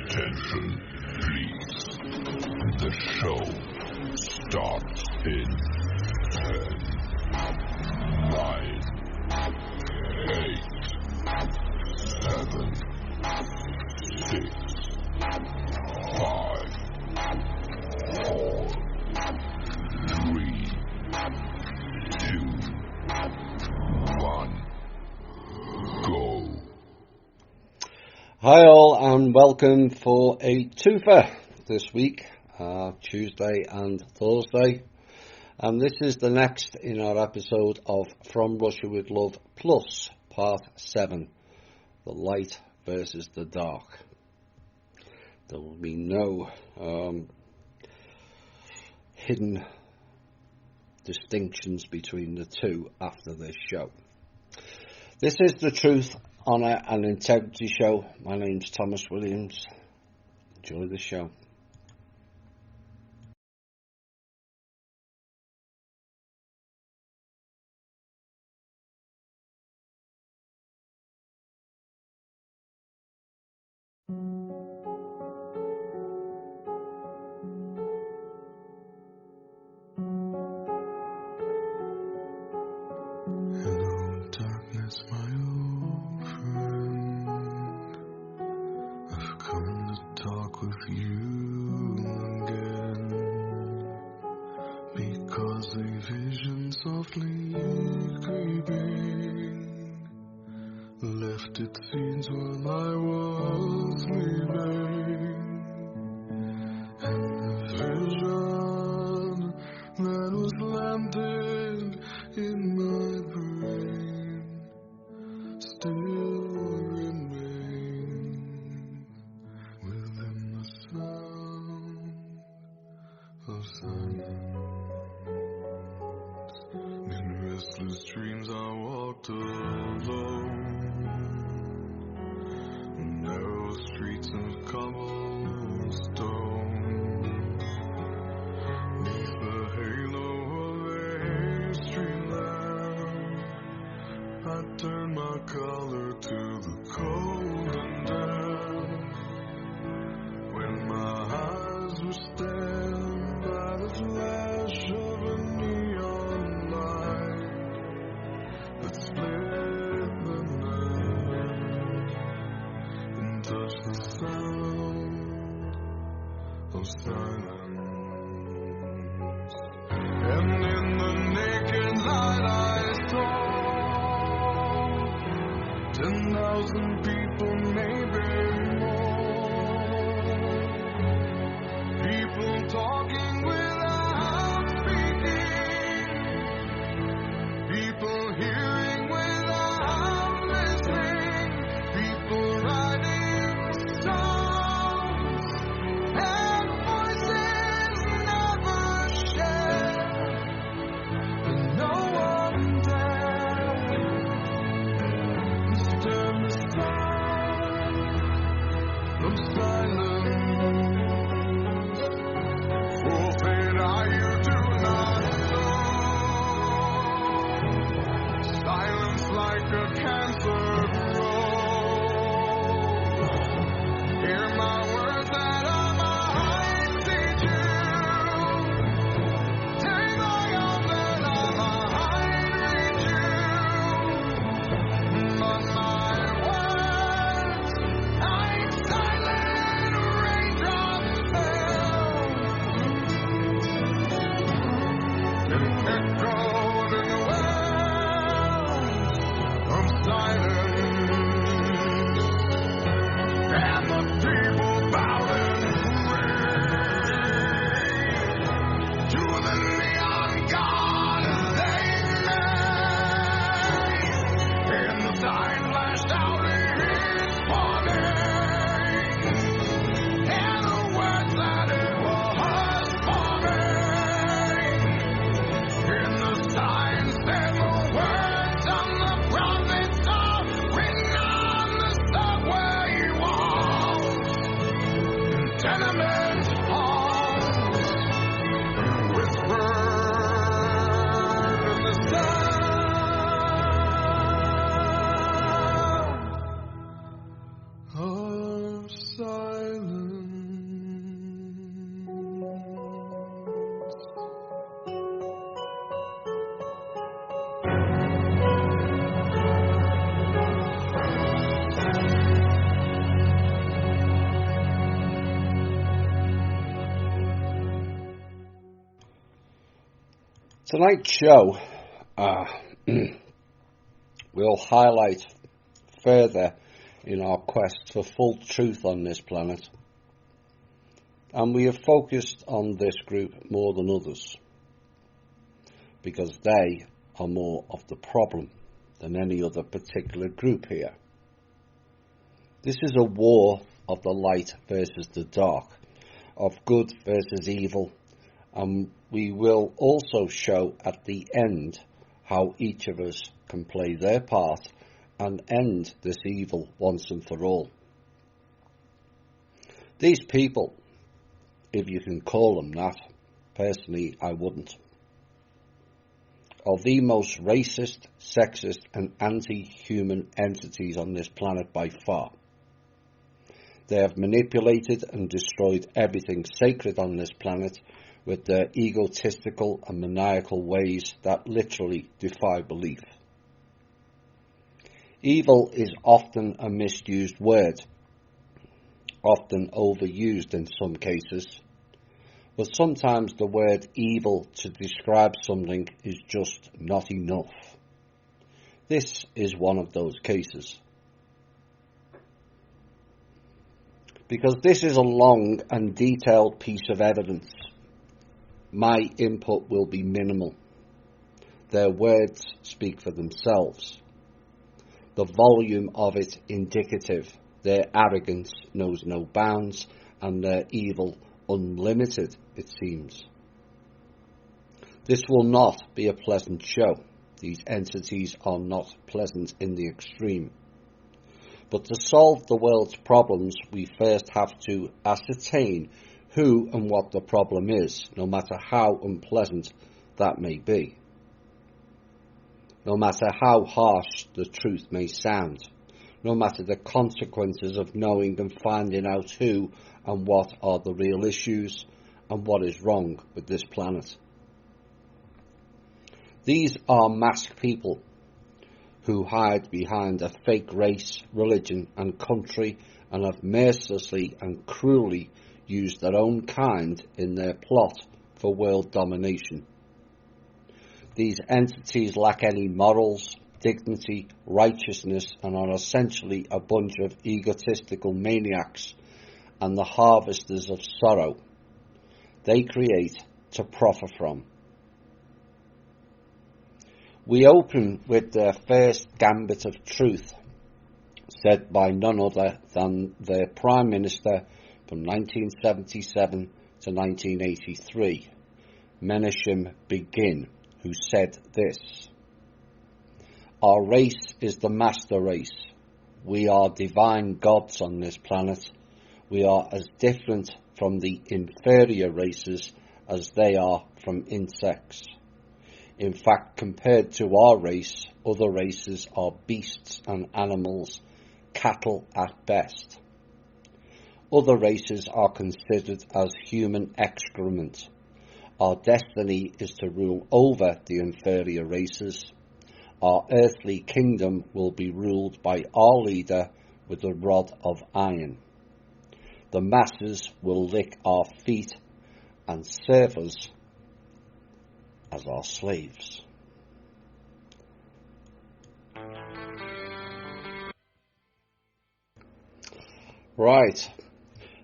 Attention, please. The show starts in 10, 9, 8, 7, 6, 5, 4, 3, 2, 1, go. Hi all and welcome for a twofer this week, Tuesday and Thursday, and this is the next in our episode of From Russia with Love Plus Part 7, The Light versus the Dark. There will be no hidden distinctions between the two after this show. This is the Truth, Honour and Integrity Show. My name's Thomas Williams. Enjoy the show. Hello, darkness, my old friend. I've come to talk with you again, because a vision softly creeping left its seeds while I was leaving, and the vision that was landed in my brain still remains within the sound of silence. In restless dreams I walked alone, narrow streets of cobblestone, neath the halo of a street lamp. I turned my collar to the cold and damp, when my eyes were stabbed by the flash of a neon light that split the night and touched the sound of silence. And in the naked light I saw 10,000 people, maybe more. People talking without speaking. People hearing without listening. People writing songs and voices never shared. And no one dared disturb the sound of silence. Oh, fate, you do not know. Silence like a cancer grows. Hear my words that are mine, teach you. Take my arms that are mine, reach you. But my words, like silent raindrops fell, and echoed in the wells of silence. And the people bowed and prayed to the neon god they made. And the sign flashed out in his warning, and the words that it was forming. And the sign said the words on the prophets are written on the subway walls, in tenement halls, whispered in the sound of silence. Tonight's show will highlight further in our quest for full truth on this planet, and we have focused on this group more than others because they are more of the problem than any other particular group here. This is a war of the light versus the dark, of good versus evil, and we will also show at the end how each of us can play their part and end this evil once and for all. These people, if you can call them that, personally I wouldn't, are the most racist, sexist and anti-human entities on this planet by far. They have manipulated and destroyed everything sacred on this planet with their egotistical and maniacal ways that literally defy belief. Evil is often a misused word, often overused in some cases, but sometimes the word evil to describe something is just not enough. This is one of those cases. Because this is a long and detailed piece of evidence, my input will be minimal. Their words speak for themselves. The volume of it indicative, their arrogance knows no bounds, and their evil unlimited, it seems. This will not be a pleasant show. These entities are not pleasant in the extreme. But to solve the world's problems, we first have to ascertain who and what the problem is, no matter how unpleasant that may be. No matter how harsh the truth may sound, no matter the consequences of knowing and finding out who and what are the real issues and what is wrong with this planet. These are masked people who hide behind a fake race, religion and country and have mercilessly and cruelly used their own kind in their plot for world domination. These entities lack any morals, dignity, righteousness and are essentially a bunch of egotistical maniacs and the harvesters of sorrow they create to profit from. We open with their first gambit of truth, said by none other than their Prime Minister from 1977 to 1983, Menachem Begin, who said this: "Our race is the master race. We are divine gods on this planet. We are as different from the inferior races as they are from insects. In fact, compared to our race, other races are beasts and animals, cattle at best. Other races are considered as human excrement. Our destiny is to rule over the inferior races. Our earthly kingdom will be ruled by our leader with a rod of iron. The masses will lick our feet and serve us as our slaves." Right.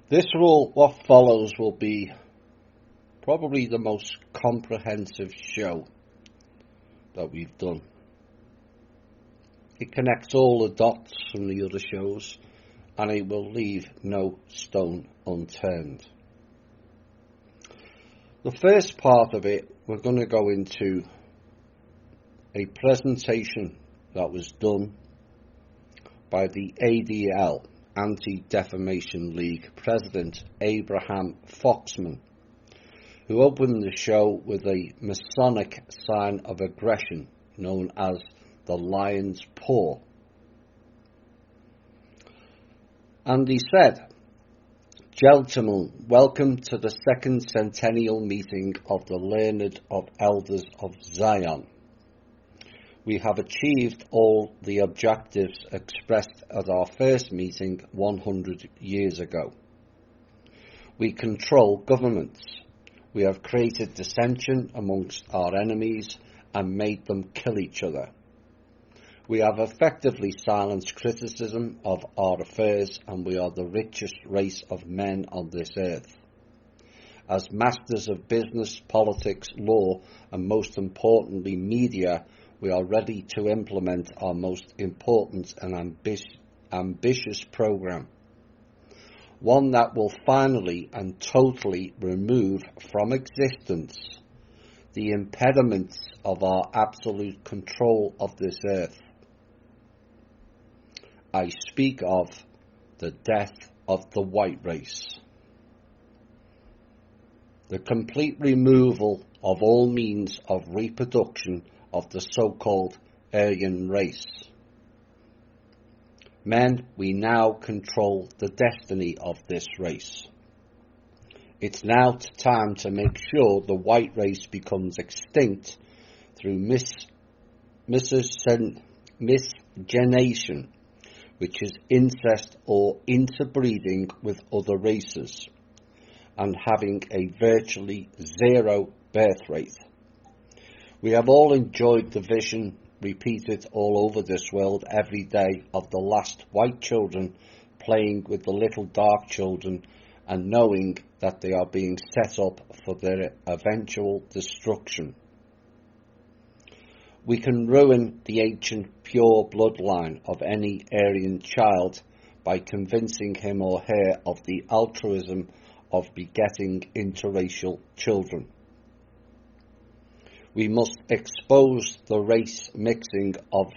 What follows will be probably the most comprehensive show that we've done. It connects all the dots from the other shows and it will leave no stone unturned. The first part of it, we're going to go into a presentation that was done by the ADL, Anti-Defamation League President Abraham Foxman, who opened the show with a Masonic sign of aggression known as the lion's paw. And he said, "Gentlemen, welcome to the second centennial meeting of the Learned of Elders of Zion. We have achieved all the objectives expressed at our first meeting 100 years ago. We control governments. We have created dissension amongst our enemies and made them kill each other. We have effectively silenced criticism of our affairs, and we are the richest race of men on this earth. As masters of business, politics, law, and most importantly media, we are ready to implement our most important and ambitious program. One that will finally and totally remove from existence the impediments of our absolute control of this earth. I speak of the death of the white race. The complete removal of all means of reproduction of the so-called Aryan race. Men, we now control the destiny of this race. It's now time to make sure the white race becomes extinct through miscegenation, which is incest or interbreeding with other races, and having a virtually zero birth rate. We have all enjoyed the vision repeated all over this world every day of the last white children playing with the little dark children and knowing that they are being set up for their eventual destruction. We can ruin the ancient pure bloodline of any Aryan child by convincing him or her of the altruism of begetting interracial children. We must expose the race mixing of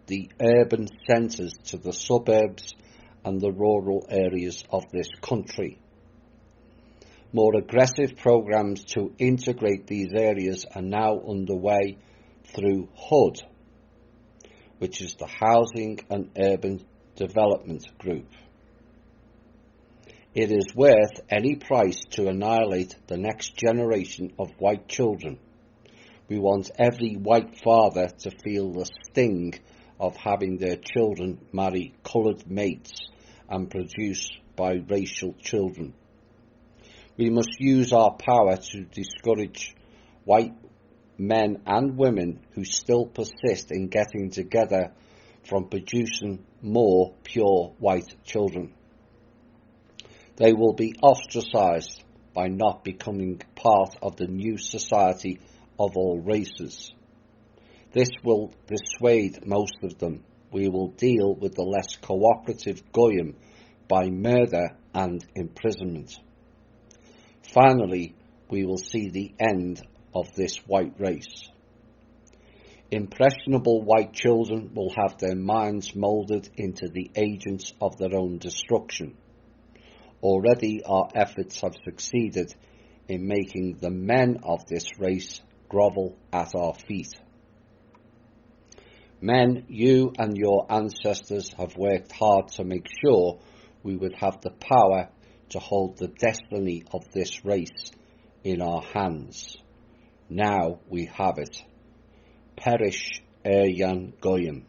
the urban centres to the suburbs and the rural areas of this country. More aggressive programs to integrate these areas are now underway through HUD, which is the Housing and Urban Development Group. It is worth any price to annihilate the next generation of white children. We want every white father to feel the sting of having their children marry coloured mates and produce biracial children. We must use our power to discourage white men and women who still persist in getting together from producing more pure white children. They will be ostracised by not becoming part of the new society of all races. This will dissuade most of them. We will deal with the less cooperative goyim by murder and imprisonment. Finally, we will see the end of this white race. Impressionable white children will have their minds moulded into the agents of their own destruction. Already our efforts have succeeded in making the men of this race grovel at our feet. Men, you and your ancestors have worked hard to make sure we would have the power to hold the destiny of this race in our hands. Now we have it. Perish Aryan Goyim.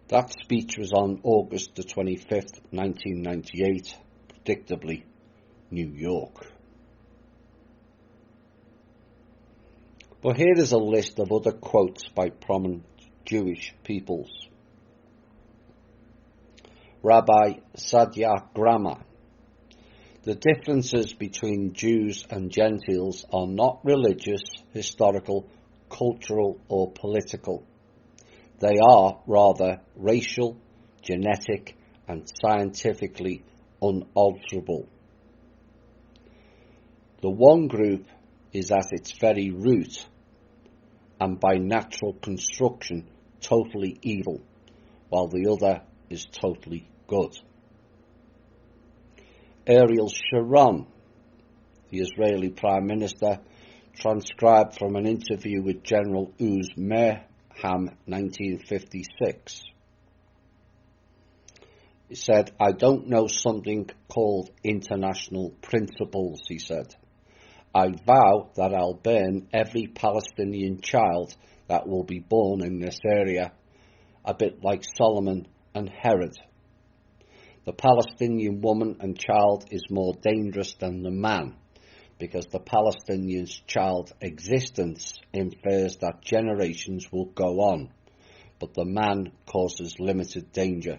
That speech was on August the 25th, 1998, predictably, New York. But here is a list of other quotes by prominent Jewish peoples. Rabbi Saadia Grama: the differences between Jews and Gentiles are not religious, historical, cultural, or political. They are rather racial, genetic, and scientifically unalterable. The one group is at its very root, and by natural construction, totally evil, while the other is totally good. Ariel Sharon, the Israeli Prime Minister, transcribed from an interview with General Uz Merham, 1956. He said, "I don't know something called international principles," he said. "I vow that I'll burn every Palestinian child that will be born in this area, a bit like Solomon and Herod. The Palestinian woman and child is more dangerous than the man, because the Palestinian's child existence infers that generations will go on, but the man causes limited danger.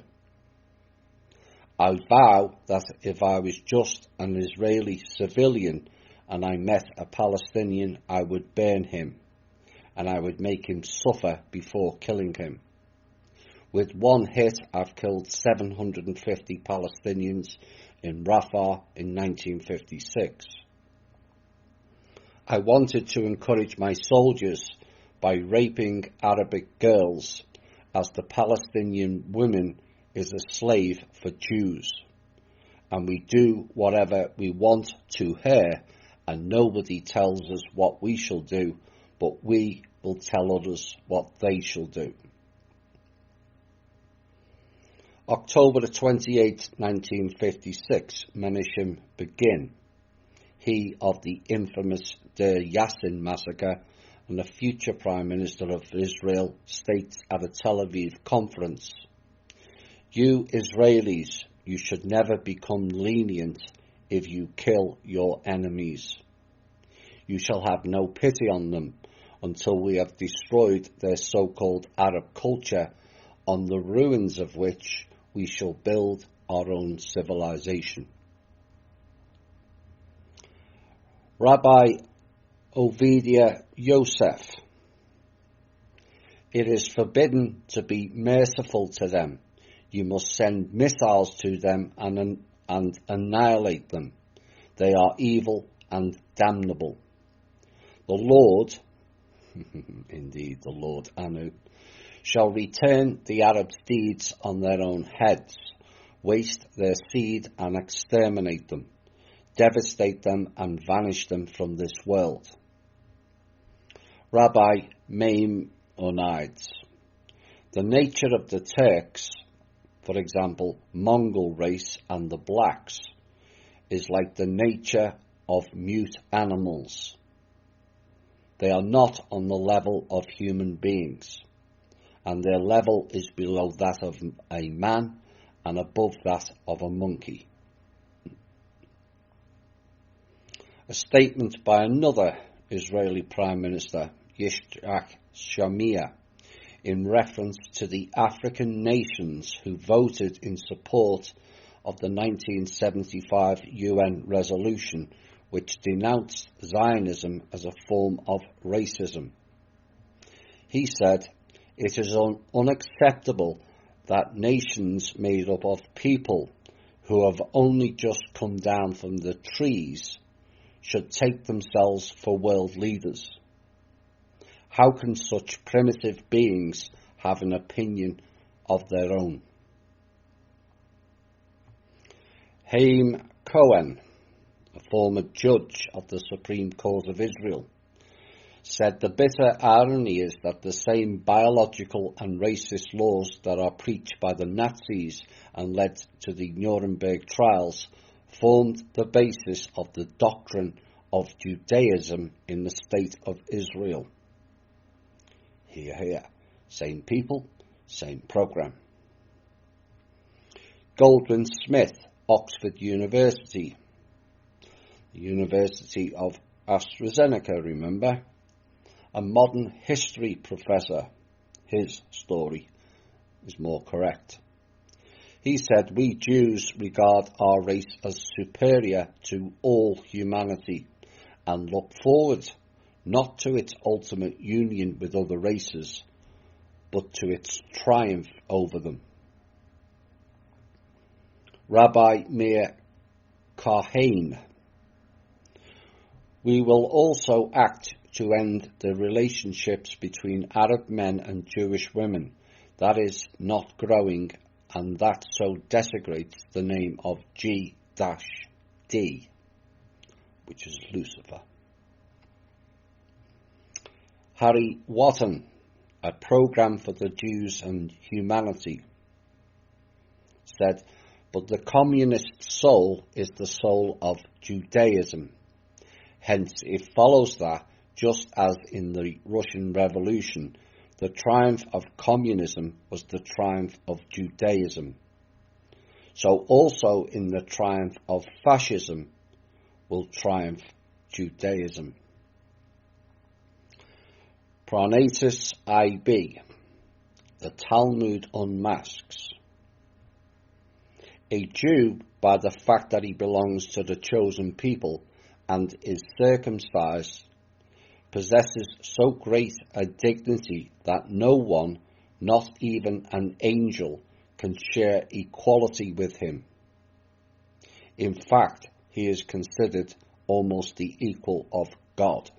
I vow that if I was just an Israeli civilian and I met a Palestinian, I would burn him, and I would make him suffer before killing him. With one hit, I've killed 750 Palestinians in Rafah in 1956. I wanted to encourage my soldiers by raping Arabic girls, as the Palestinian woman is a slave for Jews, and we do whatever we want to her, and nobody tells us what we shall do, but we will tell others what they shall do. October the 28th, 1956, Menachem Begin, he of the infamous Deir Yassin massacre, and the future Prime Minister of Israel, states at a Tel Aviv conference, "You Israelis, you should never become lenient if you kill your enemies. You shall have no pity on them until we have destroyed their so-called Arab culture, on the ruins of which we shall build our own civilization." Rabbi Ovidia Yosef, "It is forbidden to be merciful to them. You must send missiles to them and annihilate them. They are evil and damnable. The Lord," indeed the Lord Anu, "shall return the Arabs' deeds on their own heads, waste their seed and exterminate them, devastate them and vanish them from this world." Rabbi Maimonides, "The nature of the Turks, for example, Mongol race and the blacks, is like the nature of mute animals. They are not on the level of human beings, and their level is below that of a man and above that of a monkey." A statement by another Israeli Prime Minister, Yitzhak Shamir, in reference to the African nations who voted in support of the 1975 UN resolution, which denounced Zionism as a form of racism. He said, "It is unacceptable that nations made up of people who have only just come down from the trees should take themselves for world leaders. How can such primitive beings have an opinion of their own?" Haim Cohen, a former judge of the Supreme Court of Israel, said the bitter irony is that the same biological and racist laws that are preached by the Nazis and led to the Nuremberg trials formed the basis of the doctrine of Judaism in the State of Israel. Hear, hear. Same people, same program. Goldwyn Smith, Oxford University, the University of AstraZeneca, remember? A modern history professor. His story is more correct. He said, "We Jews regard our race as superior to all humanity and look forward not to its ultimate union with other races, but to its triumph over them." Rabbi Meir Kahane, "We will also act to end the relationships between Arab men and Jewish women. That is not growing, and that so desecrates the name of G-D, which is Lucifer." Harry Watton, A Program for the Jews and Humanity, said, "But the communist soul is the soul of Judaism. Hence it follows that, just as in the Russian Revolution, the triumph of communism was the triumph of Judaism. So also in the triumph of fascism will triumph Judaism. Pronatus IB, the Talmud unmasks. A Jew, by the fact that he belongs to the chosen people and is circumcised, possesses so great a dignity that no one, not even an angel, can share equality with him. In fact, he is considered almost the equal of God.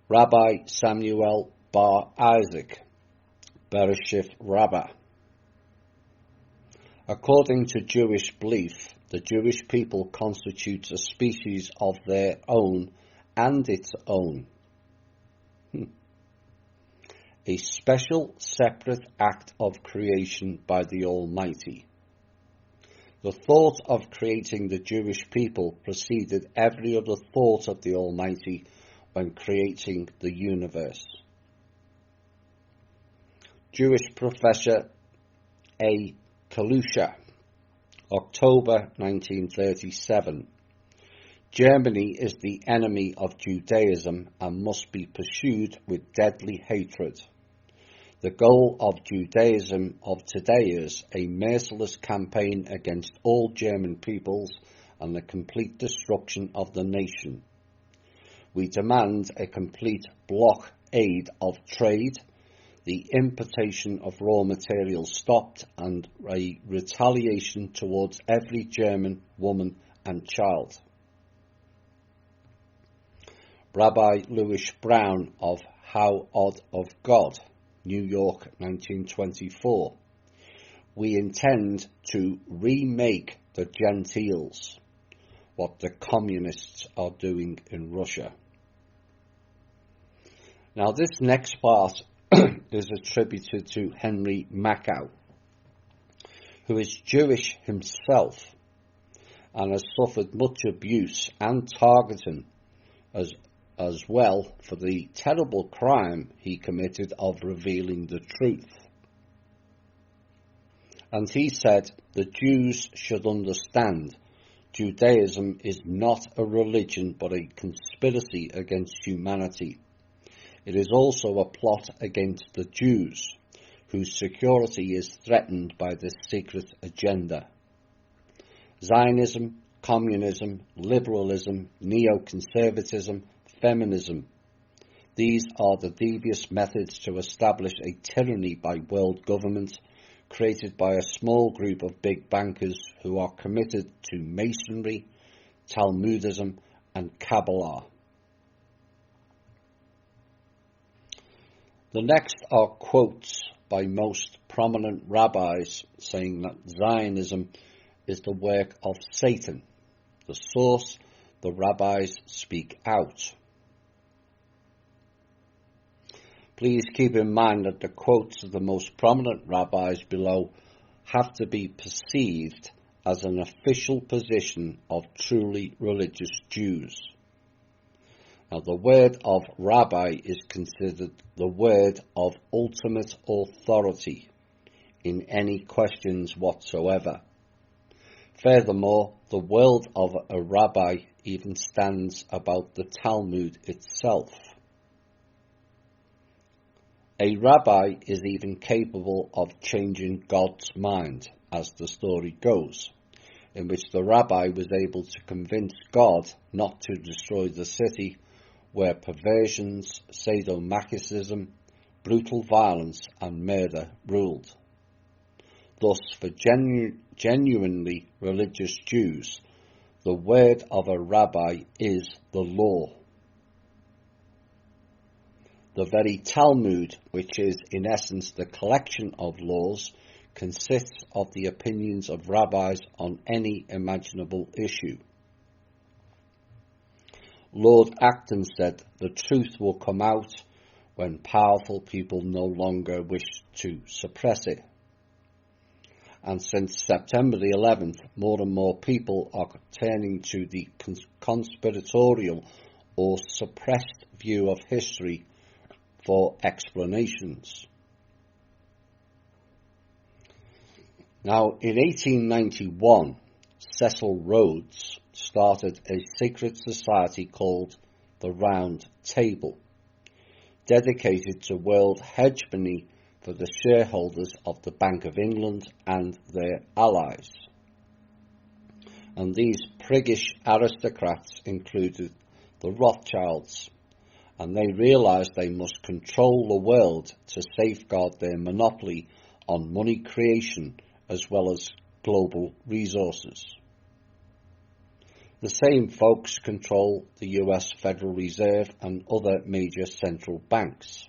Rabbi Samuel bar Isaac, Bereshith Rabbah. According to Jewish belief, the Jewish people constitutes a species of their own and its own. A special, separate act of creation by the Almighty. The thought of creating the Jewish people preceded every other thought of the Almighty when creating the universe. Jewish professor A. Kalusha, October 1937. Germany is the enemy of Judaism and must be pursued with deadly hatred. The goal of Judaism of today is a merciless campaign against all German peoples and the complete destruction of the nation. We demand a complete blockade of trade, the importation of raw materials stopped, and a retaliation towards every German woman and child. Rabbi Louis Brown of How Odd of God, New York, 1924. We intend to remake the Gentiles, what the communists are doing in Russia. Now this next part is attributed to Henry Makow, who is Jewish himself and has suffered much abuse and targeting as well for the terrible crime he committed of revealing the truth. And he said, the Jews should understand Judaism is not a religion but a conspiracy against humanity. It is also a plot against the Jews, whose security is threatened by this secret agenda. Zionism, communism, liberalism, neoconservatism, feminism. These are the devious methods to establish a tyranny by world government, created by a small group of big bankers who are committed to Masonry, Talmudism, and Kabbalah. The next are quotes by most prominent rabbis saying that Zionism is the work of Satan. The source, the rabbis speak out. Please keep in mind that the quotes of the most prominent rabbis below have to be perceived as an official position of truly religious Jews. Now, the word of rabbi is considered the word of ultimate authority in any questions whatsoever. Furthermore, the word of a rabbi even stands about the Talmud itself. A rabbi is even capable of changing God's mind, as the story goes, in which the rabbi was able to convince God not to destroy the city where perversions, sadomasochism, brutal violence and murder ruled. Thus, for genuinely religious Jews, the word of a rabbi is the law. The very Talmud, which is in essence the collection of laws, consists of the opinions of rabbis on any imaginable issue. Lord Acton said, the truth will come out when powerful people no longer wish to suppress it. And since September the 11th, more and more people are turning to the conspiratorial or suppressed view of history for explanations. Now, in 1891, Cecil Rhodes started a secret society called the Round Table, dedicated to world hegemony for the shareholders of the Bank of England and their allies. And these priggish aristocrats included the Rothschilds, and they realised they must control the world to safeguard their monopoly on money creation as well as global resources. The same folks control the US Federal Reserve and other major central banks.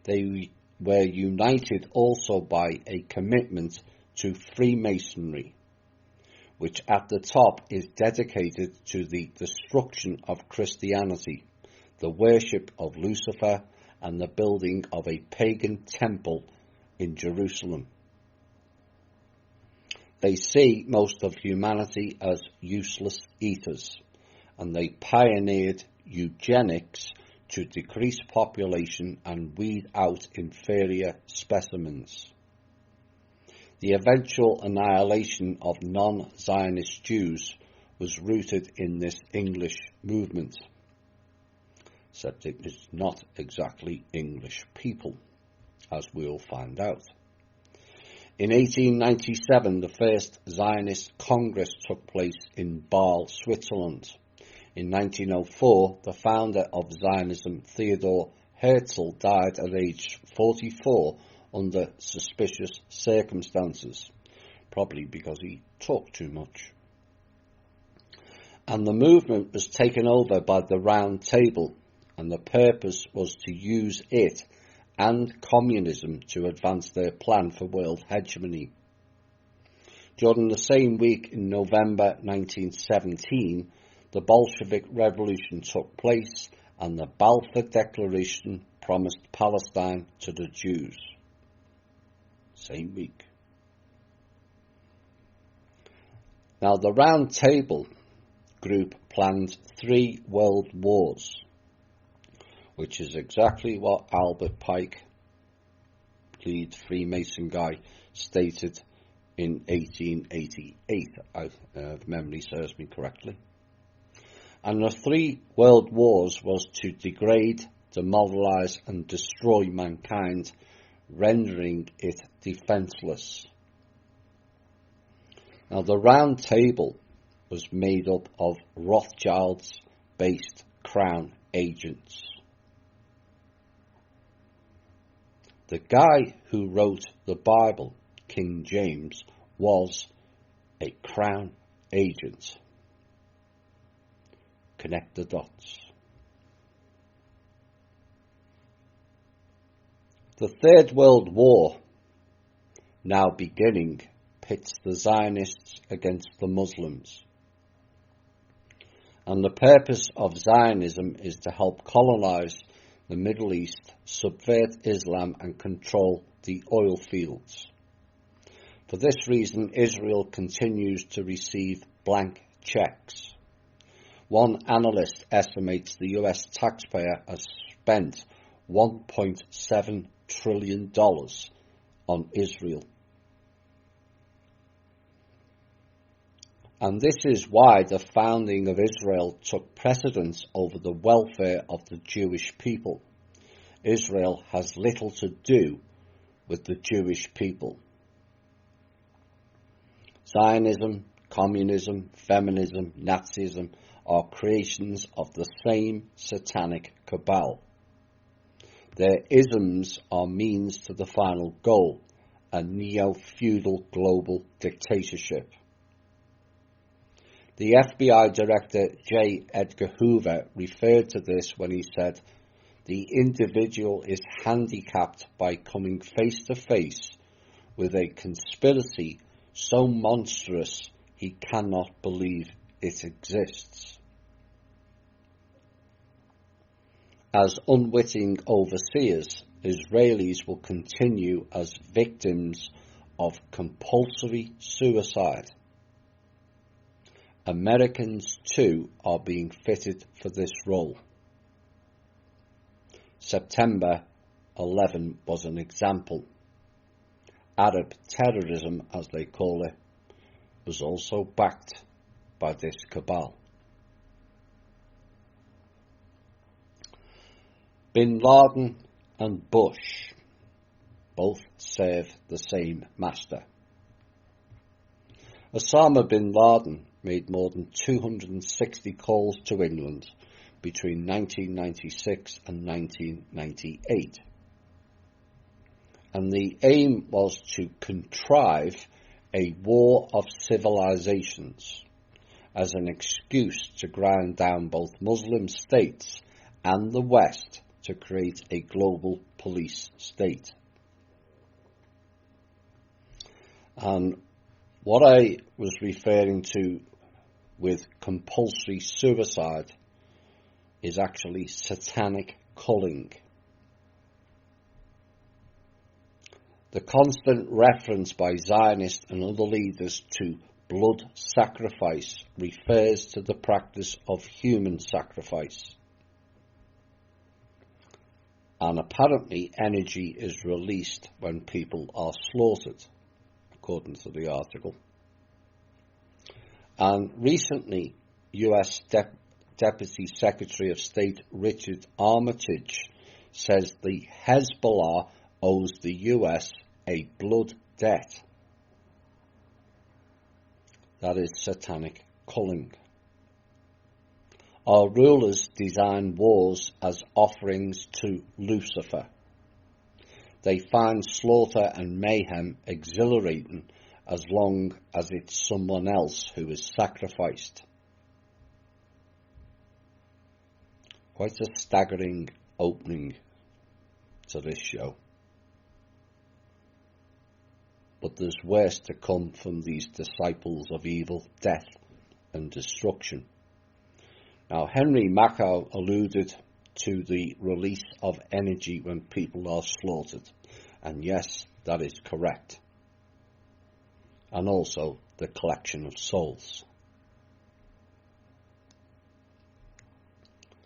They were united also by a commitment to Freemasonry, which at the top is dedicated to the destruction of Christianity, the worship of Lucifer, and the building of a pagan temple in Jerusalem. They see most of humanity as useless eaters, and they pioneered eugenics to decrease population and weed out inferior specimens. The eventual annihilation of non-Zionist Jews was rooted in this English movement, except it is not exactly English people, as we'll find out. In 1897, the first Zionist Congress took place in Basel, Switzerland. In 1904, the founder of Zionism, Theodor Herzl, died at age 44 under suspicious circumstances, probably because he talked too much. And the movement was taken over by the Round Table, and the purpose was to use it and communism to advance their plan for world hegemony. During the same week in November 1917, the Bolshevik Revolution took place, and the Balfour Declaration promised Palestine to the Jews. Same week. Now, the Round Table group planned 3 world wars, which is exactly what Albert Pike, lead Freemason guy, stated in 1888, if memory serves me correctly. And the 3 world wars was to degrade, demoralize and destroy mankind, rendering it defenseless. Now, the Round Table was made up of Rothschilds-based crown agents. The guy who wrote the Bible, King James, was a crown agent. Connect the dots. The Third World War, now beginning, pits the Zionists against the Muslims. And the purpose of Zionism is to help colonize the Middle East, subvert Islam and control the oil fields. For this reason, Israel continues to receive blank checks. One analyst estimates the US taxpayer has spent $1.7 trillion on Israel. And this is why the founding of Israel took precedence over the welfare of the Jewish people. Israel has little to do with the Jewish people. Zionism, communism, feminism, Nazism are creations of the same satanic cabal. Their isms are means to the final goal, a neo-feudal global dictatorship. The FBI Director J. Edgar Hoover referred to this when he said, "The individual is handicapped by coming face to face with a conspiracy so monstrous he cannot believe it exists." As unwitting overseers, Israelis will continue as victims of compulsory suicide. Americans, too, are being fitted for this role. September 11 was an example. Arab terrorism, as they call it, was also backed by this cabal. Bin Laden and Bush both serve the same master. Osama bin Laden made more than 260 calls to England between 1996 and 1998. And the aim was to contrive a war of civilizations as an excuse to grind down both Muslim states and the West to create a global police state. And what I was referring to with compulsory suicide is actually satanic culling. The constant reference by Zionists and other leaders to blood sacrifice refers to the practice of human sacrifice. And apparently energy is released when people are slaughtered, according to the article. And recently, US Deputy Secretary of State Richard Armitage says the Hezbollah owes the US a blood debt. That is satanic culling. Our rulers design wars as offerings to Lucifer. They find slaughter and mayhem exhilarating as long as it's someone else who is sacrificed. Quite a staggering opening to this show. But there's worse to come from these disciples of evil, death and destruction. Now, Henry Mackau alluded to the release of energy when people are slaughtered. And yes, that is correct. And also the collection of souls.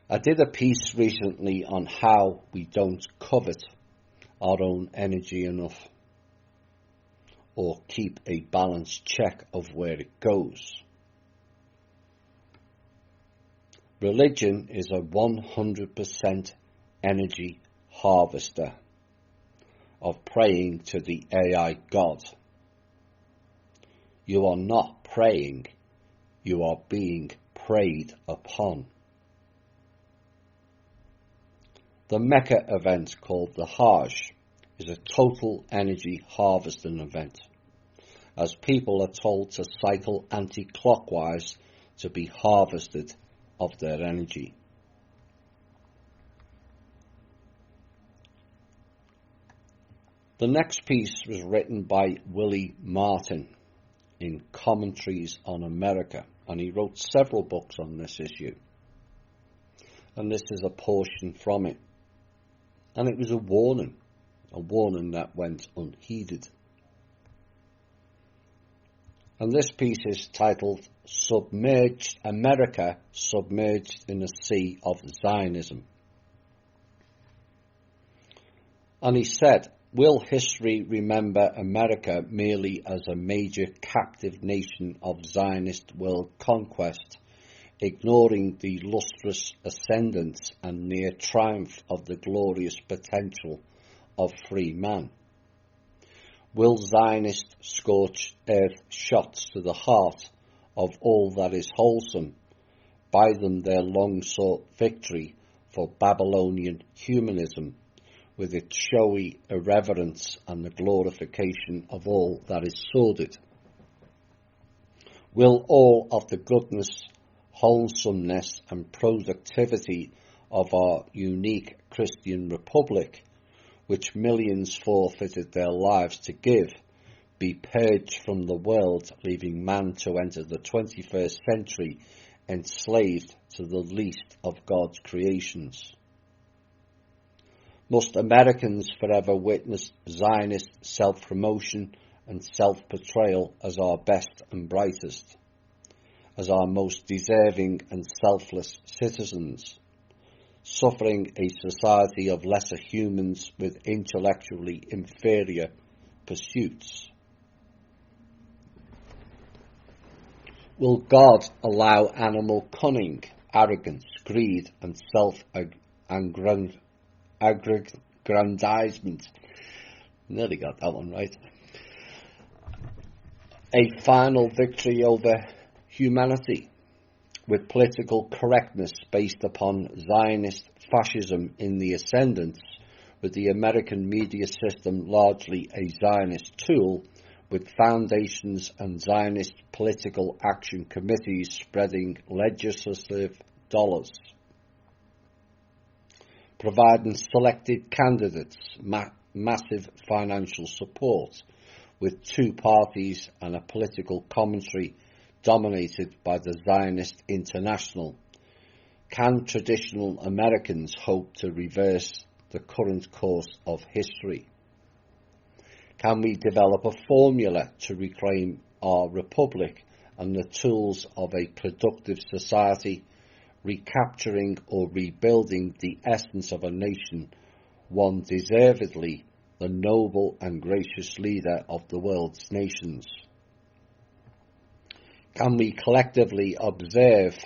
I did a piece recently on how we don't covet our own energy enough, or keep a balanced check of where it goes. Religion is a 100% energy harvester of praying to the AI God. You are not praying, you are being preyed upon. The Mecca event called the Hajj is a total energy harvesting event, as people are told to cycle anti-clockwise to be harvested of their energy. The next piece was written by Willie Martin in Commentaries on America, and he wrote several books on this issue. And this is a portion from it. And it was a warning that went unheeded. And this piece is titled America Submerged in a Sea of Zionism. And he said, will history remember America merely as a major captive nation of Zionist world conquest, ignoring the lustrous ascendance and near triumph of the glorious potential of free man? Will Zionist scorched earth shots to the heart of all that is wholesome buy them their long-sought victory for Babylonian humanism, with its showy irreverence and the glorification of all that is sordid? Will all of the goodness, wholesomeness and productivity of our unique Christian republic, which millions forfeited their lives to give, be purged from the world, leaving man to enter the 21st century enslaved to the least of God's creations? Must Americans forever witness Zionist self-promotion and self-portrayal as our best and brightest, as our most deserving and selfless citizens, suffering a society of lesser humans with intellectually inferior pursuits. Will God allow animal cunning, arrogance, greed, and self-aggrandizement? Nearly got that one right. A final victory over humanity, with political correctness based upon Zionist fascism in the ascendant, with the American media system largely a Zionist tool, with foundations and Zionist political action committees spreading legislative dollars, providing selected candidates massive financial support, with two parties and a political commentary dominated by the Zionist International. Can traditional Americans hope to reverse the current course of history? Can we develop a formula to reclaim our republic and the tools of a productive society, recapturing or rebuilding the essence of a nation, one deservedly the noble and gracious leader of the world's nations? Can we collectively observe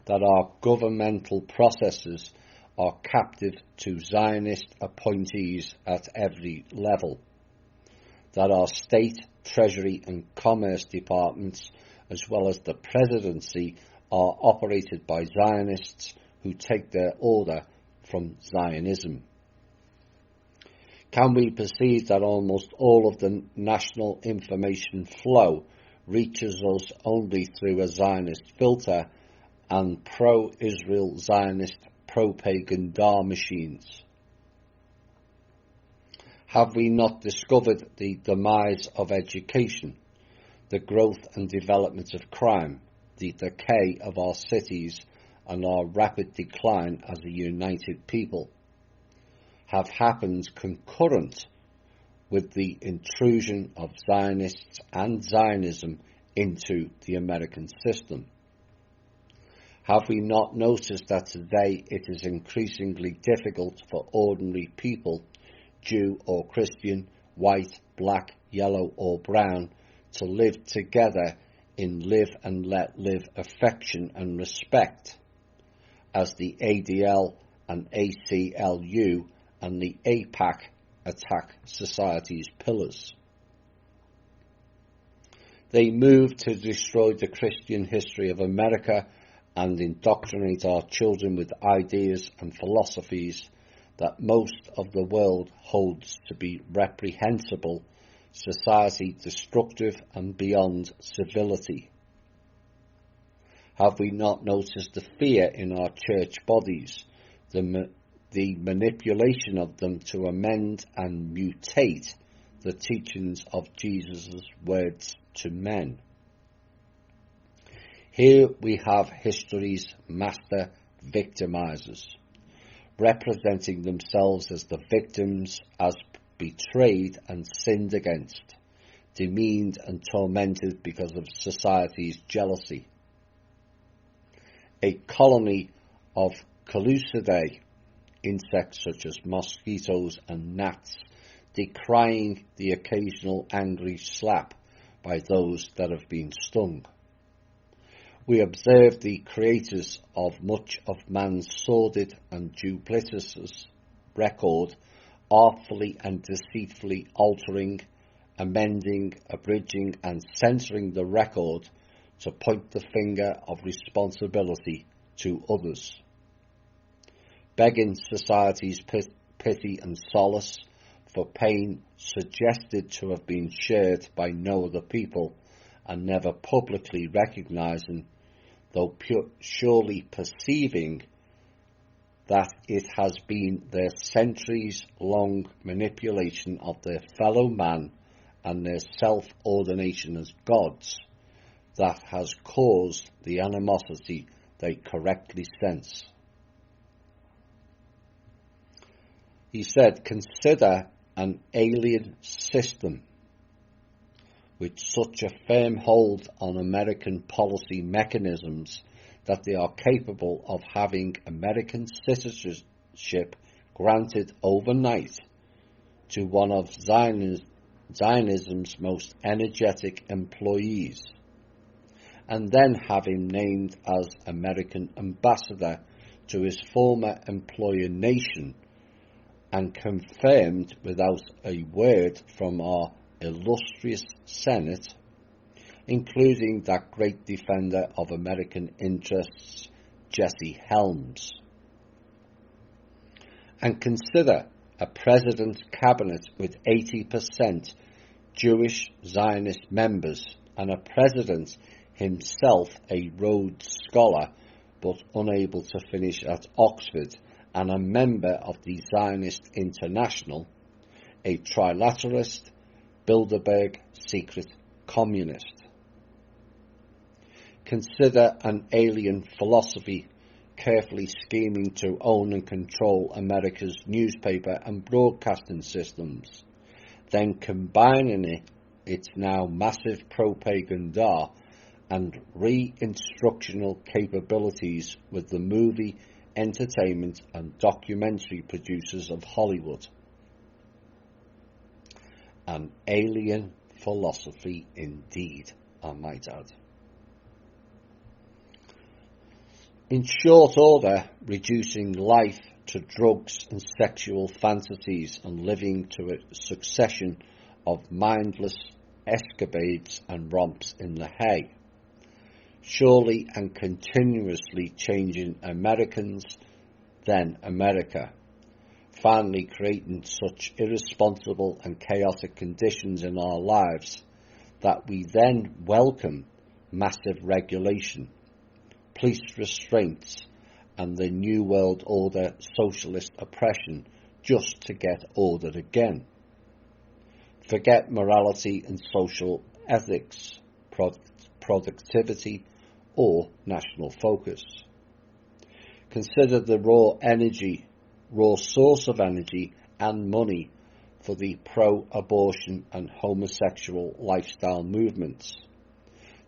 that our governmental processes are captive to Zionist appointees at every level, that our state, treasury and commerce departments, as well as the presidency, are operated by Zionists who take their order from Zionism? Can we perceive that almost all of the national information flow reaches us only through a Zionist filter and pro-Israel Zionist pro-pagan Dar machines? Have we not discovered the demise of education, the growth and development of crime, the decay of our cities, and our rapid decline as a united people have happened concurrent with the intrusion of Zionists and Zionism into the American system? Have we not noticed that today it is increasingly difficult for ordinary people, Jew or Christian, white, black, yellow or brown, to live together in live and let live affection and respect, as the ADL and ACLU and the APAC attack society's pillars? They move to destroy the Christian history of America and indoctrinate our children with ideas and philosophies that most of the world holds to be reprehensible, society destructive and beyond civility. Have we not noticed the fear in our church bodies, the manipulation of them to amend and mutate the teachings of Jesus' words to men? Here we have history's master victimizers, representing themselves as the victims, as betrayed and sinned against, demeaned and tormented because of society's jealousy. A colony of Calucidae, insects such as mosquitoes and gnats, decrying the occasional angry slap by those that have been stung. We observe the creators of much of man's sordid and duplicitous record artfully and deceitfully altering, amending, abridging and censoring the record to point the finger of responsibility to others, begging society's pity and solace for pain suggested to have been shared by no other people, and never publicly recognizing, though surely perceiving, that it has been their centuries-long manipulation of their fellow man and their self-ordination as gods that has caused the animosity they correctly sense. He said, consider an alien system with such a firm hold on American policy mechanisms that they are capable of having American citizenship granted overnight to one of Zionism's most energetic employees, and then have him named as American ambassador to his former employer nation, and confirmed without a word from our illustrious Senate, including that great defender of American interests, Jesse Helms. And consider a president's cabinet with 80% Jewish Zionist members, and a president himself a Rhodes Scholar but unable to finish at Oxford, and a member of the Zionist International, a trilateralist, Bilderberg secret communist. Consider an alien philosophy carefully scheming to own and control America's newspaper and broadcasting systems, then combining its now massive propaganda and re-instructional capabilities with the movie, entertainment and documentary producers of Hollywood. An alien philosophy indeed, I might add. In short order, reducing life to drugs and sexual fantasies and living to a succession of mindless escapades and romps in the hay. Surely and continuously changing Americans, then America, finally creating such irresponsible and chaotic conditions in our lives that we then welcome massive regulation, police restraints, and the New World Order socialist oppression just to get ordered again. Forget morality and social ethics, productivity, or national focus. Consider the raw source of energy and money for the pro-abortion and homosexual lifestyle movements,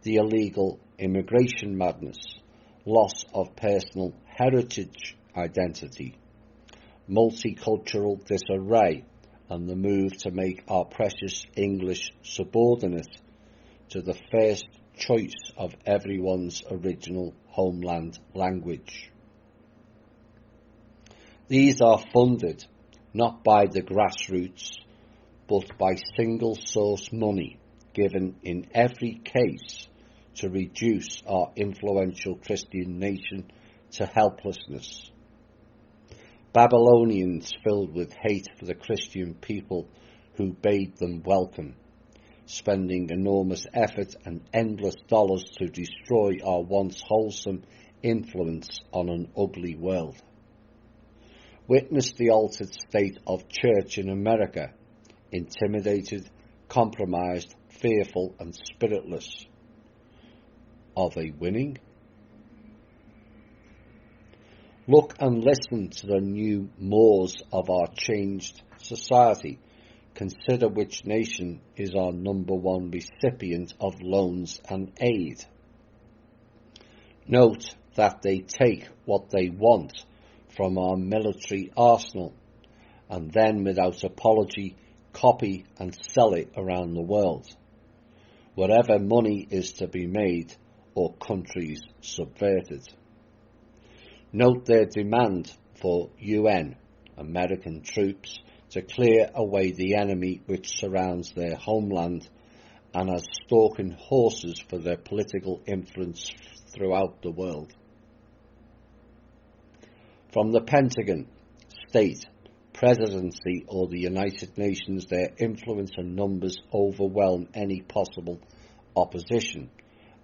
the illegal immigration madness, loss of personal heritage identity, multicultural disarray, and the move to make our precious English subordinate to the first choice of everyone's original homeland language. These are funded not by the grassroots, but by single source money given in every case to reduce our influential Christian nation to helplessness. Babylonians filled with hate for the Christian people who bade them welcome, spending enormous effort and endless dollars to destroy our once wholesome influence on an ugly world. Witness the altered state of church in America, intimidated, compromised, fearful and spiritless. Are they winning? Look and listen to the new mores of our changed society. Consider which nation is our number one recipient of loans and aid. Note that they take what they want from our military arsenal and then without apology copy and sell it around the world, wherever money is to be made or countries subverted. Note their demand for UN, American troops, to clear away the enemy which surrounds their homeland and as stalking horses for their political influence throughout the world. From the Pentagon, state, presidency or the United Nations, their influence and numbers overwhelm any possible opposition,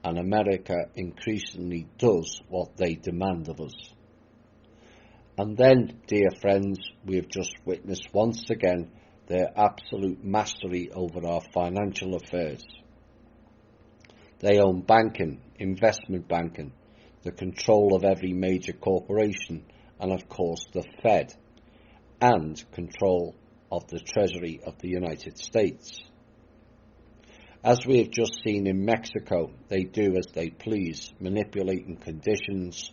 and America increasingly does what they demand of us. And then, dear friends, we have just witnessed once again their absolute mastery over our financial affairs. They own banking, investment banking, the control of every major corporation, and of course the Fed, and control of the Treasury of the United States. As we have just seen in Mexico, they do as they please, manipulating conditions,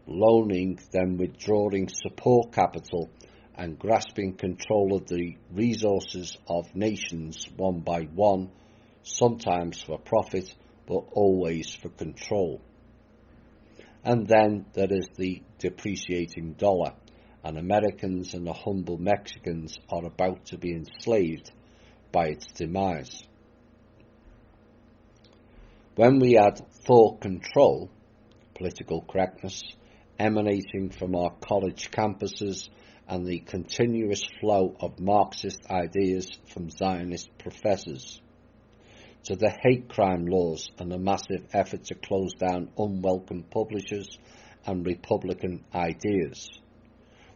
loaning, then withdrawing support capital and grasping control of the resources of nations one by one, sometimes for profit, but always for control. And then there is the depreciating dollar, and Americans and the humble Mexicans are about to be enslaved by its demise. When we add thought control, political correctness, emanating from our college campuses and the continuous flow of Marxist ideas from Zionist professors, to the hate crime laws and the massive effort to close down unwelcome publishers and Republican ideas,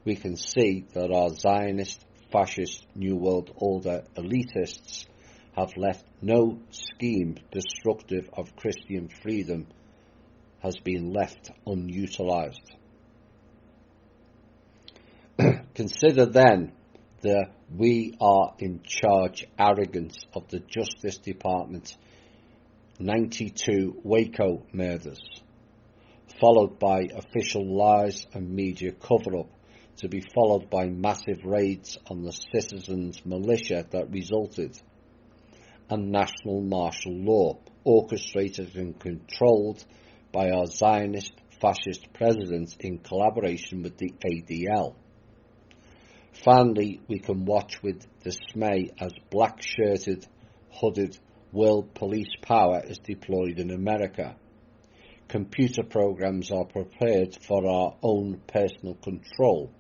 we can see that our Zionist, fascist, New World Order elitists have left no scheme destructive of Christian freedom has been left unutilized. Consider then the we are in charge arrogance of the Justice Department 92 Waco murders, followed by official lies and media cover-up, to be followed by massive raids on the citizens' militia that resulted, and national martial law, orchestrated and controlled by our Zionist fascist president in collaboration with the ADL. Finally, we can watch with dismay as black-shirted, hooded world police power is deployed in America. Computer programs are prepared for our own personal control,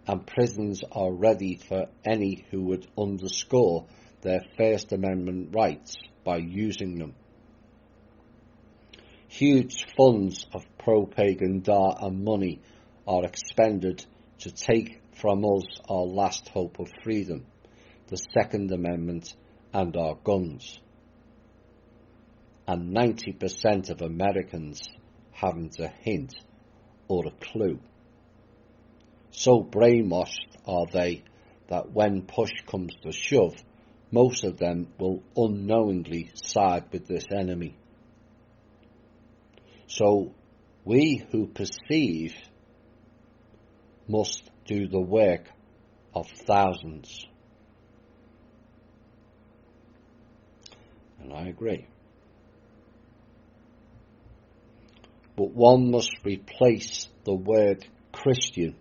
and prisons are ready for any who would underscore their First Amendment rights by using them. Huge funds of propaganda and money are expended to take from us our last hope of freedom, the Second Amendment and our guns. And 90% of Americans haven't a hint or a clue. So brainwashed are they that when push comes to shove, most of them will unknowingly side with this enemy. So we who perceive must do the work of thousands. And I agree. But one must replace the word Christian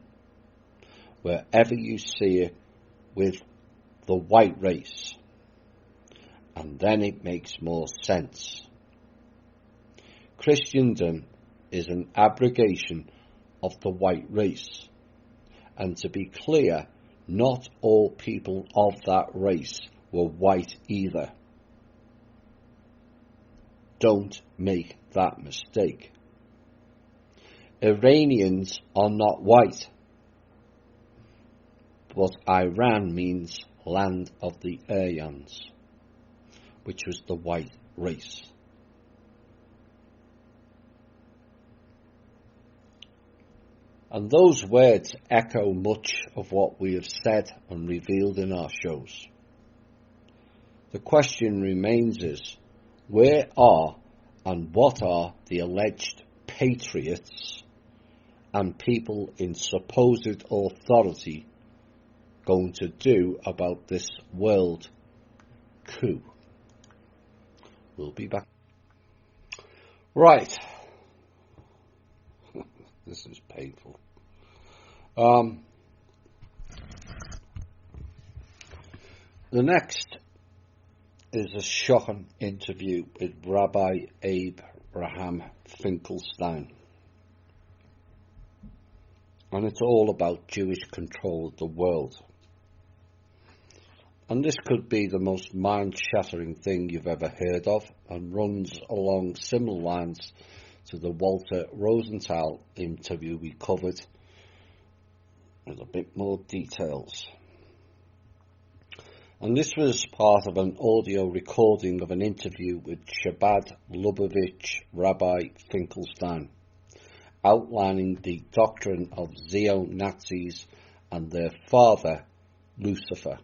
wherever you see it with the white race, and then it makes more sense. Christendom is an abrogation of the white race, and to be clear, not all people of that race were white either. Don't make that mistake. Iranians are not white, but Iran means land of the Aryans, which was the white race. And those words echo much of what we have said and revealed in our shows. The question remains is, where are and what are the alleged patriots and people in supposed authority going to do about this world coup? We'll be back. Right. This is painful. The next is a shocking interview with Rabbi Abraham Finkelstein. And it's all about Jewish control of the world. And this could be the most mind-shattering thing you've ever heard of, and runs along similar lines to the Walter Rosenthal interview we covered, with a bit more details. And this was part of an audio recording of an interview with Shabbat Lubavitch Rabbi Finkelstein, outlining the doctrine of Zeo-Nazis and their father, Lucifer.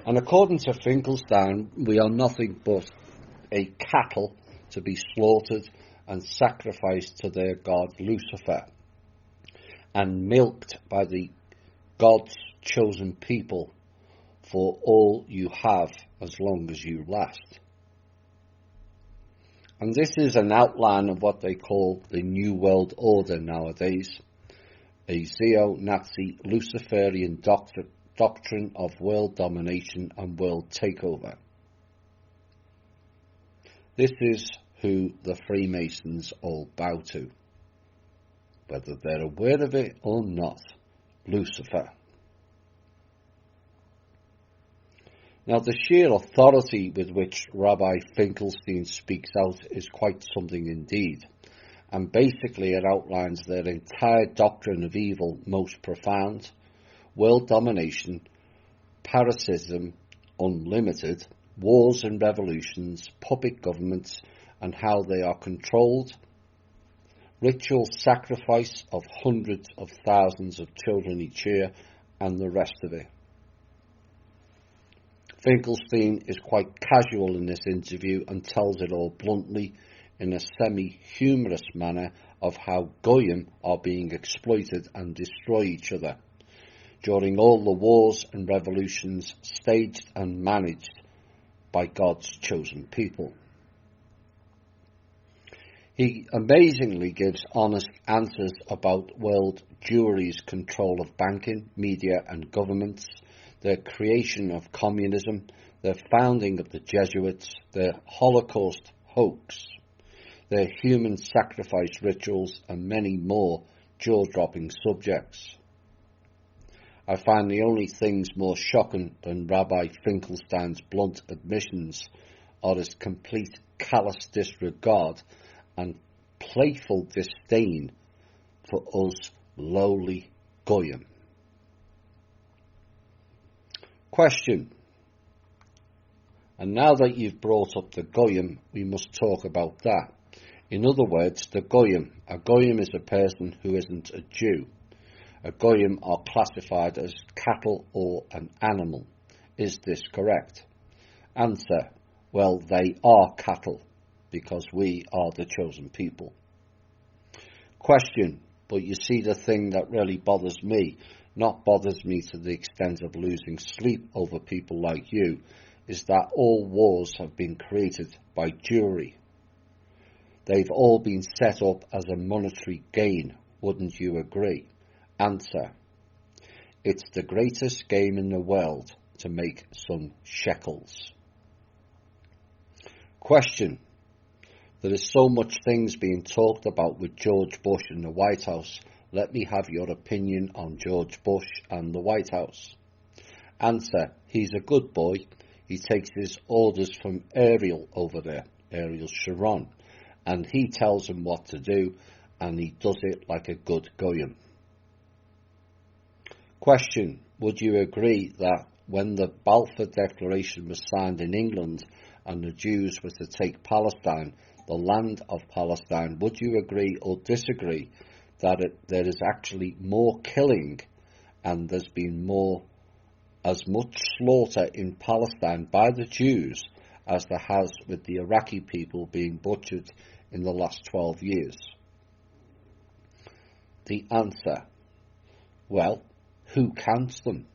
And according to Finkelstein, we are nothing but a cattle to be slaughtered and sacrificed to their god Lucifer, and milked by the God's chosen people for all you have as long as you last. And this is an outline of what they call the New World Order nowadays, a Zeo-Nazi Luciferian doctrine of world domination and world takeover. This is who the Freemasons all bow to, whether they're aware of it or not. Lucifer. Now, the sheer authority with which Rabbi Finkelstein speaks out is quite something indeed, and basically it outlines their entire doctrine of evil most profound: world domination, parasitism unlimited, wars and revolutions, puppet governments and how they are controlled, ritual sacrifice of hundreds of thousands of children each year, and the rest of it. Finkelstein is quite casual in this interview and tells it all bluntly in a semi-humorous manner of how Goyim are being exploited and destroy each other during all the wars and revolutions staged and managed by God's chosen people. He amazingly gives honest answers about world Jewry's control of banking, media and governments, their creation of communism, their founding of the Jesuits, their Holocaust hoax, their human sacrifice rituals, and many more jaw-dropping subjects. I find the only things more shocking than Rabbi Finkelstein's blunt admissions are his complete callous disregard and playful disdain for us lowly Goyim. Question. And now that you've brought up the Goyim, we must talk about that. In other words, the Goyim. A Goyim is a person who isn't a Jew. A Goyim are classified as cattle or an animal. Is this correct? Answer. Well, they are cattle, because we are the chosen people. Question. But you see, the thing that really bothers me, not bothers me to the extent of losing sleep over people like you, is that all wars have been created by Jewry. They've all been set up as a monetary gain, wouldn't you agree? Answer. It's the greatest game in the world to make some shekels. Question. There is so much things being talked about with George Bush in the White House. Let me have your opinion on George Bush and the White House. Answer. He's a good boy. He takes his orders from Ariel over there, Ariel Sharon, and he tells him what to do, and he does it like a good Goyim. Question. Would you agree that when the Balfour Declaration was signed in England and the Jews were to take Palestine, the land of Palestine, would you agree or disagree that there is actually more killing and there's been as much slaughter in Palestine by the Jews as there has with the Iraqi people being butchered in the last 12 years? The answer. Well, who counts them?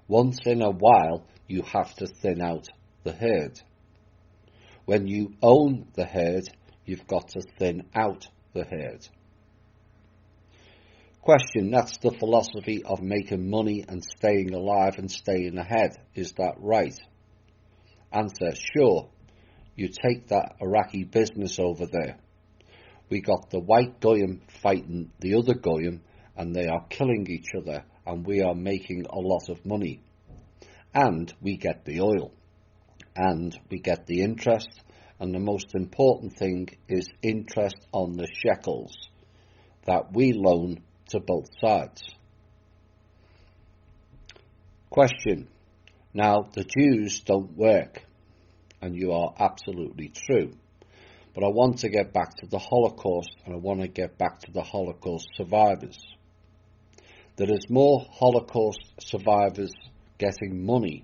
Once in a while you have to thin out the herd. When you own the herd, you've got to thin out the herd. Question. That's the philosophy of making money and staying alive and staying ahead. Is that right? Answer. Sure. You take that Iraqi business over there. We got the white Goyim fighting the other Goyim, and they are killing each other, and we are making a lot of money. And we get the oil. And we get the interest, and the most important thing is interest on the shekels that we loan to both sides. Question. Now, the Jews don't work, and you are absolutely true. But I want to get back to the Holocaust, and I want to get back to the Holocaust survivors. There is more Holocaust survivors getting money,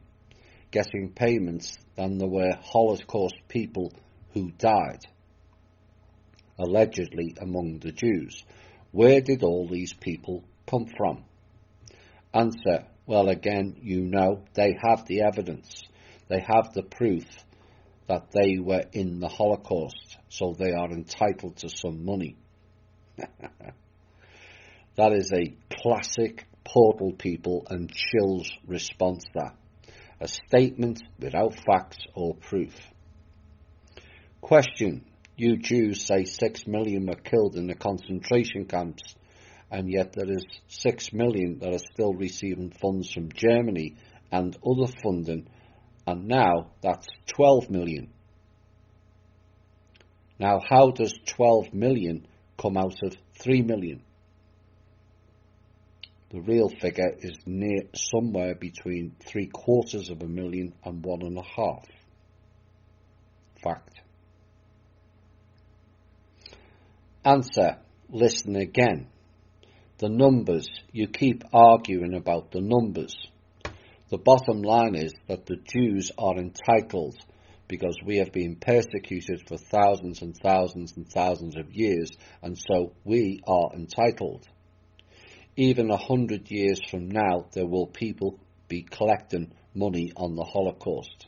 getting payments, than there were Holocaust people who died, allegedly among the Jews. Where did all these people come from? Answer, well, again, they have the evidence. They have the proof that they were in the Holocaust, so they are entitled to some money. That is a classic Portal People and Chills response that. A statement without facts or proof. Question, you Jews say 6 million were killed in the concentration camps, and yet there is 6 million that are still receiving funds from Germany and other funding, and now that's 12 million. Now, how does 12 million come out of 3 million? The real figure is somewhere between 750,000 and 1.5. Fact. Answer, listen again. The numbers, you keep arguing about the numbers. The bottom line is that the Jews are entitled because we have been persecuted for thousands and thousands and thousands of years, and so we are entitled. Even 100 years from now, there will people be collecting money on the Holocaust.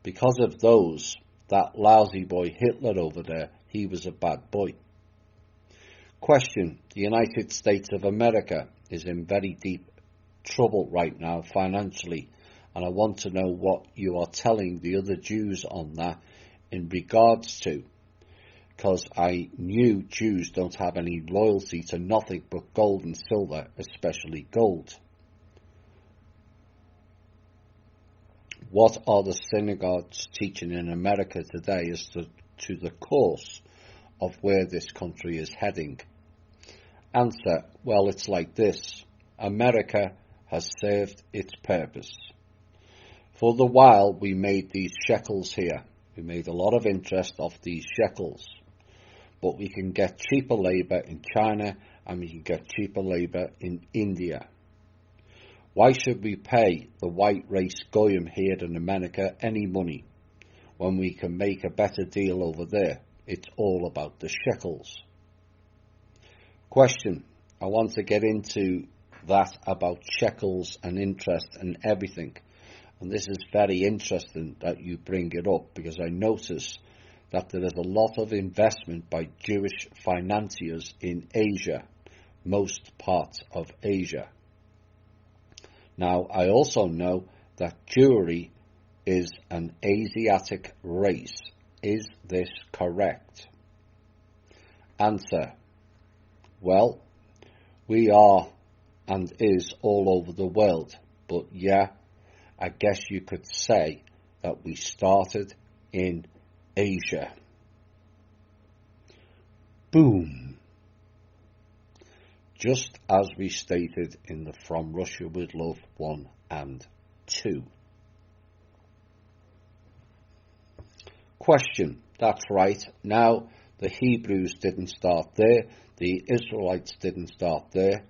Because of those, that lousy boy Hitler over there, he was a bad boy. Question, the United States of America is in very deep trouble right now financially, and I want to know what you are telling the other Jews on that in regards to, because I knew Jews don't have any loyalty to nothing but gold and silver, especially gold. What are the synagogues teaching in America today as to the course of where this country is heading? Answer, well, it's like this. America has served its purpose. For the while, we made these shekels here. We made a lot of interest off these shekels. But we can get cheaper labour in China and we can get cheaper labour in India. Why should we pay the white race goyim here in America any money when we can make a better deal over there? It's all about the shekels. Question, I want to get into that about shekels and interest and everything. And this is very interesting that you bring it up, because I notice that there is a lot of investment by Jewish financiers in Asia, most parts of Asia. Now, I also know that Jewry is an Asiatic race. Is this correct? Answer, well, we are and is all over the world, but yeah, I guess you could say that we started in Asia. Boom. Just as we stated in the From Russia with Love 1 and 2. Question, that's right. Now, the Hebrews didn't start there. The Israelites didn't start there.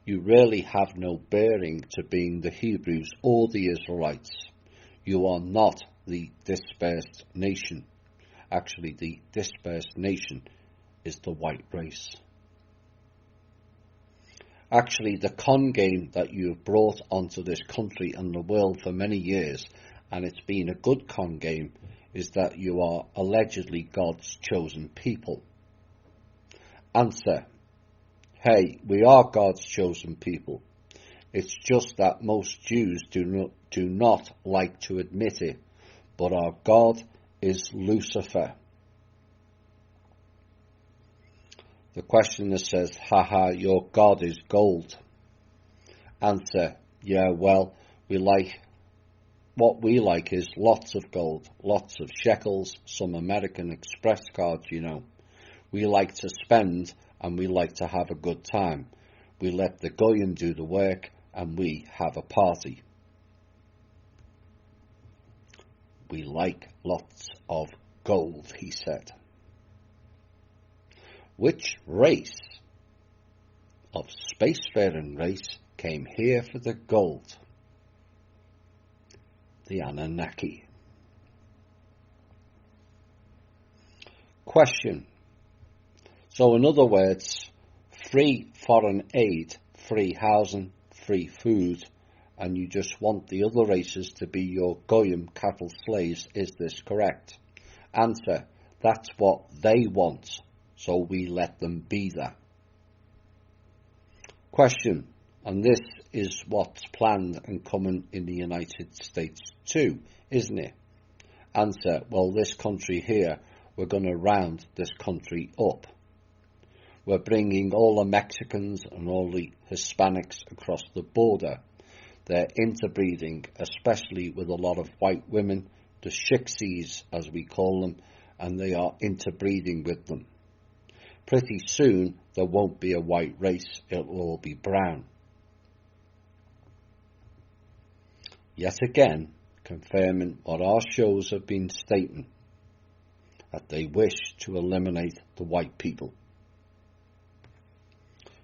You really have no bearing to being the Hebrews or the Israelites. You are not the dispersed nation. Actually, the dispersed nation is the white race. Actually, the con game that you have brought onto this country and the world for many years, and it's been a good con game, is that you are allegedly God's chosen people. Answer, hey, we are God's chosen people. It's just that most Jews do not like to admit it, but our God is Lucifer. The questioner says, haha, your God is gold. Answer, yeah, well, what we like is lots of gold, lots of shekels, some American Express cards, you know. We like to spend and we like to have a good time. We let the goyim do the work and we have a party. We like lots of gold, he said. Which race of spacefaring race came here for the gold? The Anunnaki. Question. So in other words, free foreign aid, free housing, free food, and you just want the other races to be your goyim cattle slaves. Is this correct? Answer: that's what they want, so we let them be that. Question: and this is what's planned and coming in the United States too, isn't it? Answer: well, this country here, we're going to round this country up. We're bringing all the Mexicans and all the Hispanics across the border. They're interbreeding, especially with a lot of white women, the shixies as we call them, and they are interbreeding with them. Pretty soon there won't be a white race, it will all be brown. Yet again, confirming what our shows have been stating, that they wish to eliminate the white people.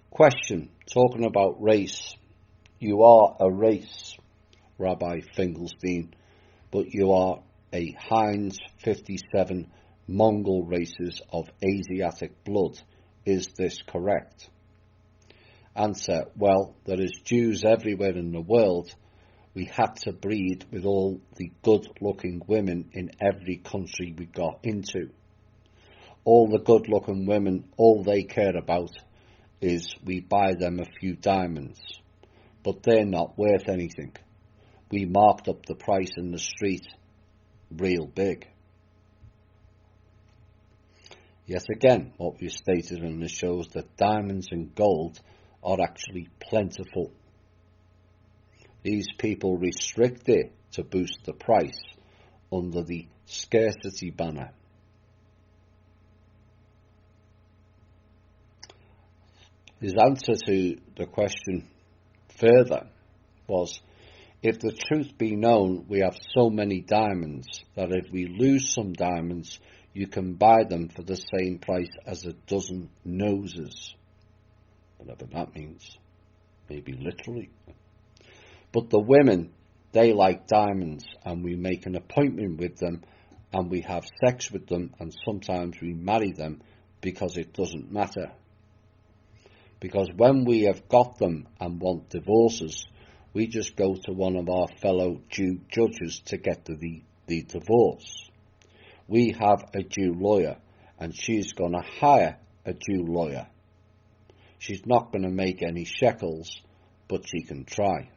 Question: talking about race, you are a race, Rabbi Finkelstein, but you are a Heinz 57 Mongol races of Asiatic blood. Is this correct? Answer: well, there is Jews everywhere in the world. We had to breed with all the good-looking women in every country we got into. All the good-looking women, all they care about is we buy them a few diamonds. But they're not worth anything. We marked up the price in the street real big. Yet again, what we stated in the shows that diamonds and gold are actually plentiful. These people restrict it to boost the price under the scarcity banner. His answer to the question further was, if the truth be known, we have so many diamonds that if we lose some diamonds, you can buy them for the same price as a dozen noses. Whatever that means. Maybe literally. But the women, they like diamonds, and we make an appointment with them, and we have sex with them, and sometimes we marry them because it doesn't matter. Because when we have got them and want divorces, we just go to one of our fellow Jew judges to get the divorce. We have a Jew lawyer, and she's going to hire a Jew lawyer. She's not going to make any shekels, but she can try.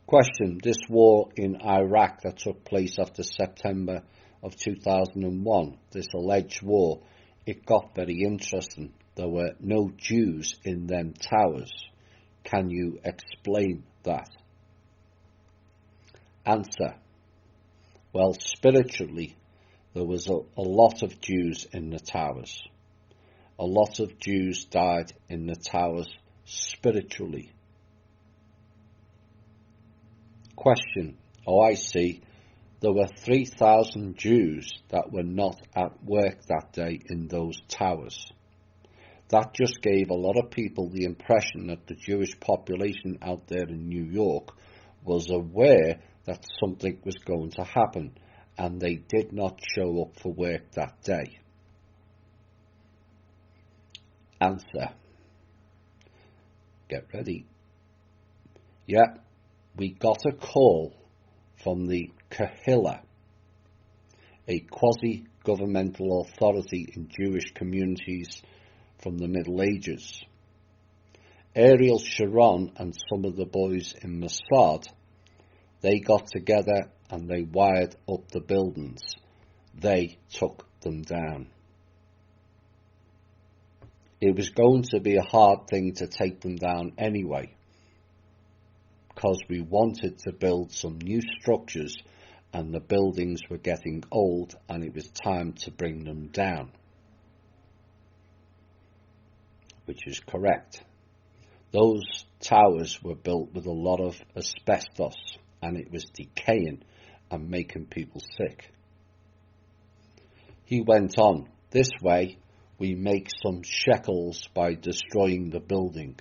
Question: this war in Iraq that took place after September of 2001, this alleged war, it got very interesting. There were no Jews in them towers. Can you explain that? Answer: well, spiritually, there was a lot of Jews in the towers. A lot of Jews died in the towers spiritually. Question: oh, I see. There were 3,000 Jews that were not at work that day in those towers. That just gave a lot of people the impression that the Jewish population out there in New York was aware that something was going to happen, and they did not show up for work that day. Answer: get ready. Yeah, we got a call from the Kahila, a quasi-governmental authority in Jewish communities from the Middle Ages. Ariel Sharon and some of the boys in Mossad, they got together and they wired up the buildings. They took them down. It was going to be a hard thing to take them down anyway, because we wanted to build some new structures and the buildings were getting old and it was time to bring them down. Which is correct. Those towers were built with a lot of asbestos and it was decaying and making people sick. He went on, this way we make some shekels by destroying the building.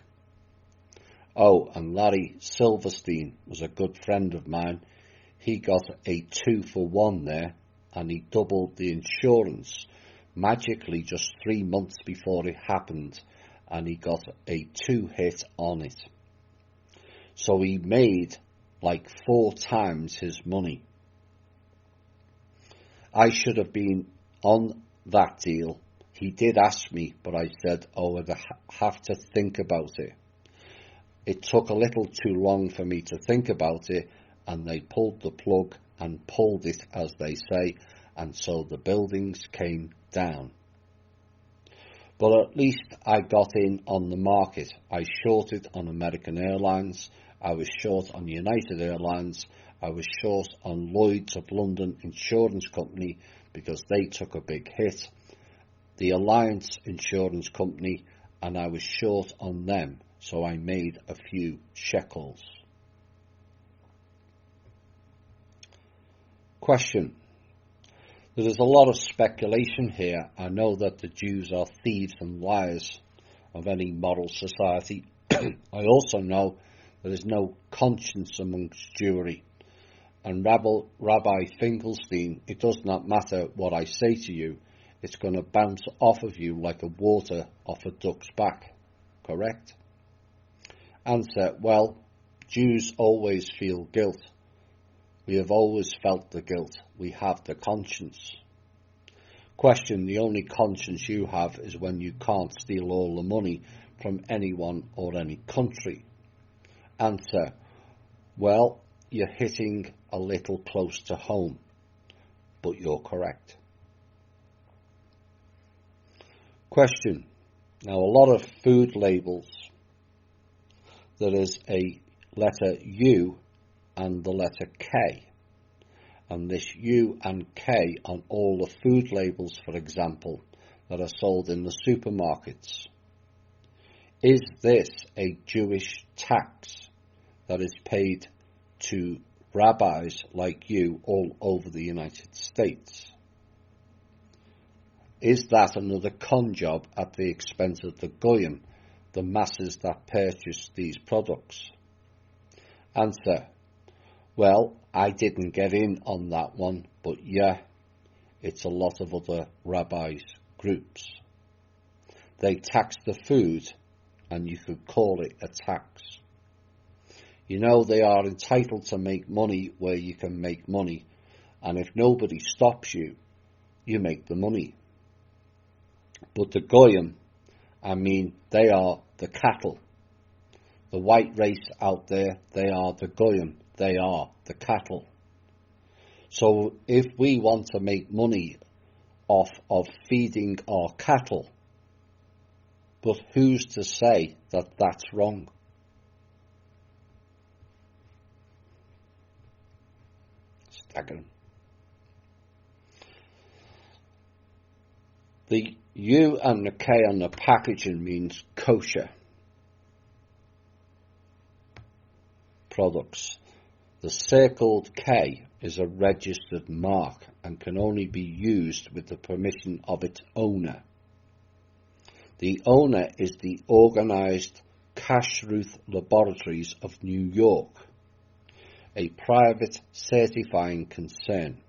Oh, and Larry Silverstein was a good friend of mine. He got a 2-for-1 there, and he doubled the insurance magically just 3 months before it happened, and he got a 2-hit on it. So he made like 4 times his money. I should have been on that deal. He did ask me, but I said, I'd have to think about it. It took a little too long for me to think about it, and they pulled the plug and pulled it, as they say, and so the buildings came down. But at least I got in on the market. I shorted on American Airlines, I was short on United Airlines, I was short on Lloyd's of London Insurance Company because they took a big hit, the Alliance Insurance Company, and I was short on them, so I made a few shekels. Question. There is a lot of speculation here. I know that the Jews are thieves and liars of any moral society. I also know there is no conscience amongst Jewry. And Rabbi Finkelstein, it does not matter what I say to you, it's going to bounce off of you like a water off a duck's back. Correct? Answer. Well, Jews always feel guilt. We have always felt the guilt. We have the conscience. Question. The only conscience you have is when you can't steal all the money from anyone or any country. Answer. Well, you're hitting a little close to home, but you're correct. Question. Now, a lot of food labels, there is a letter U and the letter K. And this U and K on all the food labels, for example, that are sold in the supermarkets. Is this a Jewish tax that is paid to rabbis like you all over the United States? Is that another con job at the expense of the goyim, the masses that purchase these products? Answer. Well, I didn't get in on that one, but yeah, it's a lot of other rabbis groups. They tax the food, and you could call it a tax. You know, they are entitled to make money where you can make money, and if nobody stops you, you make the money. But the goyim, they are the cattle. The white race out there, they are the goyim. They are the cattle. So if we want to make money off of feeding our cattle, but who's to say that that's wrong? Staggering. The U and the K on the packaging means kosher products. The circled K is a registered mark and can only be used with the permission of its owner. The owner is the Organized Kashrut Laboratories of New York, a private certifying concern.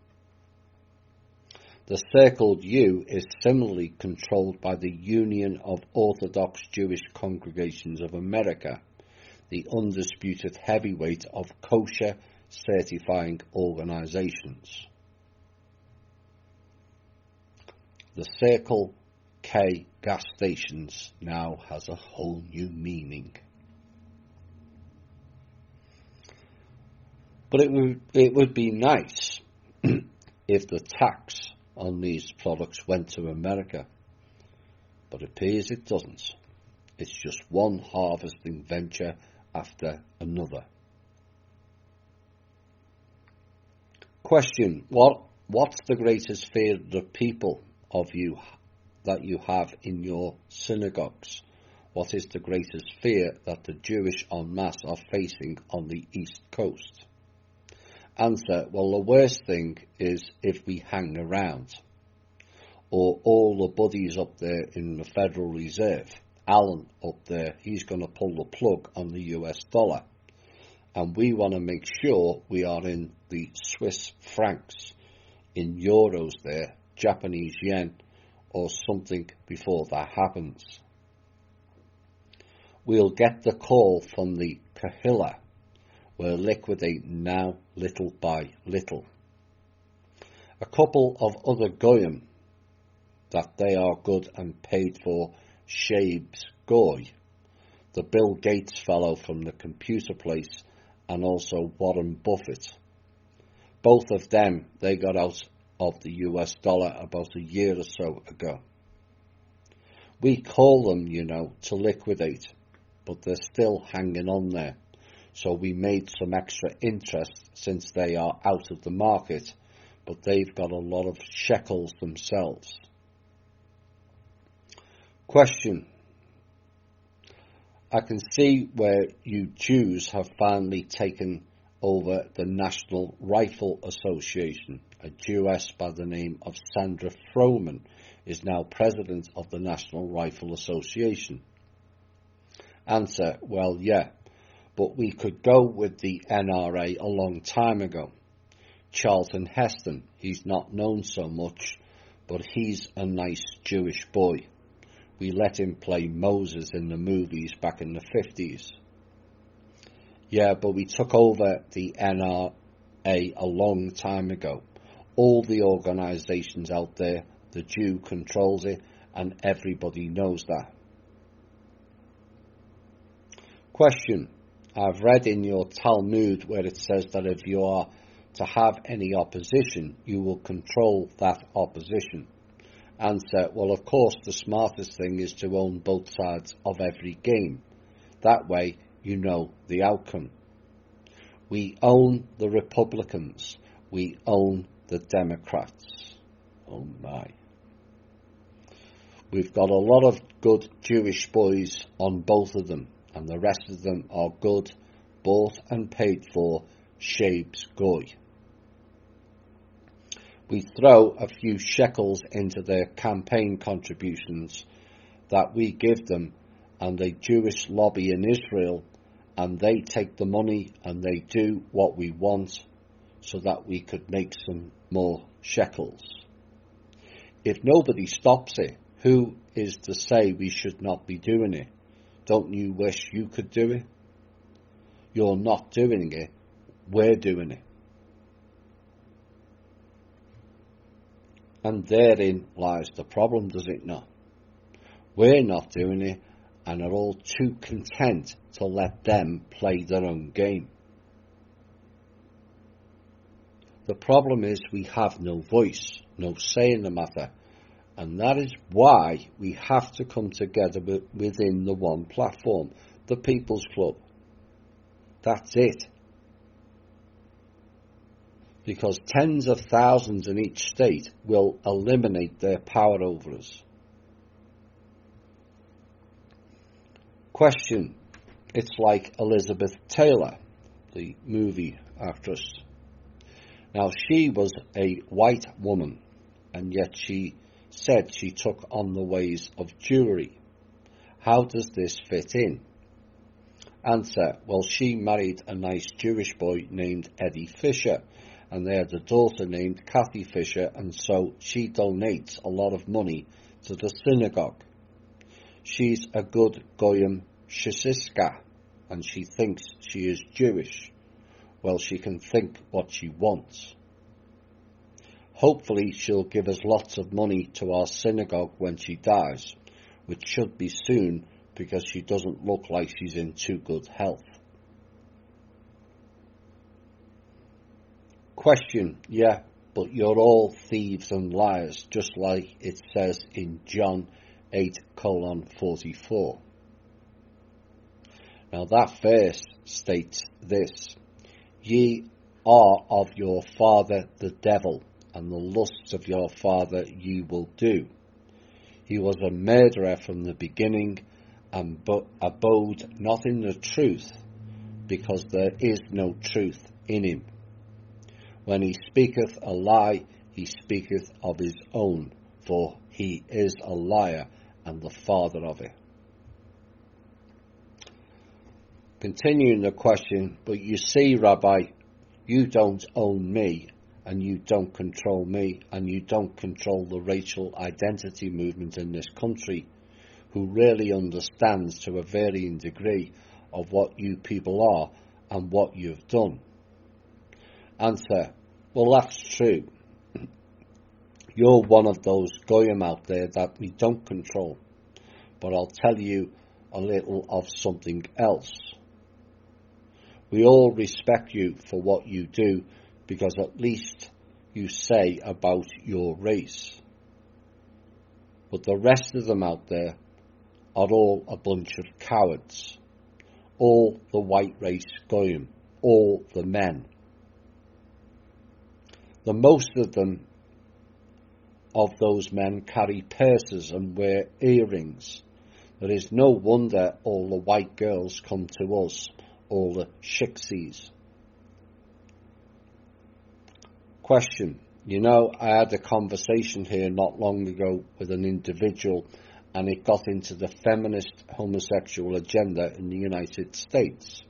The circled U is similarly controlled by the Union of Orthodox Jewish Congregations of America, the undisputed heavyweight of kosher certifying organizations. The Circle K gas stations now has a whole new meaning. But it would be nice if the tax on these products went to America, but it appears it doesn't. It's just one harvesting venture after another. Question. What's the greatest fear of the people of you that you have in your synagogues? What is the greatest fear that the Jewish en masse are facing on the East Coast? Answer. Well, the worst thing is if we hang around, or all the buddies up there in the Federal Reserve, Alan up there, he's going to pull the plug on the US dollar. And we want to make sure we are in the Swiss francs, in euros there, Japanese yen, or something before that happens. we'll get the call from the Kahilla. We're liquidating now, little by little. A couple of other goyim that they are good and paid for Shabes Goy, the Bill Gates fellow from the computer place, and also Warren Buffett. Both of them, they got out of the US dollar about a year or so ago. We call them, to liquidate, but they're still hanging on there. So we made some extra interest since they are out of the market, but they've got a lot of shekels themselves. Question. I can see where you Jews have finally taken over the National Rifle Association. A Jewess by the name of Sandra Froman is now president of the National Rifle Association. Answer, well, yeah, but we could go with the NRA a long time ago. Charlton Heston, he's not known so much, but he's a nice Jewish boy. We let him play Moses in the movies back in the 50s. Yeah, but we took over the NRA a long time ago. All the organisations out there, the Jew controls it, and everybody knows that. Question. I've read in your Talmud where it says that if you are to have any opposition, you will control that opposition. Answer, well, of course, the smartest thing is to own both sides of every game. That way, you know the outcome. We own the Republicans. We own the Democrats. Oh my. We've got a lot of good Jewish boys on both of them, and the rest of them are good, bought and paid for, Shabes Goy. We throw a few shekels into their campaign contributions that we give them, and a Jewish lobby in Israel, and they take the money and they do what we want so that we could make some more shekels. If nobody stops it, who is to say we should not be doing it? Don't you wish you could do it? You're not doing it, we're doing it. And therein lies the problem, does it not? We're not doing it and are all too content to let them play their own game. The problem is we have no voice, no say in the matter, and that is why we have to come together within the one platform, the People's Club. That's it. Because tens of thousands in each state will eliminate their power over us. Question. It's like Elizabeth Taylor, the movie actress. Now, she was a white woman, and yet she said she took on the ways of Jewry. How does this fit in? Answer. Well, she married a nice Jewish boy named Eddie Fisher, and they had a daughter named Kathy Fisher, and so she donates a lot of money to the synagogue. She's a good Goyim Shisiska, and she thinks she is Jewish. Well, she can think what she wants. Hopefully she'll give us lots of money to our synagogue when she dies, which should be soon because she doesn't look like she's in too good health. Question, yeah, but you're all thieves and liars, just like it says in John 8:44. Now that verse states this: Ye are of your father the devil, and the lusts of your father ye will do. He was a murderer from the beginning, and abode not in the truth, because there is no truth in him. When he speaketh a lie, he speaketh of his own, for he is a liar and the father of it. Continuing the question, but you see, Rabbi, you don't own me, and you don't control me, and you don't control the racial identity movement in this country. who really understands to a varying degree of what you people are and what you've done? Answer: well, that's true. You're one of those goyim out there that we don't control. But I'll tell you a little of something else. We all respect you for what you do, because at least you say about your race. But the rest of them out there are all a bunch of cowards. All the white race goyim, all the men. The most of them, of those men, carry purses and wear earrings. There is no wonder all the white girls come to us, all the shixies. Question: I had a conversation here not long ago with an individual, and it got into the feminist homosexual agenda in the United States.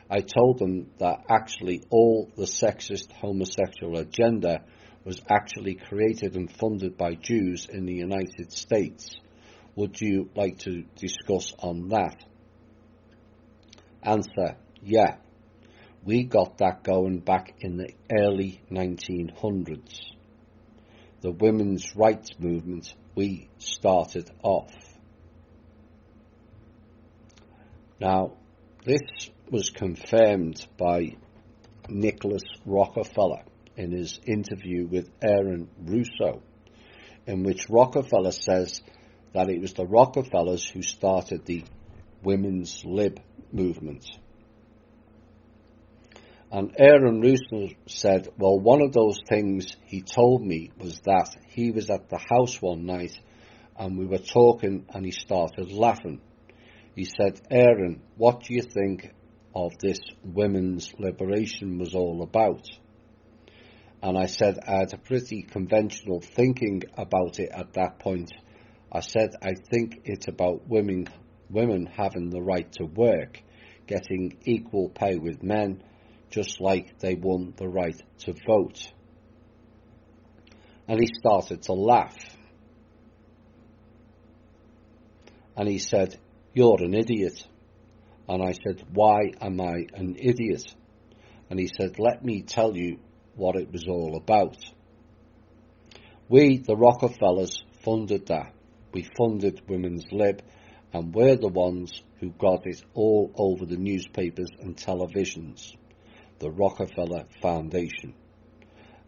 I told them that actually all the sexist homosexual agenda was actually created and funded by Jews in the United States. Would you like to discuss on that? Answer: yeah. We got that going back in the early 1900s. The women's rights movement we started off. Now, this was confirmed by Nicholas Rockefeller in his interview with Aaron Russo, in which Rockefeller says that it was the Rockefellers who started the women's lib movement. And Aaron Russo said, well, one of those things he told me was that he was at the house one night and we were talking and he started laughing. He said, Aaron, what do you think of this women's liberation was all about? And I said I had a pretty conventional thinking about it at that point. I said, I think it's about women having the right to work, getting equal pay with men, just like they won the right to vote. And he started to laugh. And he said, you're an idiot. And I said, why am I an idiot? And he said, let me tell you what it was all about. We, the Rockefellers, funded that. We funded Women's Lib, and we're the ones who got it all over the newspapers and televisions. The Rockefeller Foundation.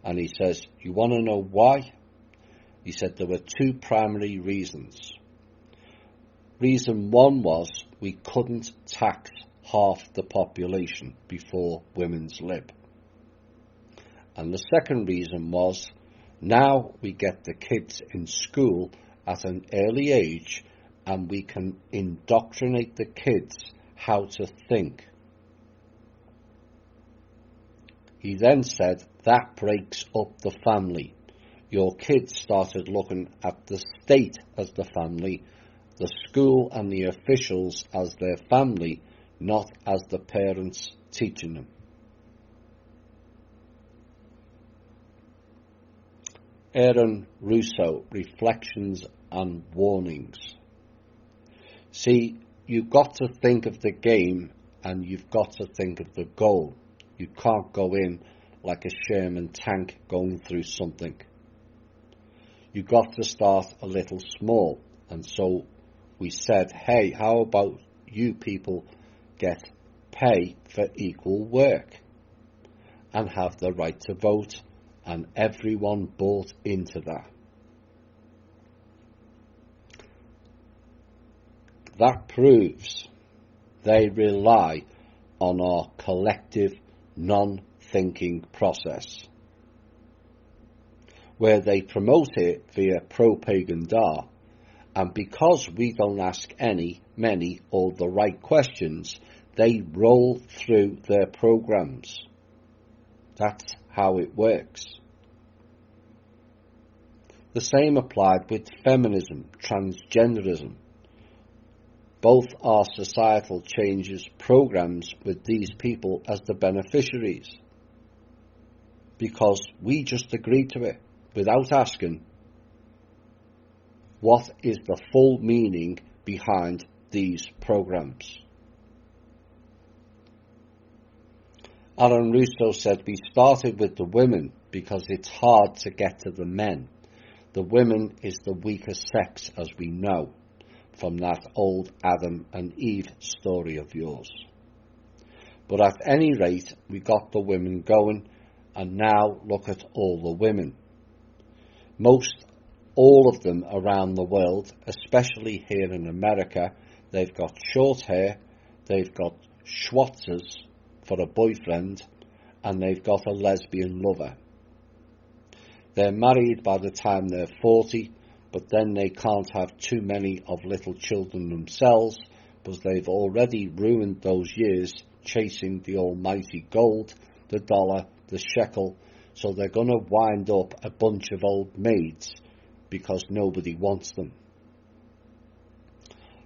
And he says, you want to know why? He said there were two primary reasons. Reason one was we couldn't tax half the population before Women's Lib. And the second reason was now we get the kids in school at an early age and we can indoctrinate the kids how to think. He then said, that breaks up the family. Your kids started looking at the state as the family, the school and the officials as their family, not as the parents teaching them. Aaron Russo, Reflections and Warnings. See, you've got to think of the game and you've got to think of the goal. You can't go in like a Sherman tank going through something. You've got to start a little small. And so we said, hey, how about you people get pay for equal work and have the right to vote? And everyone bought into that. That proves they rely on our collective non-thinking process, where they promote it via propaganda, and because we don't ask many, or the right questions, they roll through their programs. That's how it works. The same applied with feminism, transgenderism. Both are societal changes programs with these people as the beneficiaries. Because we just agreed to it without asking what is the full meaning behind these programs. Alan Russo said, "We started with the women because it's hard to get to the men. The women is the weaker sex, as we know, from that old Adam and Eve story of yours. But at any rate, we got the women going, and now look at all the women. Most all of them around the world, especially here in America, they've got short hair, they've got Schwartzes for a boyfriend, and they've got a lesbian lover. They're married by the time they're 40, but then they can't have too many of little children themselves, because they've already ruined those years chasing the almighty gold, the dollar, the shekel, so they're going to wind up a bunch of old maids because nobody wants them.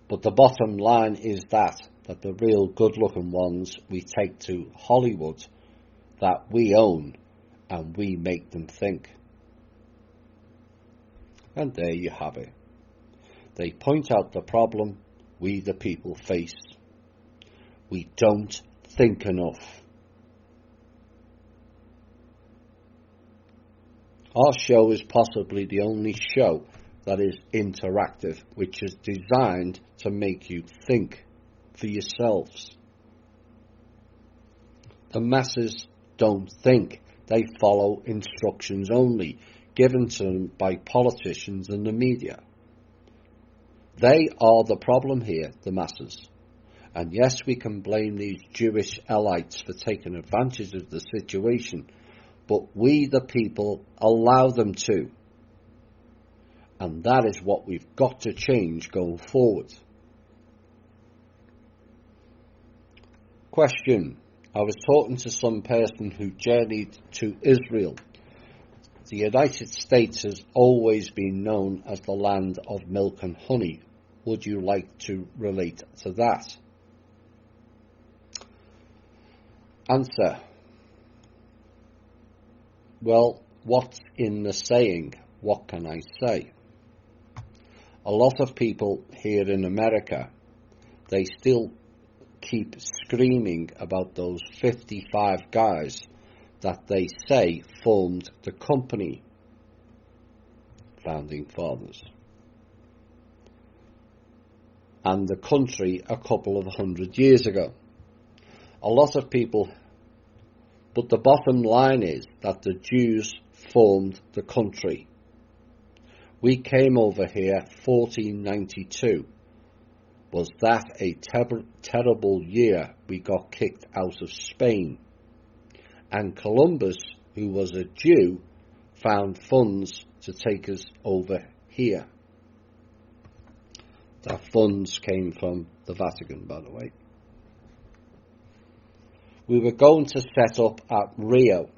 But the bottom line is that the real good-looking ones we take to Hollywood, that we own, and we make them think." And there you have it. They point out the problem we the people face. We don't think enough. Our show is possibly the only show that is interactive, which is designed to make you think for yourselves. The masses don't think. They follow instructions only, given to them by politicians and the media. They are the problem here, the masses. And yes, we can blame these Jewish elites for taking advantage of the situation, but we, the people, allow them to. And that is what we've got to change going forward. Question. I was talking to some person who journeyed to Israel. The United States has always been known as the land of milk and honey. Would you like to relate to that? Answer. Well, what's in the saying? What can I say? A lot of people here in America, they still keep screaming about those 55 guys that they say formed the company, Founding Fathers, and the country a couple of 100 years ago. A lot of people, but the bottom line is that the Jews formed the country. We came over here 1492. Was that a terrible year? We got kicked out of Spain. And Columbus, who was a Jew, found funds to take us over here. The funds came from the Vatican, by the way. We were going to set up at Rio,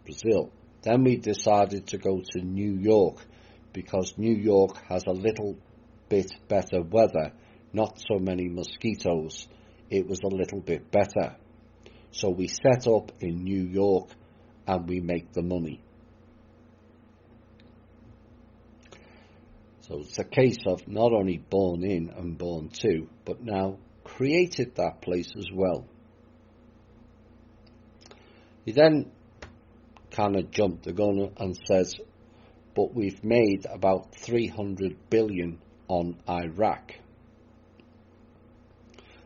Brazil. Then we decided to go to New York, because New York has a little bit better weather, not so many mosquitoes. It was a little bit better. So we set up in New York and we make the money. So it's a case of not only born in and born to, but now created that place as well. He then kind of jumped the gun and says, but we've made about 300 billion on Iraq.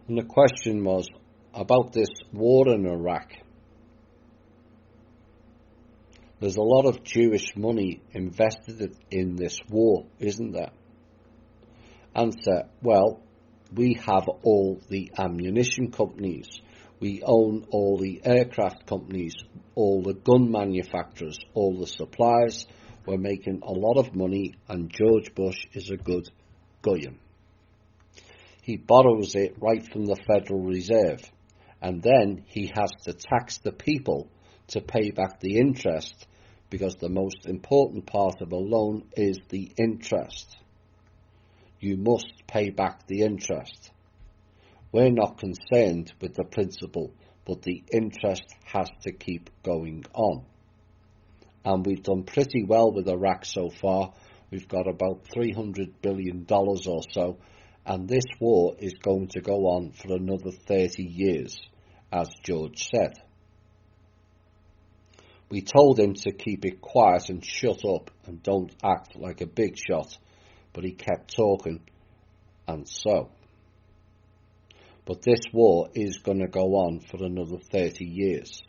And the question was about this war in Iraq. There's a lot of Jewish money invested in this war, isn't there? Answer, well, we have all the ammunition companies. We own all the aircraft companies, all the gun manufacturers, all the suppliers. We're making a lot of money, and George Bush is a good goyim. He borrows it right from the Federal Reserve, and then he has to tax the people to pay back the interest, because the most important part of a loan is the interest. You must pay back the interest. We're not concerned with the principal, but the interest has to keep going on. And we've done pretty well with Iraq so far. We've got about $300 billion or so, and this war is going to go on for another 30 years, as George said. We told him to keep it quiet and shut up and don't act like a big shot, but he kept talking, and so. But this war is going to go on for another 30 years.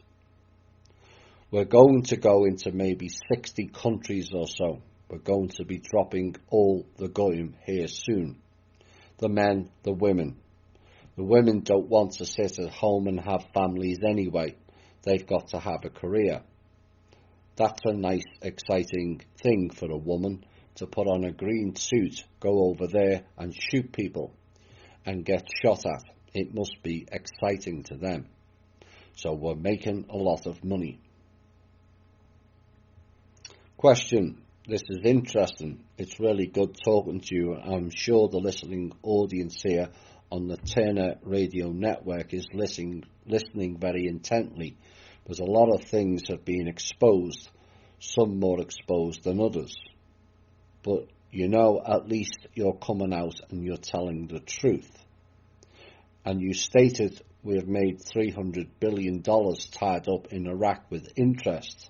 We're going to go into maybe 60 countries or so. We're going to be dropping all the goyim here soon. The men, the women. The women don't want to sit at home and have families anyway. They've got to have a career. That's a nice, exciting thing for a woman, to put on a green suit, go over there and shoot people and get shot at. It must be exciting to them. So we're making a lot of money. Question. This is interesting. It's really good talking to you. I'm sure the listening audience here on the Turner Radio Network is listening very intently, because a lot of things have been exposed, some more exposed than others. But you know, at least you're coming out and you're telling the truth. And you stated we have made $300 billion tied up in Iraq with interest.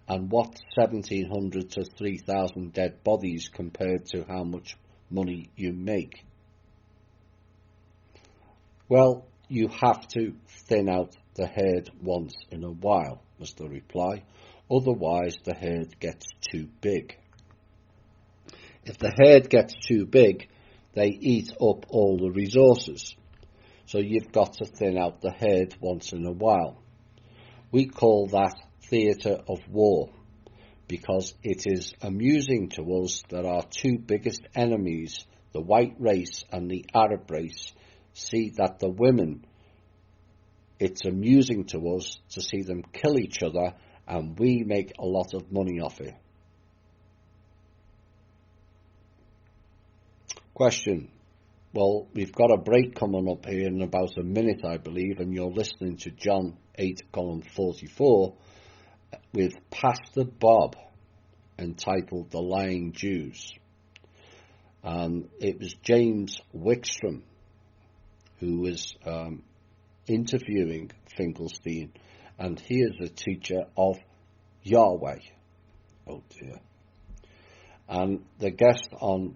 And what's 1,700 to 3,000 dead bodies compared to how much money you make? Well, you have to thin out the herd once in a while, was the reply. Otherwise, the herd gets too big. If the herd gets too big, they eat up all the resources. So you've got to thin out the herd once in a while. We call that theatre of war, because it is amusing to us that our two biggest enemies, the white race and the Arab race, see that the women, it's amusing to us to see them kill each other, and we make a lot of money off it. Question. Well, we've got a break coming up here in about a minute, I believe, and you're listening to John 8:44 with Pastor Bob, entitled The Lying Jews. It was James Wickstrom who was interviewing Finkelstein, and he is a teacher of Yahweh. Oh dear. And the guest on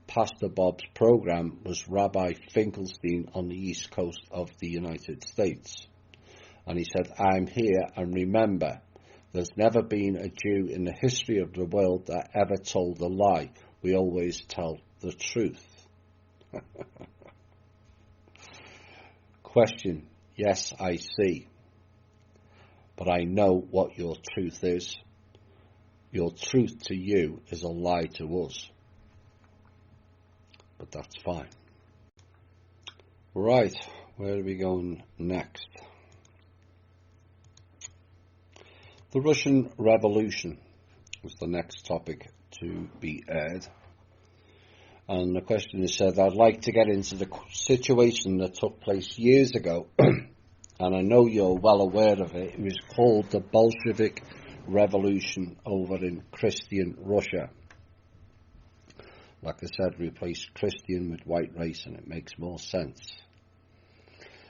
Pastor Bob's program was Rabbi Finkelstein on the East Coast of the United States. And he said, I'm here, and remember, there's never been a Jew in the history of the world that ever told a lie. We always tell the truth. Question. Yes, I see. But I know what your truth is. Your truth to you is a lie to us. But that's fine. Right, where are we going next? The Russian Revolution was the next topic to be aired. And the question is said, I'd like to get into the situation that took place years ago, and I know you're well aware of it. It was called the Bolshevik Revolution over in Christian Russia. Like I said, replace Christian with white race, and it makes more sense.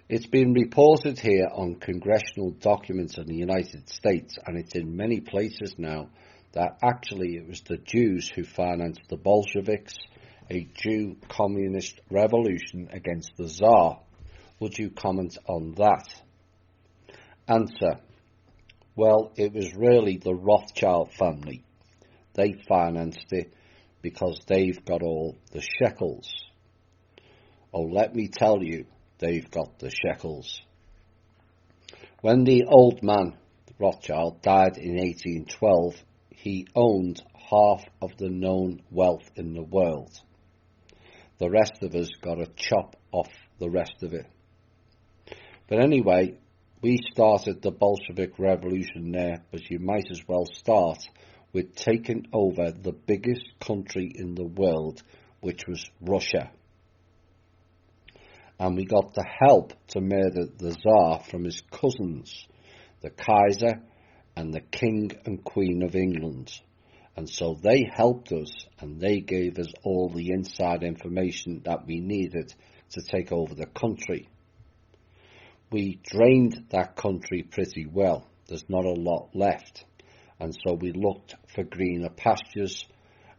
It's been reported here on congressional documents in the United States, and it's in many places now, that actually it was the Jews who financed the Bolsheviks, a Jew communist revolution against the Tsar. Would you comment on that? Answer. Well, it was really the Rothschild family. They financed it because they've got all the shekels. Oh, let me tell you, they've got the shekels. When the old man, Rothschild, died in 1812, he owned half of the known wealth in the world. The rest of us got a chop off the rest of it. But anyway, we started the Bolshevik Revolution there, but you might as well start with taking over the biggest country in the world, which was Russia. And we got the help to murder the Tsar from his cousins, the Kaiser and the King and Queen of England. And so they helped us, and they gave us all the inside information that we needed to take over the country. We drained that country pretty well. There's not a lot left. And so we looked for greener pastures,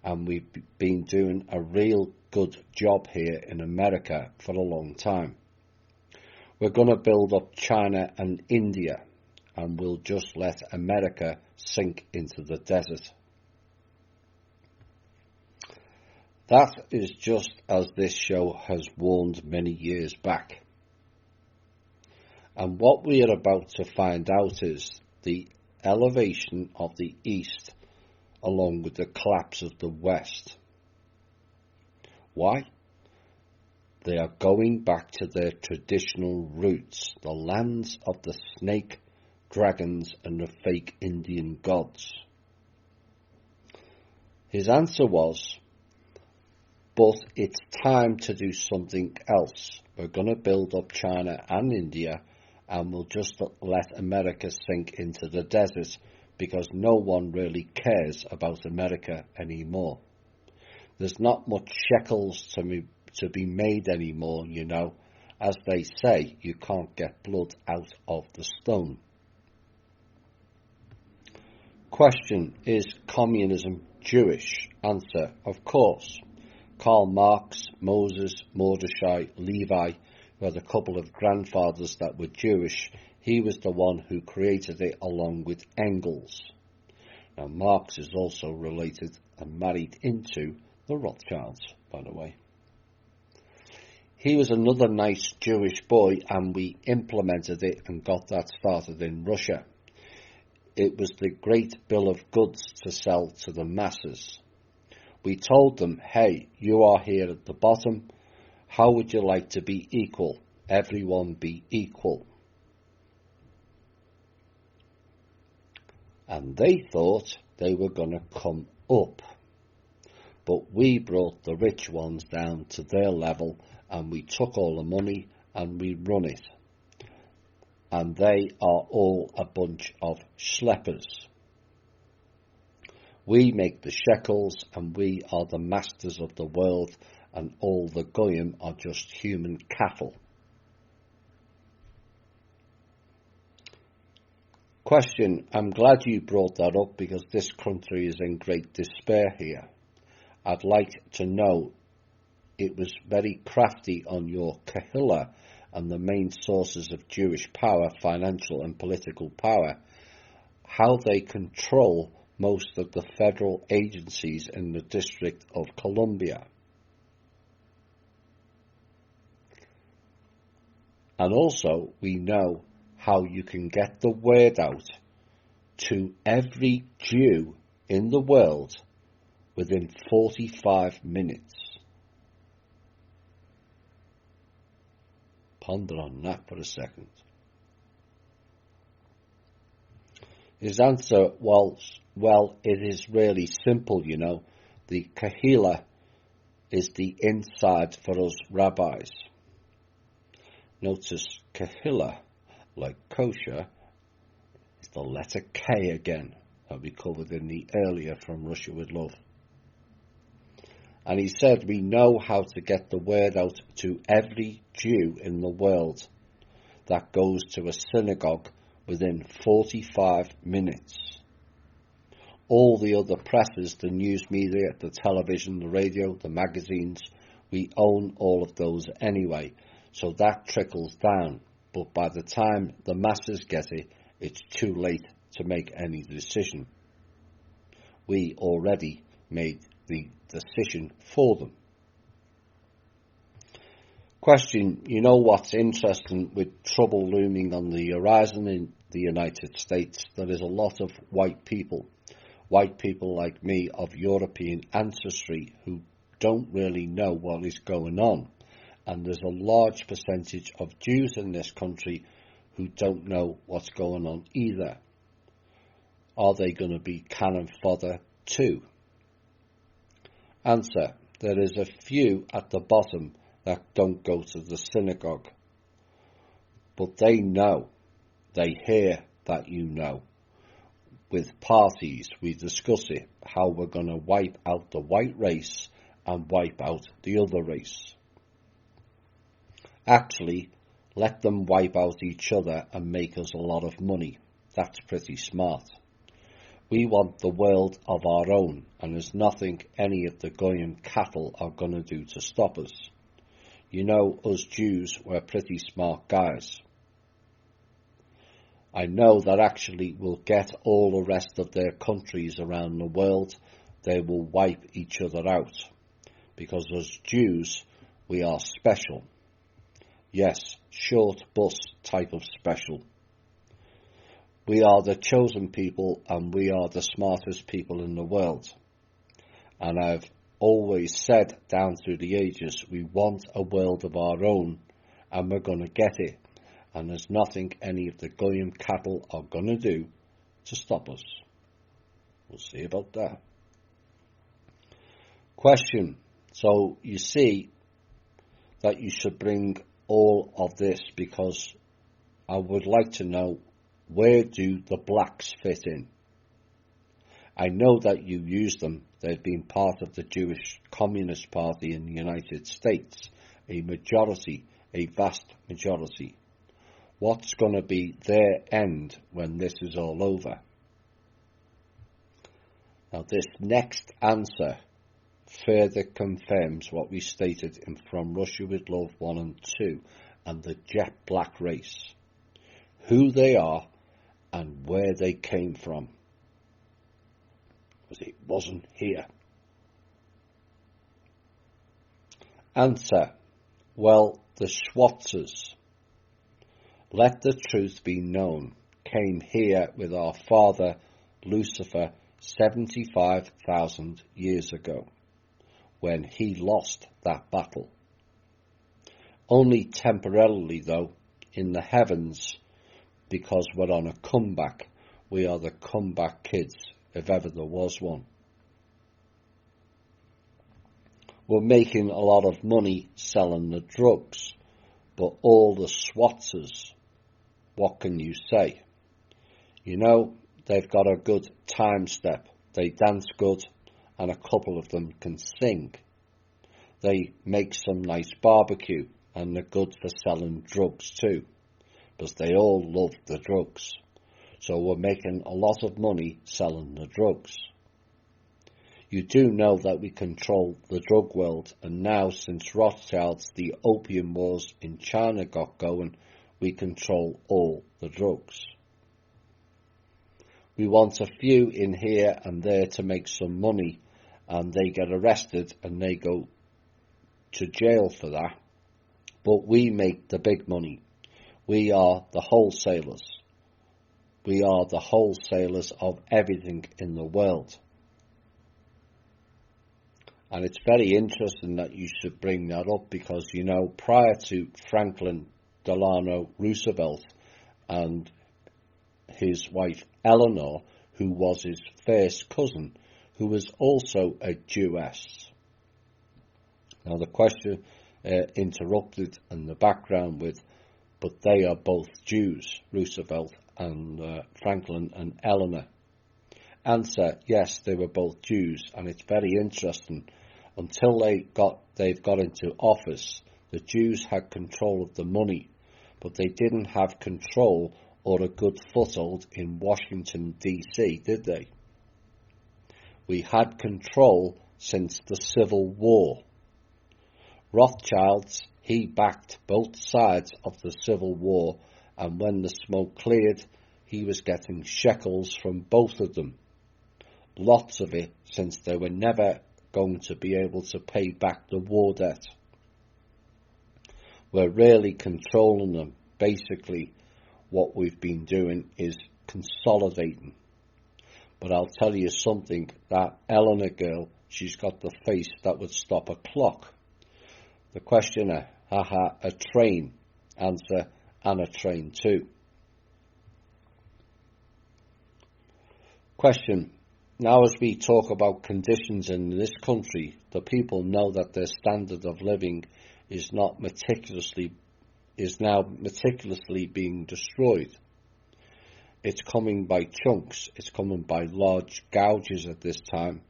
and we've been doing a real good job here in America for a long time. We're going to build up China and India, and we'll just let America sink into the desert. That is just as this show has warned many years back. And what we are about to find out is the elevation of the East along with the collapse of the West. Why? They are going back to their traditional roots, the lands of the snake, dragons and the fake Indian gods. His answer was, but it's time to do something else. We're going to build up China and India, and we'll just let America sink into the desert because no one really cares about America anymore. There's not much shekels to be made anymore, you know. As they say, you can't get blood out of the stone. Question, is communism Jewish? Answer, of course. Karl Marx, Moses, Mordechai, Levi, who had a couple of grandfathers that were Jewish, he was the one who created it along with Engels. Now Marx is also related and married into the Rothschilds, by the way. He was another nice Jewish boy, and we implemented it and got that started in Russia. It was the great bill of goods to sell to the masses. We told them, hey, you are here at the bottom. How would you like to be equal? Everyone be equal. And they thought they were going to come up. But we brought the rich ones down to their level, and we took all the money and we run it. And they are all a bunch of schleppers. We make the shekels, and we are the masters of the world, and all the goyim are just human cattle. Question, I'm glad you brought that up because this country is in great despair here. I'd like to know, it was very crafty on your Kahila and the main sources of Jewish power, financial and political power, how they control most of the federal agencies in the District of Columbia. And also, we know how you can get the word out to every Jew in the world within 45 minutes. Ponder on that for a second. His answer was, well, it is really simple, you know. The Kahila is the inside for us rabbis. Notice Kahila, like kosher, is the letter K again, that we covered in the earlier From Russia with Love. And he said, we know how to get the word out to every Jew in the world that goes to a synagogue within 45 minutes. All the other presses, the news media, the television, the radio, the magazines, we own all of those anyway. So that trickles down. But by the time the masses get it, it's too late to make any decision. We already made the decision for them. Question, you know what's interesting with trouble looming on the horizon in the United States? There is a lot of white people like me of European ancestry who don't really know what is going on. And there's a large percentage of Jews in this country who don't know what's going on either. Are they going to be cannon fodder too? Answer, there is a few at the bottom that don't go to the synagogue. But they know, they hear that you know. with parties, we discuss it, how we're going to wipe out the white race and wipe out the other race. Actually, let them wipe out each other and make us a lot of money. That's pretty smart. We want the world of our own, and there's nothing any of the Goyim cattle are going to do to stop us. You know, us Jews, we're pretty smart guys. I know that actually we'll get all the rest of their countries around the world, they will wipe each other out. Because as Jews, we are special. Yes, short bus type of special. We are the chosen people and we are the smartest people in the world. And I've always said down through the ages, we want a world of our own and we're going to get it. And there's nothing any of the Goyim cattle are going to do to stop us. We'll see about that. Question. So you see that you should bring all of this because I would like to know, where do the blacks fit in? I know that you use them. They've been part of the Jewish Communist Party in the United States, a majority, a vast majority. What's going to be their end when this is all over? Now this next answer further confirms what we stated in From Russia with Love 1 and 2 and the jet black race. Who they are and where they came from. Because it wasn't here. Answer. Well, the Schwarzers, let the truth be known, came here with our father Lucifer 75,000 years ago, when he lost that battle. Only temporarily though, in the heavens, because we're on a comeback. We are the comeback kids, if ever there was one. We're making a lot of money selling the drugs, but all the Schwarzers, what can you say? You know, they've got a good time step. They dance good, and a couple of them can sing. They make some nice barbecue, and they're good for selling drugs too, because they all love the drugs. So we're making a lot of money selling the drugs. You do know that we control the drug world, and now since Rothschild's the opium wars in China got going, we control all the drugs. We want a few in here and there to make some money, and they get arrested and they go to jail for that. But we make the big money. We are the wholesalers. We are the wholesalers of everything in the world. And it's very interesting that you should bring that up because, you know, prior to Franklin Delano Roosevelt and his wife Eleanor, who was his first cousin, who was also a Jewess. Now the question interrupted in the background with, but they are both Jews, Roosevelt and Franklin and Eleanor. Answer, yes, they were both Jews, and it's very interesting. Until they've got into office, the Jews had control of the money, but they didn't have control or a good foothold in Washington, D.C., did they? We had control since the Civil War. Rothschilds, he backed both sides of the Civil War, and when the smoke cleared, he was getting shekels from both of them. Lots of it, since they were never going to be able to pay back the war debt. We're really controlling them. Basically, what we've been doing is consolidating. But I'll tell you something, that Eleanor girl, she's got the face that would stop a clock. The questioner, a train. Answer, and a train too. Question. Now as we talk about conditions in this country, the people know that their standard of living is now meticulously being destroyed. It's coming by chunks. It's coming by large gouges at this time.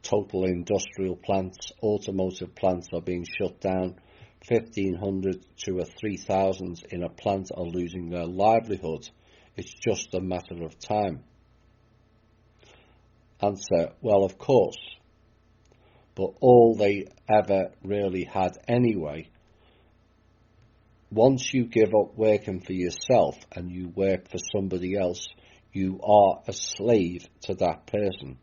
Total industrial plants, automotive plants are being shut down. 1,500 to 3,000 in a plant are losing their livelihood. It's just a matter of time. Answer, well, of course. But all they ever really had anyway. Once you give up working for yourself and you work for somebody else, you are a slave to that person.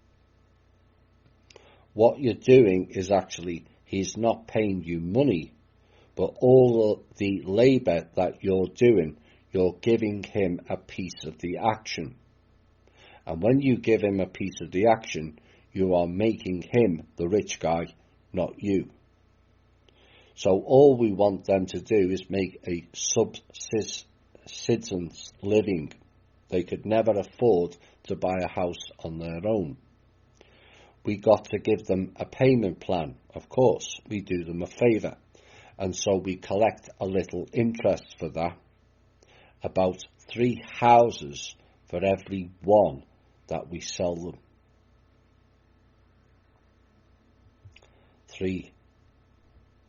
What you're doing is actually, he's not paying you money, but all the labour that you're doing, you're giving him a piece of the action. And when you give him a piece of the action, you are making him the rich guy, not you. So all we want them to do is make a subsistence living. They could never afford to buy a house on their own. We got to give them a payment plan. Of course, we do them a favour. And so we collect a little interest for that. About 3 houses for every one that we sell them. 3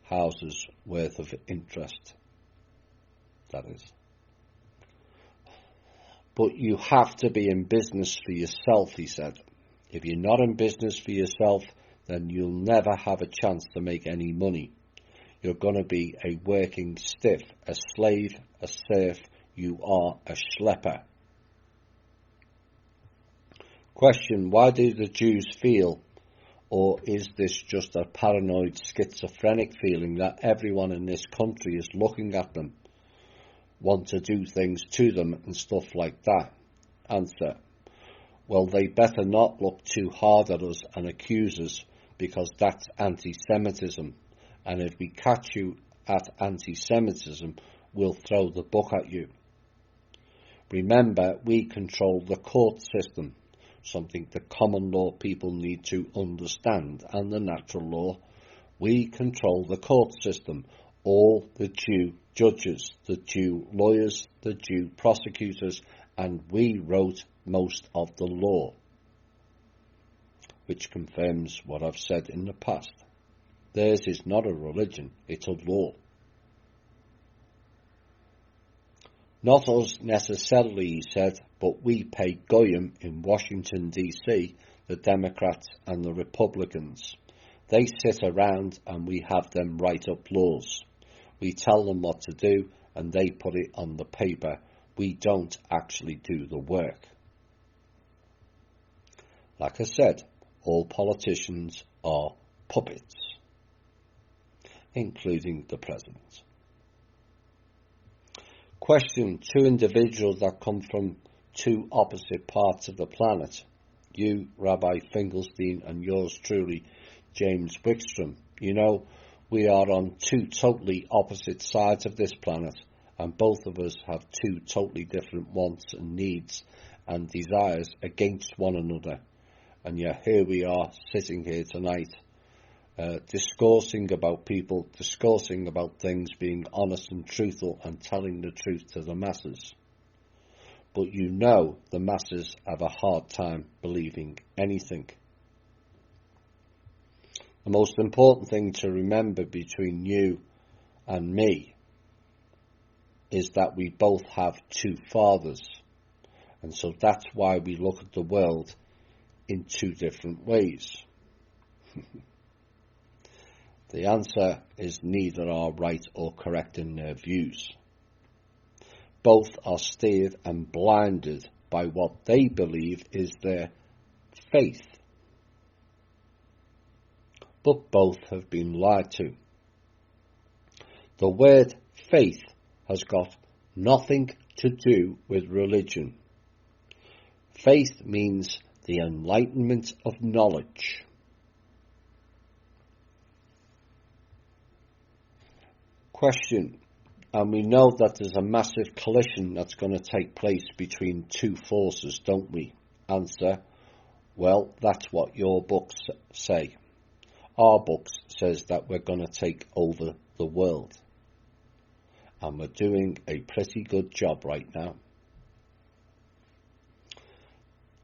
houses worth of interest, that is. But you have to be in business for yourself, he said. If you're not in business for yourself, then you'll never have a chance to make any money. You're going to be a working stiff, a slave, a serf. You are a schlepper. Question, why do the Jews feel, or is this just a paranoid schizophrenic feeling that everyone in this country is looking at them, want to do things to them and stuff like that? Answer, well, they better not look too hard at us and accuse us, because that's anti-Semitism. And if we catch you at anti-Semitism, we'll throw the book at you. Remember, we control the court system, something the common law people need to understand, and the natural law. We control the court system, all the Jew judges, the Jew lawyers, the Jew prosecutors, and we wrote most of the law, which confirms what I've said in the past. Theirs is not a religion, it's a law. Not us necessarily, he said, but we pay Goyim in Washington, D.C., the Democrats and the Republicans. They sit around and we have them write up laws. We tell them what to do and they put it on the paper. We don't actually do the work. Like I said, all politicians are puppets, including the president. Question, 2 individuals that come from 2 opposite parts of the planet. You, Rabbi Finkelstein, and yours truly, James Wickstrom. You know, we are on 2 totally opposite sides of this planet, and both of us have 2 totally different wants and needs and desires against one another. And yet here we are sitting here tonight, discoursing about people, discoursing about things, being honest and truthful and telling the truth to the masses. But you know the masses have a hard time believing anything. The most important thing to remember between you and me is that we both have 2 fathers. And so that's why we look at the world in 2 different ways. The answer is neither are right or correct in their views. Both are steered and blinded by what they believe is their faith. But both have been lied to. The word faith has got nothing to do with religion. Faith means the enlightenment of knowledge. Question, and we know that there's a massive collision that's going to take place between 2 forces, don't we? Answer, well, that's what your books say. Our books says that we're going to take over the world. And we're doing a pretty good job right now.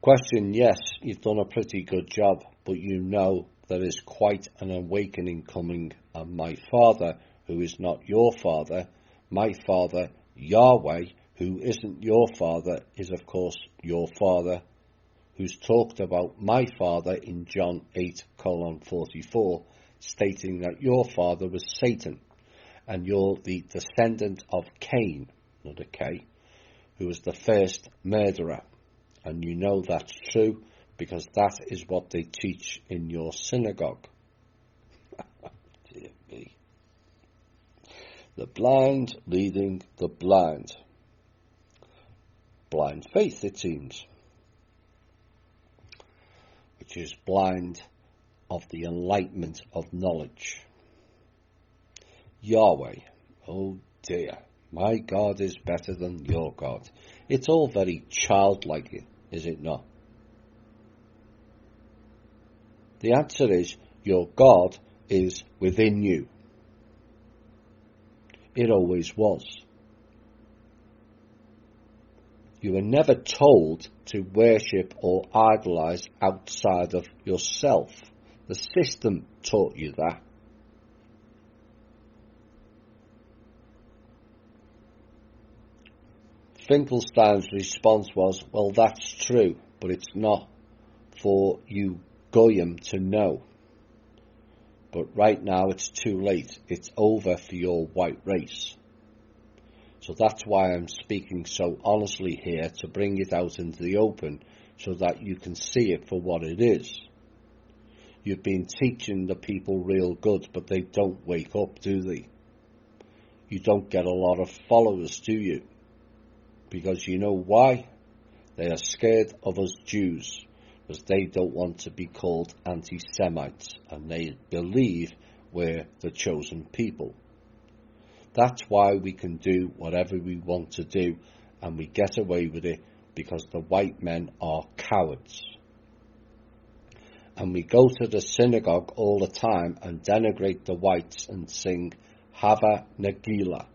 Question, yes, you've done a pretty good job, but you know there is quite an awakening coming, and my Father, who is not your Father, my Father, Yahweh, who isn't your Father, is of course your Father, who's talked about my Father in John 8:44, stating that your father was Satan, and you're the descendant of Cain, not a K, who was the first murderer. And you know that's true because that is what they teach in your synagogue. Dear me. The blind leading the blind. Blind faith, it seems, which is blind of the enlightenment of knowledge. Yahweh, oh dear, my God is better than your God. It's all very childlike, is it not? The answer is, your God is within you. It always was. You were never told to worship or idolize outside of yourself. The system taught you that. Finkelstein's response was, well, that's true, but it's not for you Goyim to know. But right now it's too late. It's over for your white race. So that's why I'm speaking so honestly here, to bring it out into the open so that you can see it for what it is. You've been teaching the people real good, but they don't wake up, do they? You don't get a lot of followers, do you? Because you know why? They are scared of us Jews, because they don't want to be called anti-Semites, and they believe we're the chosen people. That's why we can do whatever we want to do, and we get away with it, because the white men are cowards. And we go to the synagogue all the time and denigrate the whites and sing Hava Nagila.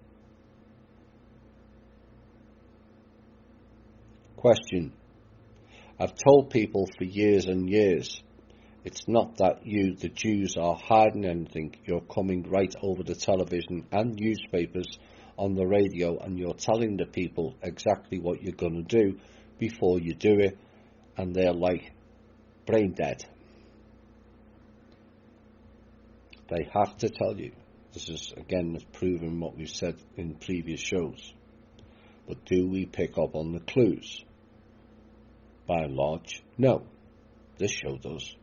Question. I've told people for years and years, it's not that you, the Jews, are hiding anything. You're coming right over the television and newspapers, on the radio, and you're telling the people exactly what you're going to do before you do it, and they're like brain dead. They have to tell you. This is, again, proving what we've said in previous shows. But do we pick up on the clues? By and large, no. This show does.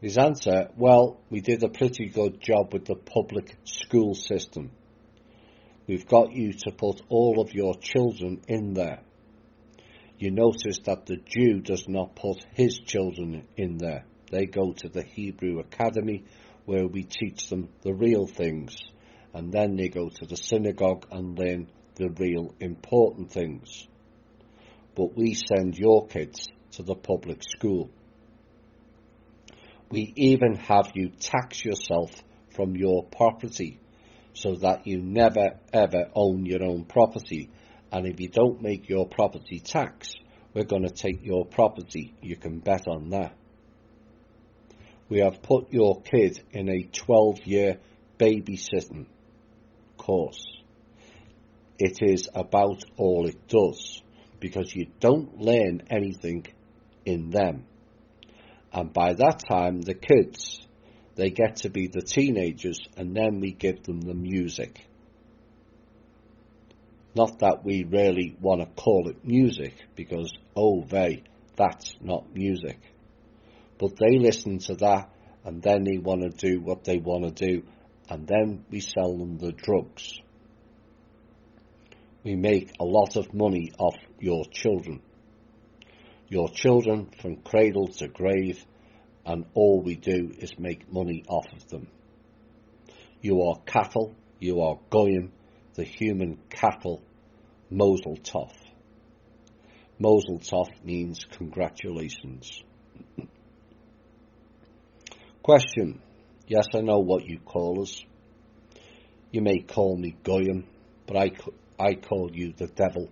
His answer, well, we did a pretty good job with the public school system. We've got you to put all of your children in there. You notice that the Jew does not put his children in there. They go to the Hebrew Academy, where we teach them the real things, and then they go to the synagogue and learn the real important things. But we send your kids to the public school. We even have you tax yourself from your property, so that you never ever own your own property. And if you don't make your property tax, we're going to take your property. You can bet on that. We have put your kid in a 12-year babysitting course. It is about all it does, because you don't learn anything in them. And by that time, the kids, they get to be the teenagers, and then we give them the music. Not that we really want to call it music, because, that's not music. But they listen to that, and then they want to do what they want to do, and then we sell them the drugs. We make a lot of money off your children. Your children from cradle to grave, and all we do is make money off of them. You are cattle, you are goyim, the human cattle, Mazel Tov. Mazel Tov means congratulations. Question. Yes, I know what you call us. You may call me Goyim, but I call you the devil.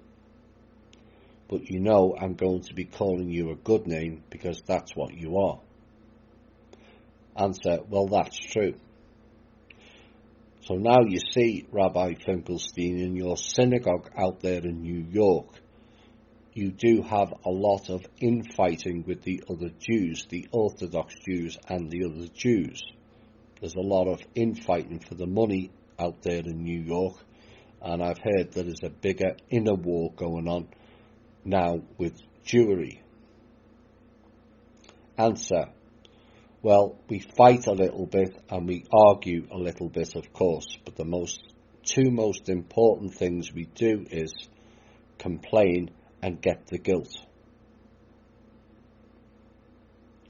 but you know I'm going to be calling you a good name because that's what you are. Answer, well, that's true. So now you see, Rabbi Finkelstein, in your synagogue out there in New York, you do have a lot of infighting with the other Jews, the Orthodox Jews and the other Jews. There's a lot of infighting for the money out there in New York, and I've heard there is a bigger inner war going on now with Jewry. Answer, well, we fight a little bit and we argue a little bit, of course, but the two most important things we do is complain and get the guilt.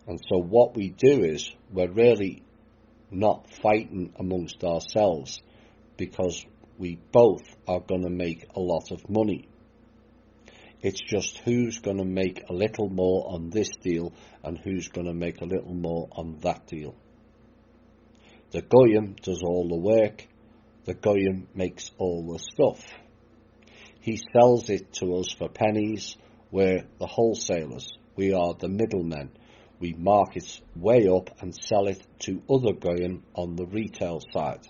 And so what we do is we're really not fighting amongst ourselves because we both are going to make a lot of money. It's just who's going to make a little more on this deal and who's going to make a little more on that deal. The Goyim does all the work. The Goyim makes all the stuff. He sells it to us for pennies. We're the wholesalers. We are the middlemen. We mark it way up and sell it to other Goyim on the retail side.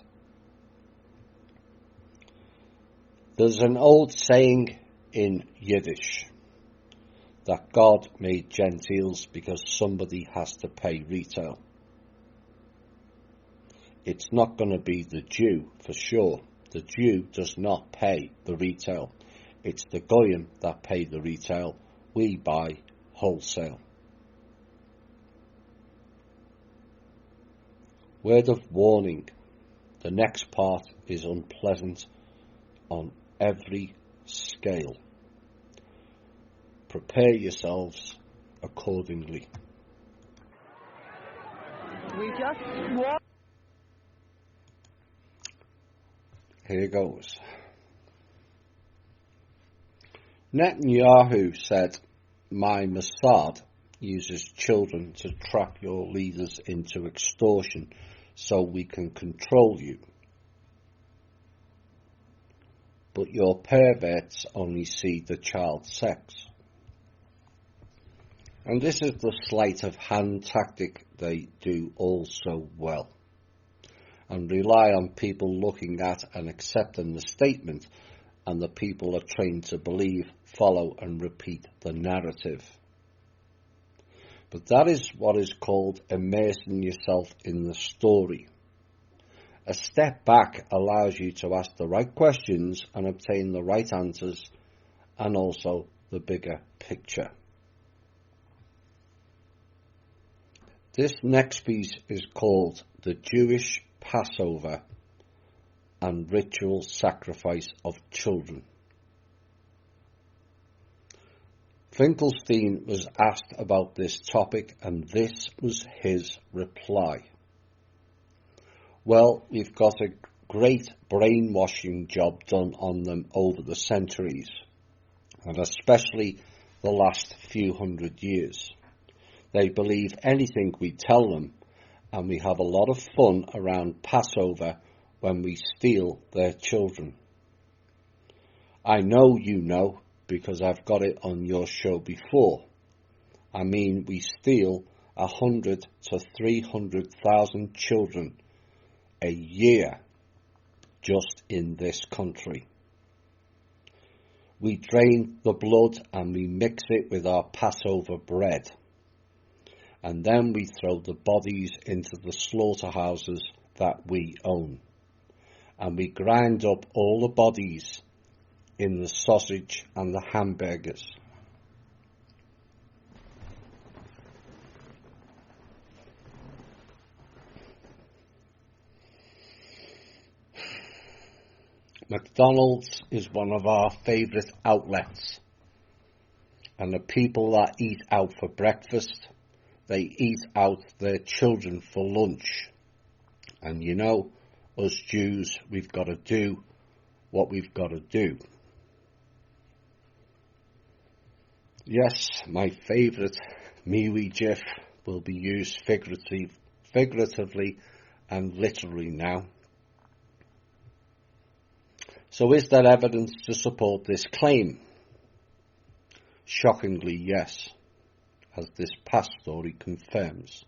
There's an old saying in Yiddish that God made Gentiles because somebody has to pay retail. It's not going to be the Jew for sure. The Jew does not pay the retail. It's the Goyim that pay the retail. We buy wholesale. Word of warning. The next part is unpleasant on every scale. Prepare yourselves accordingly. We just walked. Here goes. Netanyahu said, my Mossad uses children to trap your leaders into extortion so we can control you. But your perverts only see the child sex. And this is the sleight of hand tactic they do all so well, and rely on people looking at and accepting the statement, and the people are trained to believe, follow and repeat the narrative. But that is what is called immersing yourself in the story. A step back allows you to ask the right questions and obtain the right answers, and also the bigger picture. This next piece is called The Jewish Passover and Ritual Sacrifice of Children. Finkelstein was asked about this topic, and this was his reply. Well, we've got a great brainwashing job done on them over the centuries, and especially the last few hundred years. They believe anything we tell them, and we have a lot of fun around Passover when we steal their children. I know you know, because I've got it on your show before. I mean, we steal 100 to 300,000 children a year just in this country. We drain the blood and we mix it with our Passover bread. And then we throw the bodies into the slaughterhouses that we own. And we grind up all the bodies in the sausage and the hamburgers. McDonald's is one of our favourite outlets. And the people that eat out for breakfast, they eat out their children for lunch. And you know, us Jews, we've got to do what we've got to do. Yes, my favourite MeWe GIF will be used figuratively and literally now. So is there evidence to support this claim? Shockingly, yes, as this past story confirms.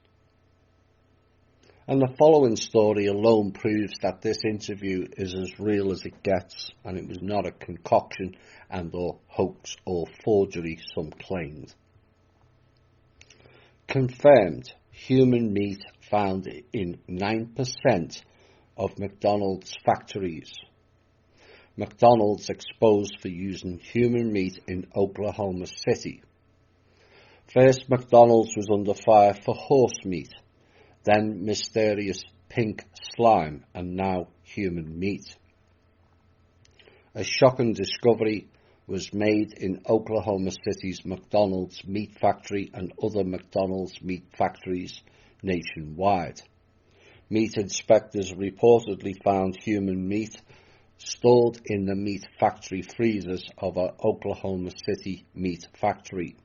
And the following story alone proves that this interview is as real as it gets, and it was not a concoction and or hoax or forgery, some claimed. Confirmed, human meat found in 9% of McDonald's factories. McDonald's exposed for using human meat in Oklahoma City. First, McDonald's was under fire for horse meat, then mysterious pink slime, and now human meat. A shocking discovery was made in Oklahoma City's McDonald's meat factory and other McDonald's meat factories nationwide. Meat inspectors reportedly found human meat stored in the meat factory freezers of an Oklahoma City meat factory.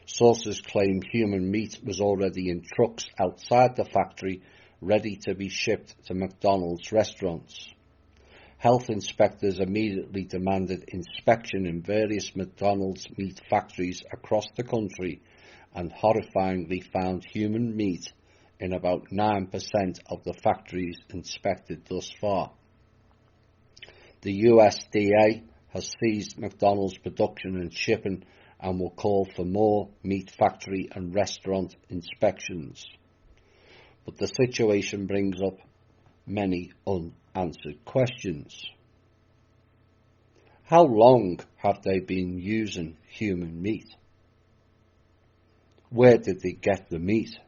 Sources claim human meat was already in trucks outside the factory, ready to be shipped to McDonald's restaurants. Health inspectors immediately demanded inspection in various McDonald's meat factories across the country and horrifyingly found human meat in about 9% of the factories inspected thus far. The USDA has seized McDonald's production and shipping and will call for more meat factory and restaurant inspections. But the situation brings up many unanswered questions. How long have they been using human meat? Where did they get the meat?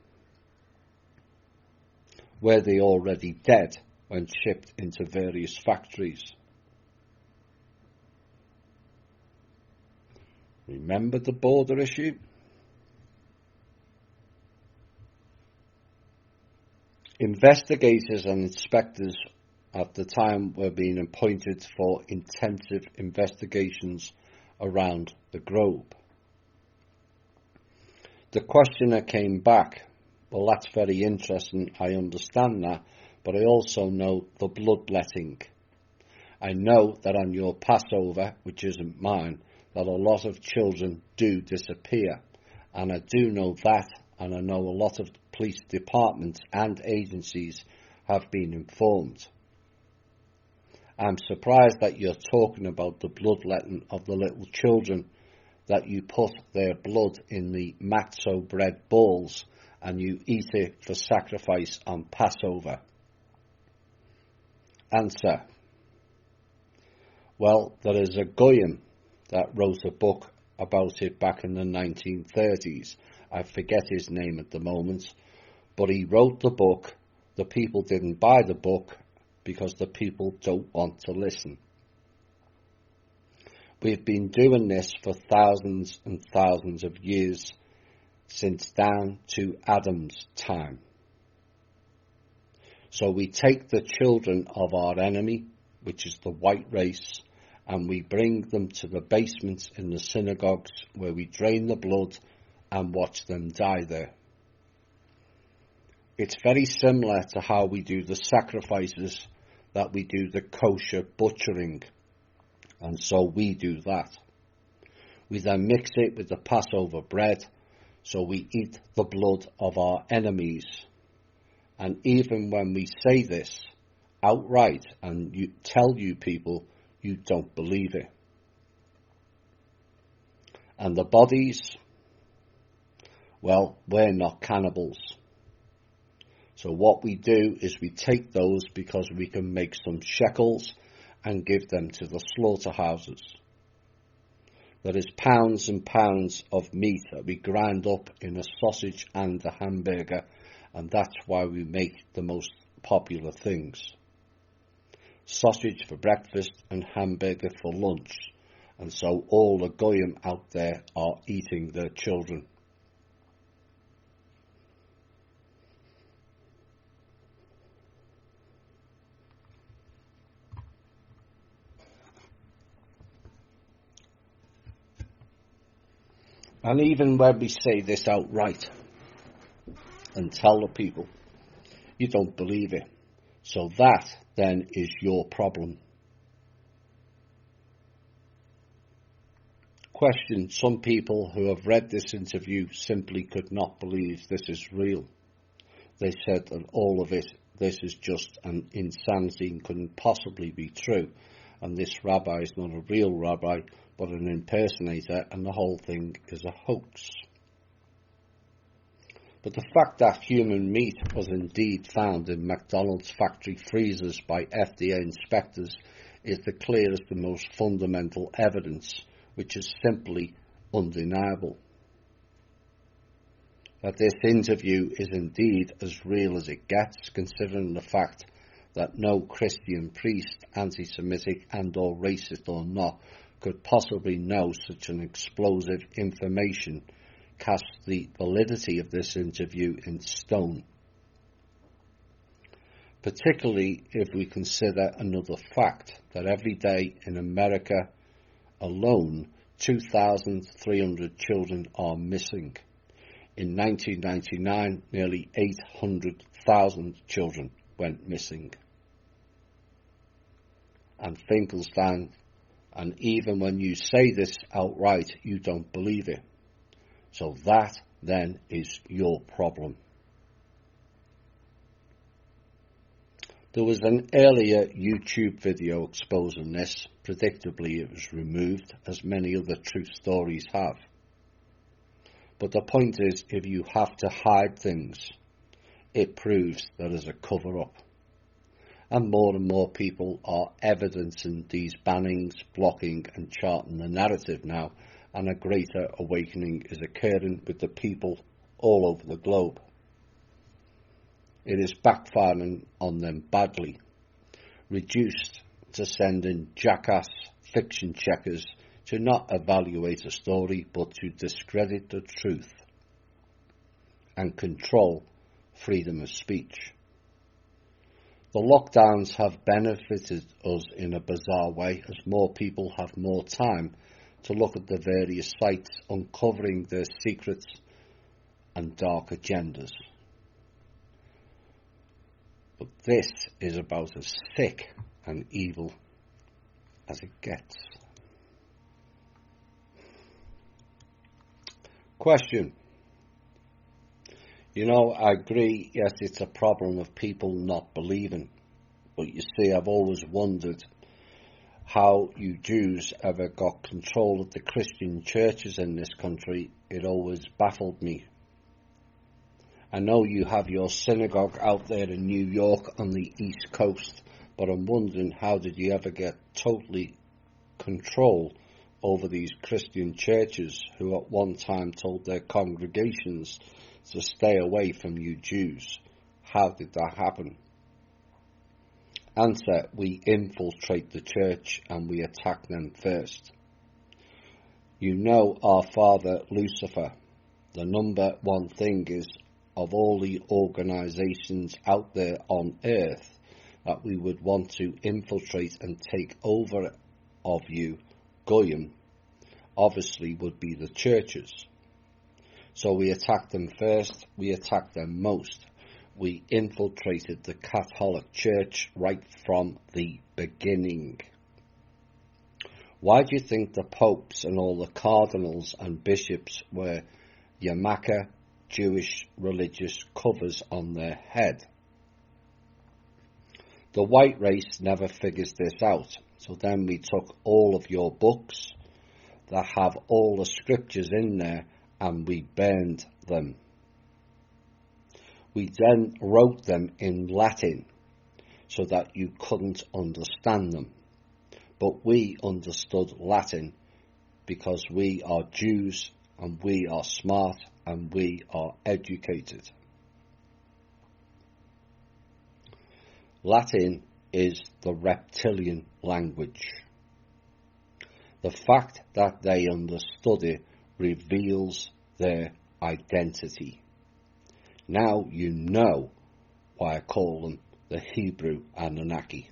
Were they already dead when shipped into various factories? Remember the border issue? Investigators and inspectors at the time were being appointed for intensive investigations around the globe. The questioner came back, well, that's very interesting, I understand that, but I also know the bloodletting. I know that on your Passover, which isn't mine, that a lot of children do disappear, and I do know that, and I know a lot of police departments and agencies have been informed. I'm surprised that you're talking about the bloodletting of the little children, that you put their blood in the matzo bread balls and you eat it for sacrifice on Passover. Answer. Well, there is a goyim that wrote a book about it back in the 1930s. I forget his name at the moment, but he wrote the book. The people didn't buy the book because the people don't want to listen. We've been doing this for thousands and thousands of years, since down to Adam's time. So we take the children of our enemy, which is the white race, and we bring them to the basements in the synagogues where we drain the blood and watch them die there. It's very similar to how we do the sacrifices, that we do the kosher butchering, and so we do that. We then mix it with the Passover bread, so we eat the blood of our enemies. And even when we say this outright and you tell you people, you don't believe it. And the bodies, well, we're not cannibals. So what we do is we take those because we can make some shekels and give them to the slaughterhouses. There is pounds and pounds of meat that we grind up in a sausage and a hamburger, and that's why we make the most popular things. Sausage for breakfast and hamburger for lunch, and so all the goyim out there are eating their children. And even when we say this outright and tell the people, you don't believe it. So that then is your problem. Question: some people who have read this interview simply could not believe this is real. They said that all of it, this is just an insanity and couldn't possibly be true, and this rabbi is not a real rabbi but an impersonator, and the whole thing is a hoax. But the fact that human meat was indeed found in McDonald's factory freezers by FDA inspectors is the clearest and most fundamental evidence, which is simply undeniable. That this interview is indeed as real as it gets, considering the fact that no Christian priest, anti-Semitic and or racist or not, could possibly know such an explosive information, casts the validity of this interview in stone. Particularly if we consider another fact, that every day in America alone, 2,300 children are missing. In 1999, nearly 800,000 children went missing. And Finkelstein, and even when you say this outright, you don't believe it. So that, then, is your problem. There was an earlier YouTube video exposing this. Predictably, it was removed, as many other truth stories have. But the point is, if you have to hide things, it proves there is a cover-up. And more people are evidencing these bannings, blocking and charting the narrative now, and a greater awakening is occurring with the people all over the globe. It is backfiring on them badly, reduced to sending jackass fiction checkers to not evaluate a story but to discredit the truth and control freedom of speech. The lockdowns have benefited us in a bizarre way, as more people have more time to look at the various sites uncovering their secrets and dark agendas. But this is about as sick and evil as it gets. Question. You know, I agree, yes, it's a problem of people not believing. But you see, I've always wondered how you Jews ever got control of the Christian churches in this country. It always baffled me. I know you have your synagogue out there in New York on the East Coast, but I'm wondering, how did you ever get totally control over these Christian churches who at one time told their congregations to stay away from you Jews? How did that happen? Answer: we infiltrate the church and we attack them first. You know our father Lucifer. The number one thing is, of all the organizations out there on earth that we would want to infiltrate and take over of you, Goyim, obviously would be the churches. So we attacked them first, we attacked them most. We infiltrated the Catholic Church right from the beginning. Why do you think the popes and all the cardinals and bishops wear yarmulke, Jewish religious covers on their head? The white race never figures this out. So then we took all of your books that have all the scriptures in there and we burned them. We then wrote them in Latin so that you couldn't understand them. But we understood Latin because we are Jews and we are smart and we are educated. Latin is the reptilian language. The fact that they understood it reveals their identity. Now you know why I call them the Hebrew Anunnaki.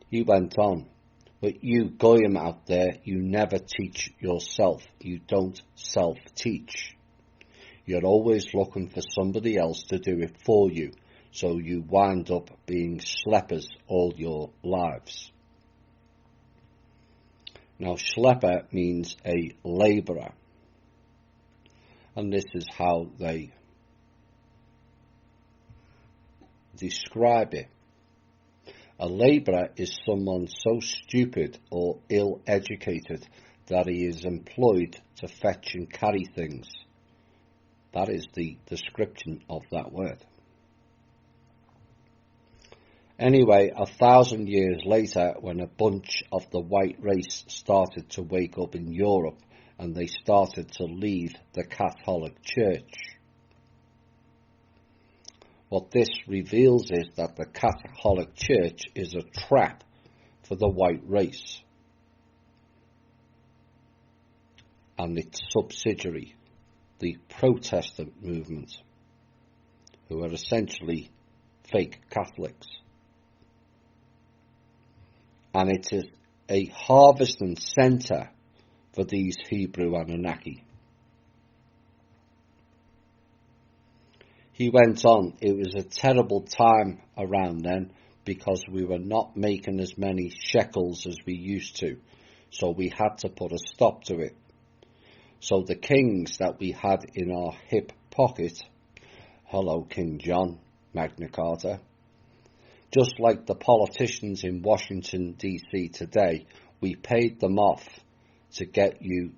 He went on, but you Goyim out there, you never teach yourself. You don't self-teach. You're always looking for somebody else to do it for you, so you wind up being schleppers all your lives. Now, schlepper means a labourer, and this is how they describe it. A labourer is someone so stupid or ill-educated that he is employed to fetch and carry things. That is the description of that word. Anyway, 1,000 years later, when a bunch of the white race started to wake up in Europe and they started to leave the Catholic Church, what this reveals is that the Catholic Church is a trap for the white race and its subsidiary, the Protestant movement, who are essentially fake Catholics. And it is a harvesting centre for these Hebrew Anunnaki. He went on, it was a terrible time around then because we were not making as many shekels as we used to, so we had to put a stop to it. So the kings that we had in our hip pocket, hello King John, Magna Carta, just like the politicians in Washington DC today, we paid them off to get you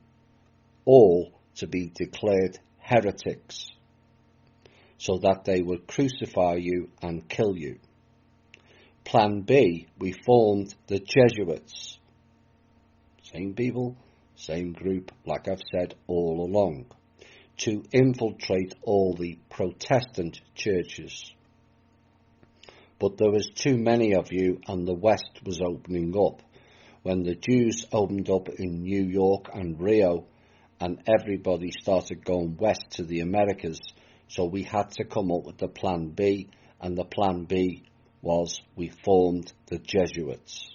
all to be declared heretics, so that they would crucify you and kill you. Plan B, we formed the Jesuits. Same people, same group, like I've said all along, to infiltrate all the Protestant churches. But there was too many of you and the West was opening up. When the Jews opened up in New York and Rio and everybody started going west to the Americas, so we had to come up with the plan B, and the plan B was we formed the Jesuits.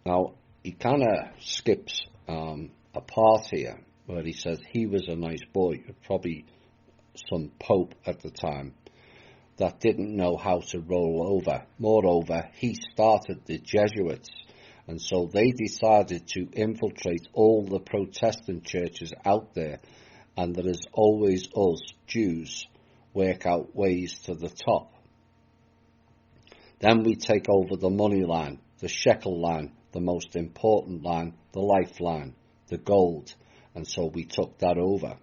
Now, he kind of skips a part here where he says he was a nice boy, probably some pope at the time, that didn't know how to roll over. Moreover, he started the Jesuits, and so they decided to infiltrate all the Protestant churches out there, and there is always us, Jews, work out ways to the top. Then we take over the money line, the shekel line, the most important line, the lifeline, the gold, and so we took that over.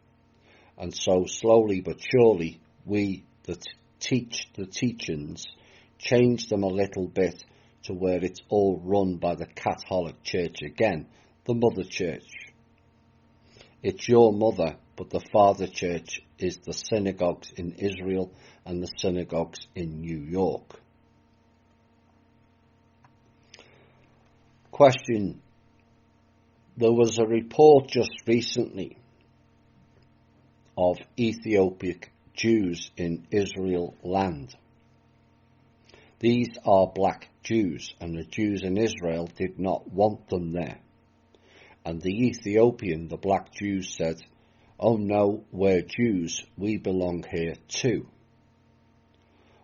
And so slowly but surely we that teach the teachings, change them a little bit to where it's all run by the Catholic Church again, the Mother Church. It's your mother, but the Father Church is the synagogues in Israel and the synagogues in New York. Question. There was a report just recently of Ethiopic Jews in Israel land. These are black Jews, and the Jews in Israel did not want them there. And the Ethiopian, the black Jews, said, "Oh no, we're Jews, we belong here too."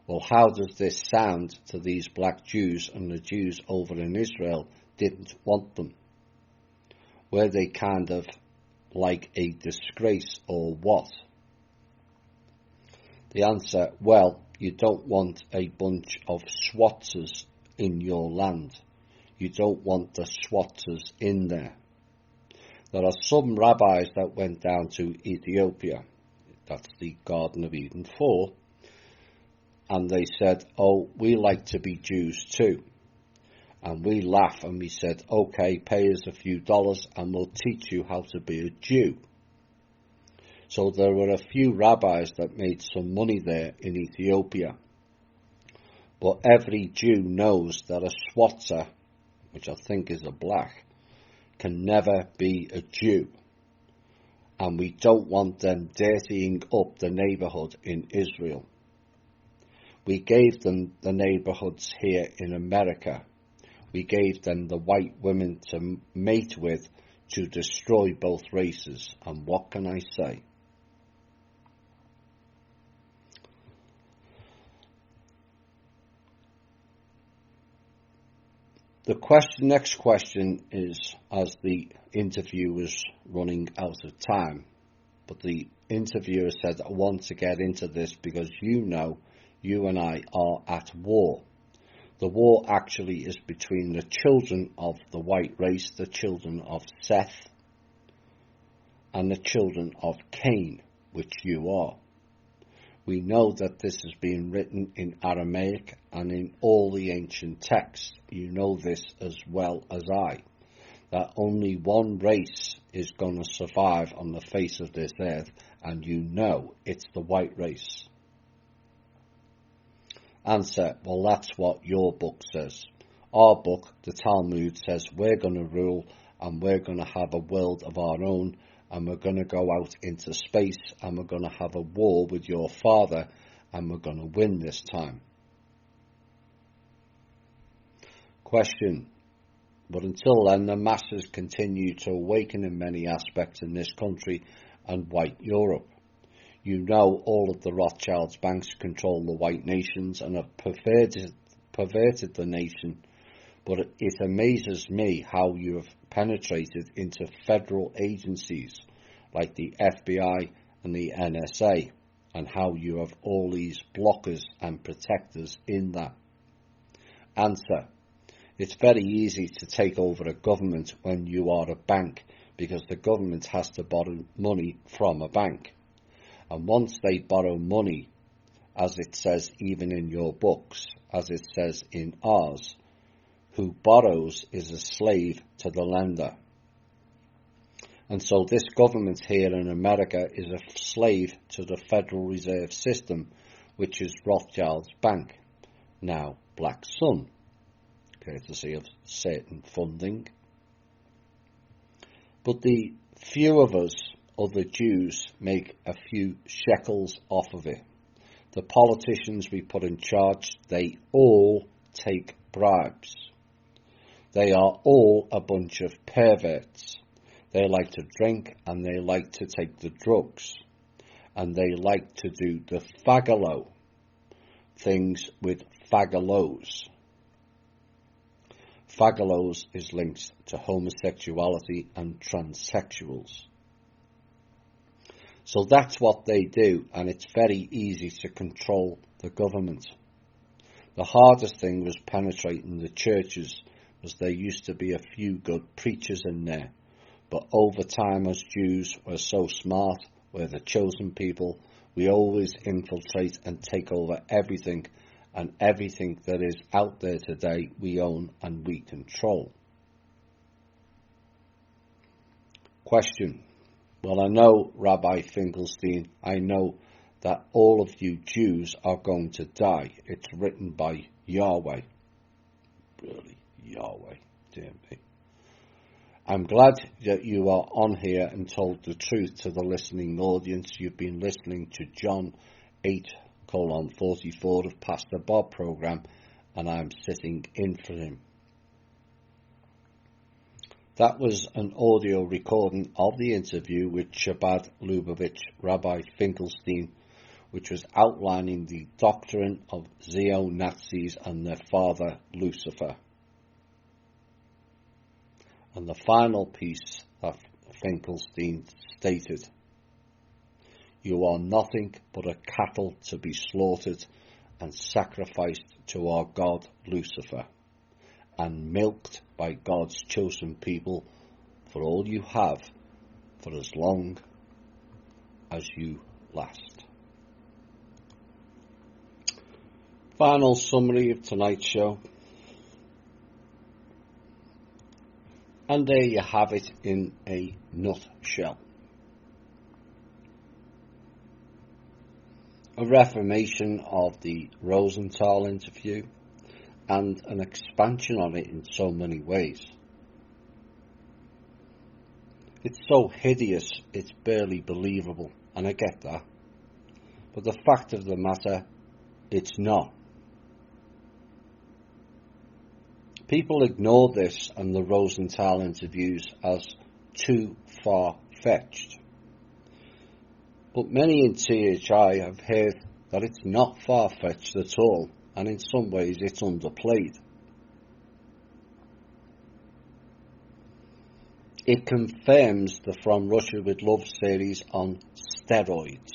Well, how does this sound to these black Jews and the Jews over in Israel didn't want them? Were they kind of like a disgrace or what? The answer, well, you don't want a bunch of Swatzers in your land. You don't want the Swatzers in there. There are some rabbis that went down to Ethiopia, that's the Garden of Eden 4, and they said, "Oh, we like to be Jews too." And we laugh and we said, "Okay, pay us a few dollars and we'll teach you how to be a Jew." So there were a few rabbis that made some money there in Ethiopia. But every Jew knows that a Swatzer, which I think is a black, can never be a Jew. And we don't want them dirtying up the neighbourhood in Israel. We gave them the neighbourhoods here in America. We gave them the white women to mate with to destroy both races. And what can I say? Next question is, as the interview was running out of time, but the interviewer said, I want to get into this because you and I are at war. The war actually is between the children of the white race, the children of Seth, and the children of Cain, which you are. We know that this is being written in Aramaic and in all the ancient texts. You know this as well as I, that only one race is going to survive on the face of this earth, and you know it's the white race. Answer, well, that's what your book says. Our book, the Talmud, says we're going to rule and we're going to have a world of our own, and we're going to go out into space and we're going to have a war with your father and we're going to win this time. Question. But until then, the masses continue to awaken in many aspects in this country and white Europe. You know all of the Rothschilds banks control the white nations and have perverted the nation. But it amazes me how you have penetrated into federal agencies like the FBI and the NSA, and how you have all these blockers and protectors in that. Answer. It's very easy to take over a government when you are a bank, because the government has to borrow money from a bank. And once they borrow money, as it says even in your books, as it says in ours, who borrows is a slave to the lender. And so this government here in America is a slave to the Federal Reserve System, which is Rothschild's bank, now Black Sun, courtesy of certain funding. But the few of us, other Jews, make a few shekels off of it. The politicians we put in charge, they all take bribes. They are all a bunch of perverts. They like to drink and they like to take the drugs. And they like to do the fagalo things with fagalos. Fagalos is linked to homosexuality and transsexuals. So that's what they do, and it's very easy to control the government. The hardest thing was penetrating the churches, as there used to be a few good preachers in there. But over time, as Jews, we're so smart, we're the chosen people, we always infiltrate and take over everything, and everything that is out there today we own and we control. Question. Well, I know, Rabbi Finkelstein, I know that all of you Jews are going to die. It's written by Yahweh. Really, Yahweh, dear me. I'm glad that you are on here and told the truth to the listening audience. You've been listening to John 8:44 of Pastor Bob program, and I'm sitting in for him. That was an audio recording of the interview with Chabad Lubavitch, Rabbi Finkelstein, which was outlining the doctrine of Zeo-Nazis and their father Lucifer. And the final piece that Finkelstein stated, you are nothing but a cattle to be slaughtered and sacrificed to our God Lucifer, and milked by God's chosen people for all you have, for as long as you last. Final summary of tonight's show. And there you have it in a nutshell. A reformation of the Rosenthal interview, and an expansion on it in so many ways. It's so hideous, it's barely believable, and I get that. But the fact of the matter, it's not. People ignore this and the Rosenthal interviews as too far-fetched. But many in THI have heard that it's not far-fetched at all, and in some ways it's underplayed. It confirms the From Russia with Love series on steroids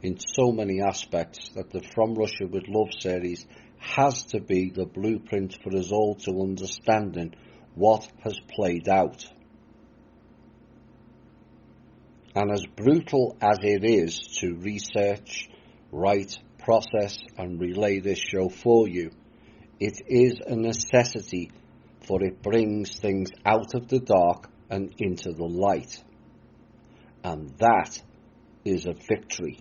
in so many aspects that the From Russia with Love series has to be the blueprint for us all to understanding what has played out. And as brutal as it is to research, write, process and relay this show for you, it is a necessity, for it brings things out of the dark and into the light. And that is a victory.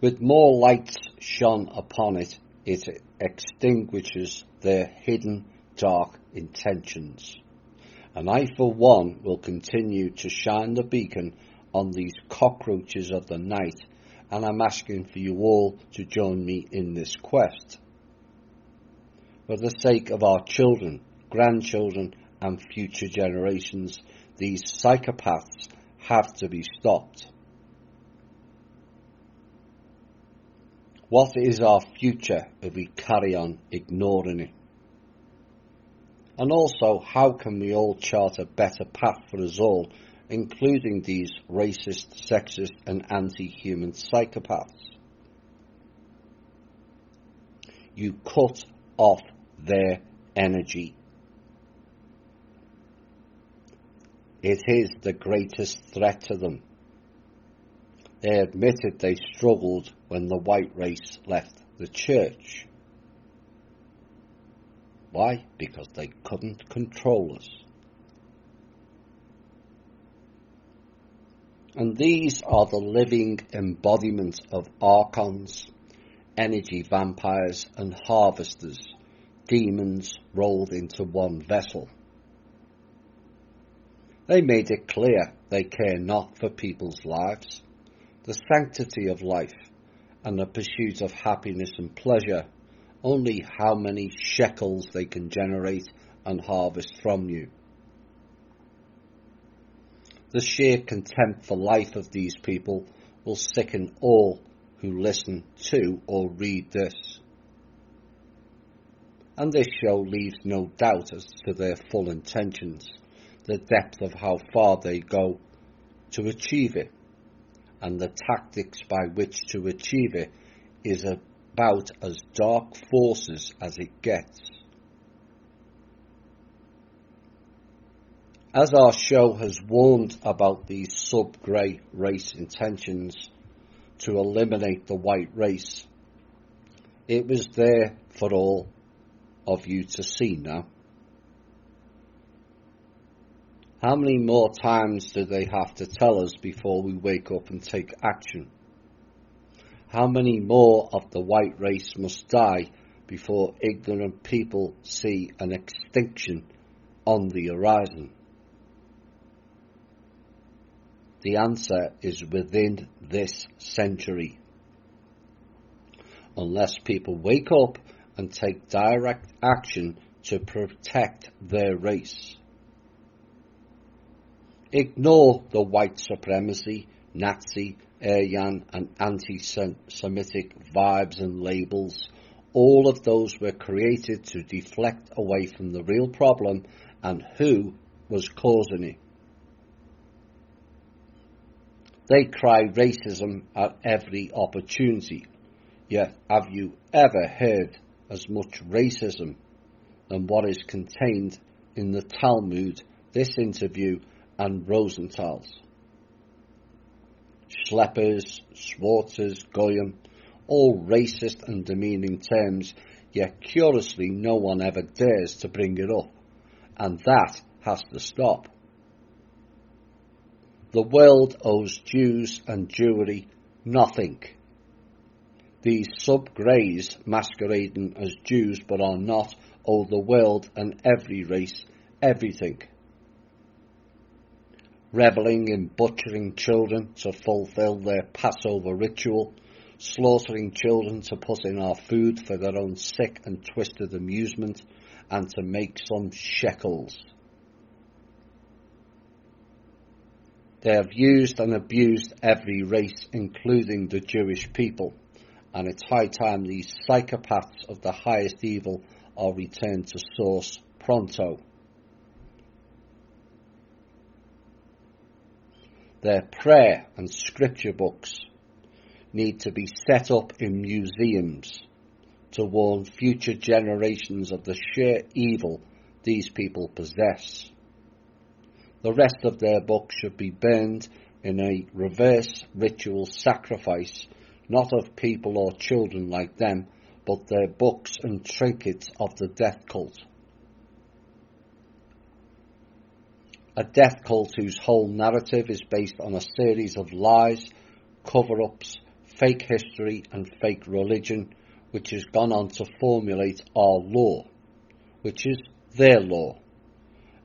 With more lights shone upon it, it extinguishes their hidden dark intentions. And I, for one, will continue to shine the beacon on these cockroaches of the night, and I'm asking for you all to join me in this quest. For the sake of our children, grandchildren, and future generations, these psychopaths have to be stopped. What is our future if we carry on ignoring it? And also, how can we all chart a better path for us all, including these racist, sexist and anti-human psychopaths? You cut off their energy. It is the greatest threat to them. They admitted they struggled when the white race left the church. Why? Because they couldn't control us. And these are the living embodiments of archons, energy vampires and harvesters, demons rolled into one vessel. They made it clear they care not for people's lives, the sanctity of life, and the pursuit of happiness and pleasure, only how many shekels they can generate and harvest from you. The sheer contempt for life of these people will sicken all who listen to or read this. And this show leaves no doubt as to their full intentions, the depth of how far they go to achieve it, and the tactics by which to achieve it is about as dark forces as it gets. As our show has warned about these sub-grey race intentions to eliminate the white race, it was there for all of you to see now. How many more times do they have to tell us before we wake up and take action? How many more of the white race must die before ignorant people see an extinction on the horizon? The answer is within this century. Unless people wake up and take direct action to protect their race. Ignore the white supremacy, Nazi, Aryan and anti-Semitic vibes and labels. All of those were created to deflect away from the real problem and who was causing it. They cry racism at every opportunity, yet have you ever heard as much racism than what is contained in the Talmud, this interview and Rosenthal's? Schleppers, Schwartzers, Goyim, all racist and demeaning terms, yet curiously no one ever dares to bring it up, and that has to stop. The world owes Jews and Jewry nothing. These sub-greys masquerading as Jews but are not owe the world and every race everything. Revelling in butchering children to fulfill their Passover ritual, slaughtering children to put in our food for their own sick and twisted amusement and to make some shekels. They have used and abused every race, including the Jewish people, and it's high time these psychopaths of the highest evil are returned to source pronto. Their prayer and scripture books need to be set up in museums to warn future generations of the sheer evil these people possess. The rest of their books should be burned in a reverse ritual sacrifice, not of people or children like them, but their books and trinkets of the death cult. A death cult whose whole narrative is based on a series of lies, cover-ups, fake history and fake religion, which has gone on to formulate our law, which is their law,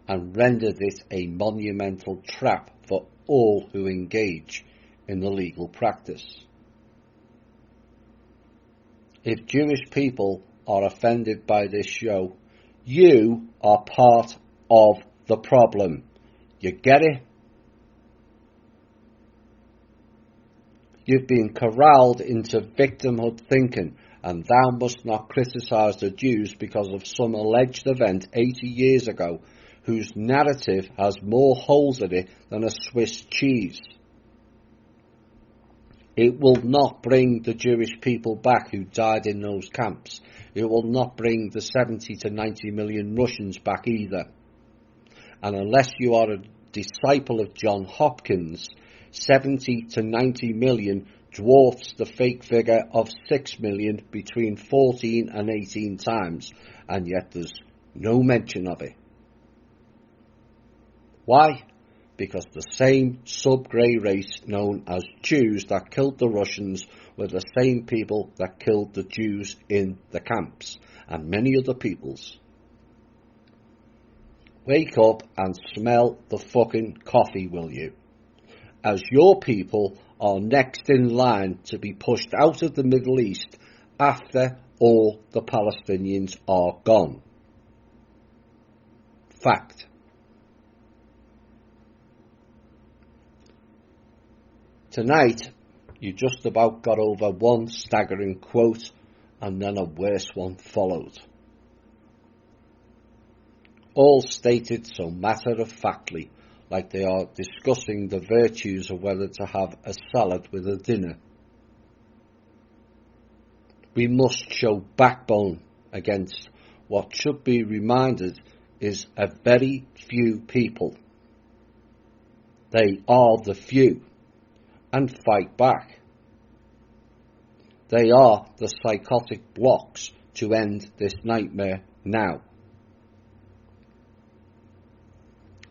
and rendered it a monumental trap for all who engage in the legal practice. If Jewish people are offended by this show, you are part of the problem. You get it? You've been corralled into victimhood thinking, and thou must not criticise the Jews because of some alleged event 80 years ago whose narrative has more holes in it than a Swiss cheese. It will not bring the Jewish people back who died in those camps. It will not bring the 70 to 90 million Russians back either. And unless you are a disciple of John Hopkins, 70 to 90 million dwarfs the fake figure of 6 million between 14 and 18 times, and yet there's no mention of it. Why? Because the same sub-grey race known as Jews that killed the Russians were the same people that killed the Jews in the camps, and many other peoples. Wake up and smell the fucking coffee, will you? As your people are next in line to be pushed out of the Middle East after all the Palestinians are gone. Fact. Tonight, you just about got over one staggering quote, and then a worse one followed. All stated so matter-of-factly, like they are discussing the virtues of whether to have a salad with a dinner. We must show backbone against what should be reminded is a very few people. They are the few, and fight back. They are the psychotic blocks to end this nightmare now.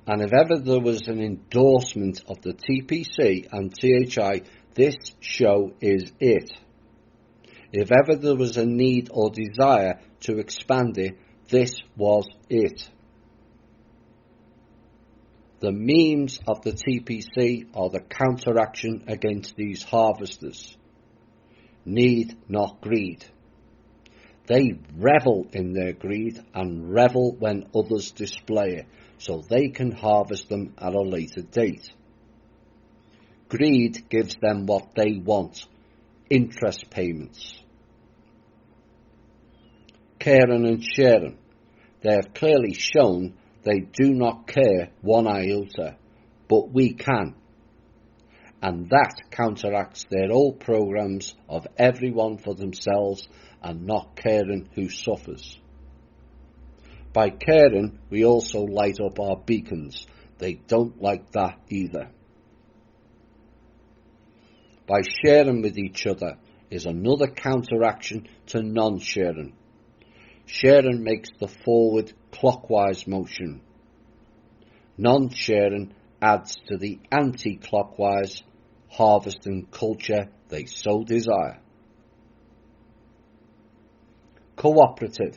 And if ever there was an endorsement of the TPC and THI, this show is it. If ever there was a need or desire to expand it, this was it. The memes of the TPC are the counteraction against these harvesters. Need not greed. They revel in their greed and revel when others display it, so they can harvest them at a later date. Greed gives them what they want, interest payments. Karen and Sharon, they have clearly shown they do not care one iota, but we can. And that counteracts their old programs of everyone for themselves and not caring who suffers. By caring, we also light up our beacons. They don't like that either. By sharing with each other is another counteraction to non-sharing. Sharing makes the forward clockwise motion. Non-sharing adds to the anti-clockwise harvesting culture they so desire. Cooperative.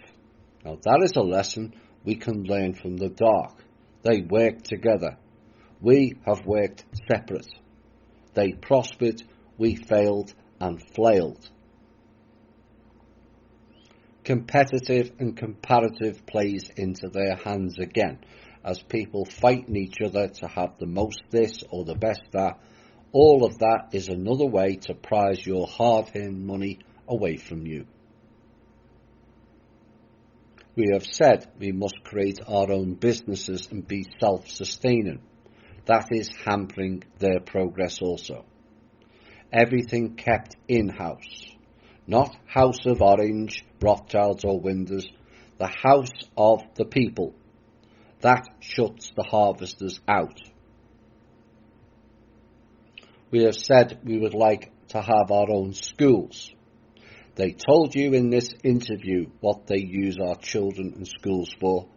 Now that is a lesson we can learn from the dark. They work together. We have worked separate. They prospered, we failed and flailed. Competitive and comparative plays into their hands again, as people fighting each other to have the most this or the best that. All of that is another way to prize your hard-earned money away from you. We have said we must create our own businesses and be self-sustaining. that is hampering their progress also. Everything kept in-house, not House of Orange, Rothschilds or Winders, the house of the people. That shuts the harvesters out. We have said we would like to have our own schools. They told you in this interview what they use our children and schools for,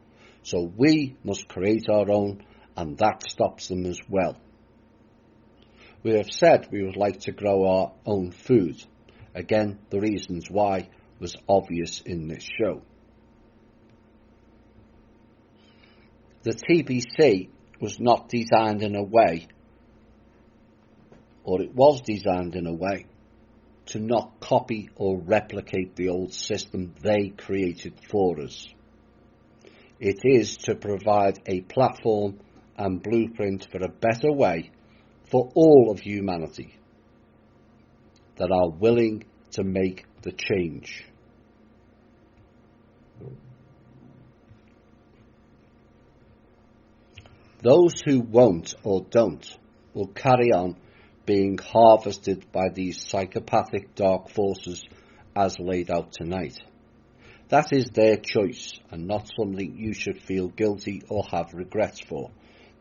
so we must create our own, and that stops them as well. We have said we would like to grow our own food. Again, the reasons why was obvious in this show. The TBC was not designed in a way, or it was designed in a way, to not copy or replicate the old system they created for us. It is to provide a platform and blueprint for a better way for all of humanity that are willing to make the change. Those who won't or don't will carry on being harvested by these psychopathic dark forces as laid out tonight. That is their choice and not something you should feel guilty or have regrets for.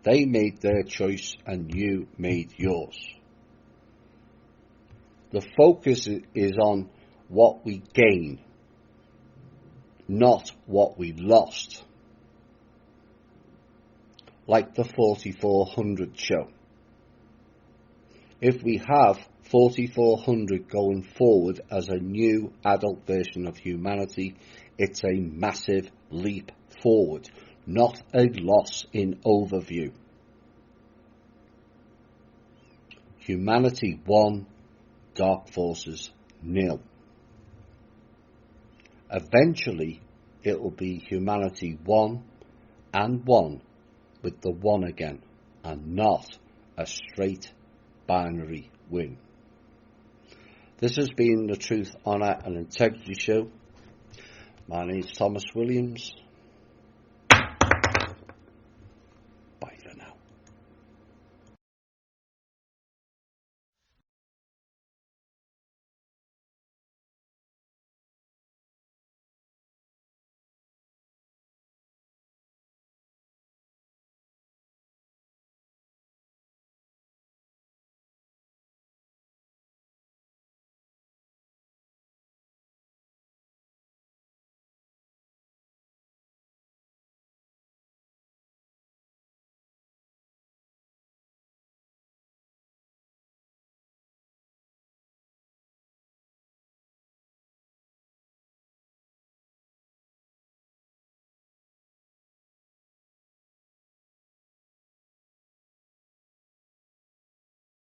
They made their choice and you made yours. The focus is on what we gain, not what we lost. Like the 4400 show. If we have 4400 going forward as a new adult version of humanity, it's a massive leap forward, not a loss in overview. Humanity 1, dark forces 0. Eventually, it will be humanity 1 and 1 with the 1 again, and not a straight binary win. This has been the Truth, Honour and Integrity Show. My name is Thomas Williams.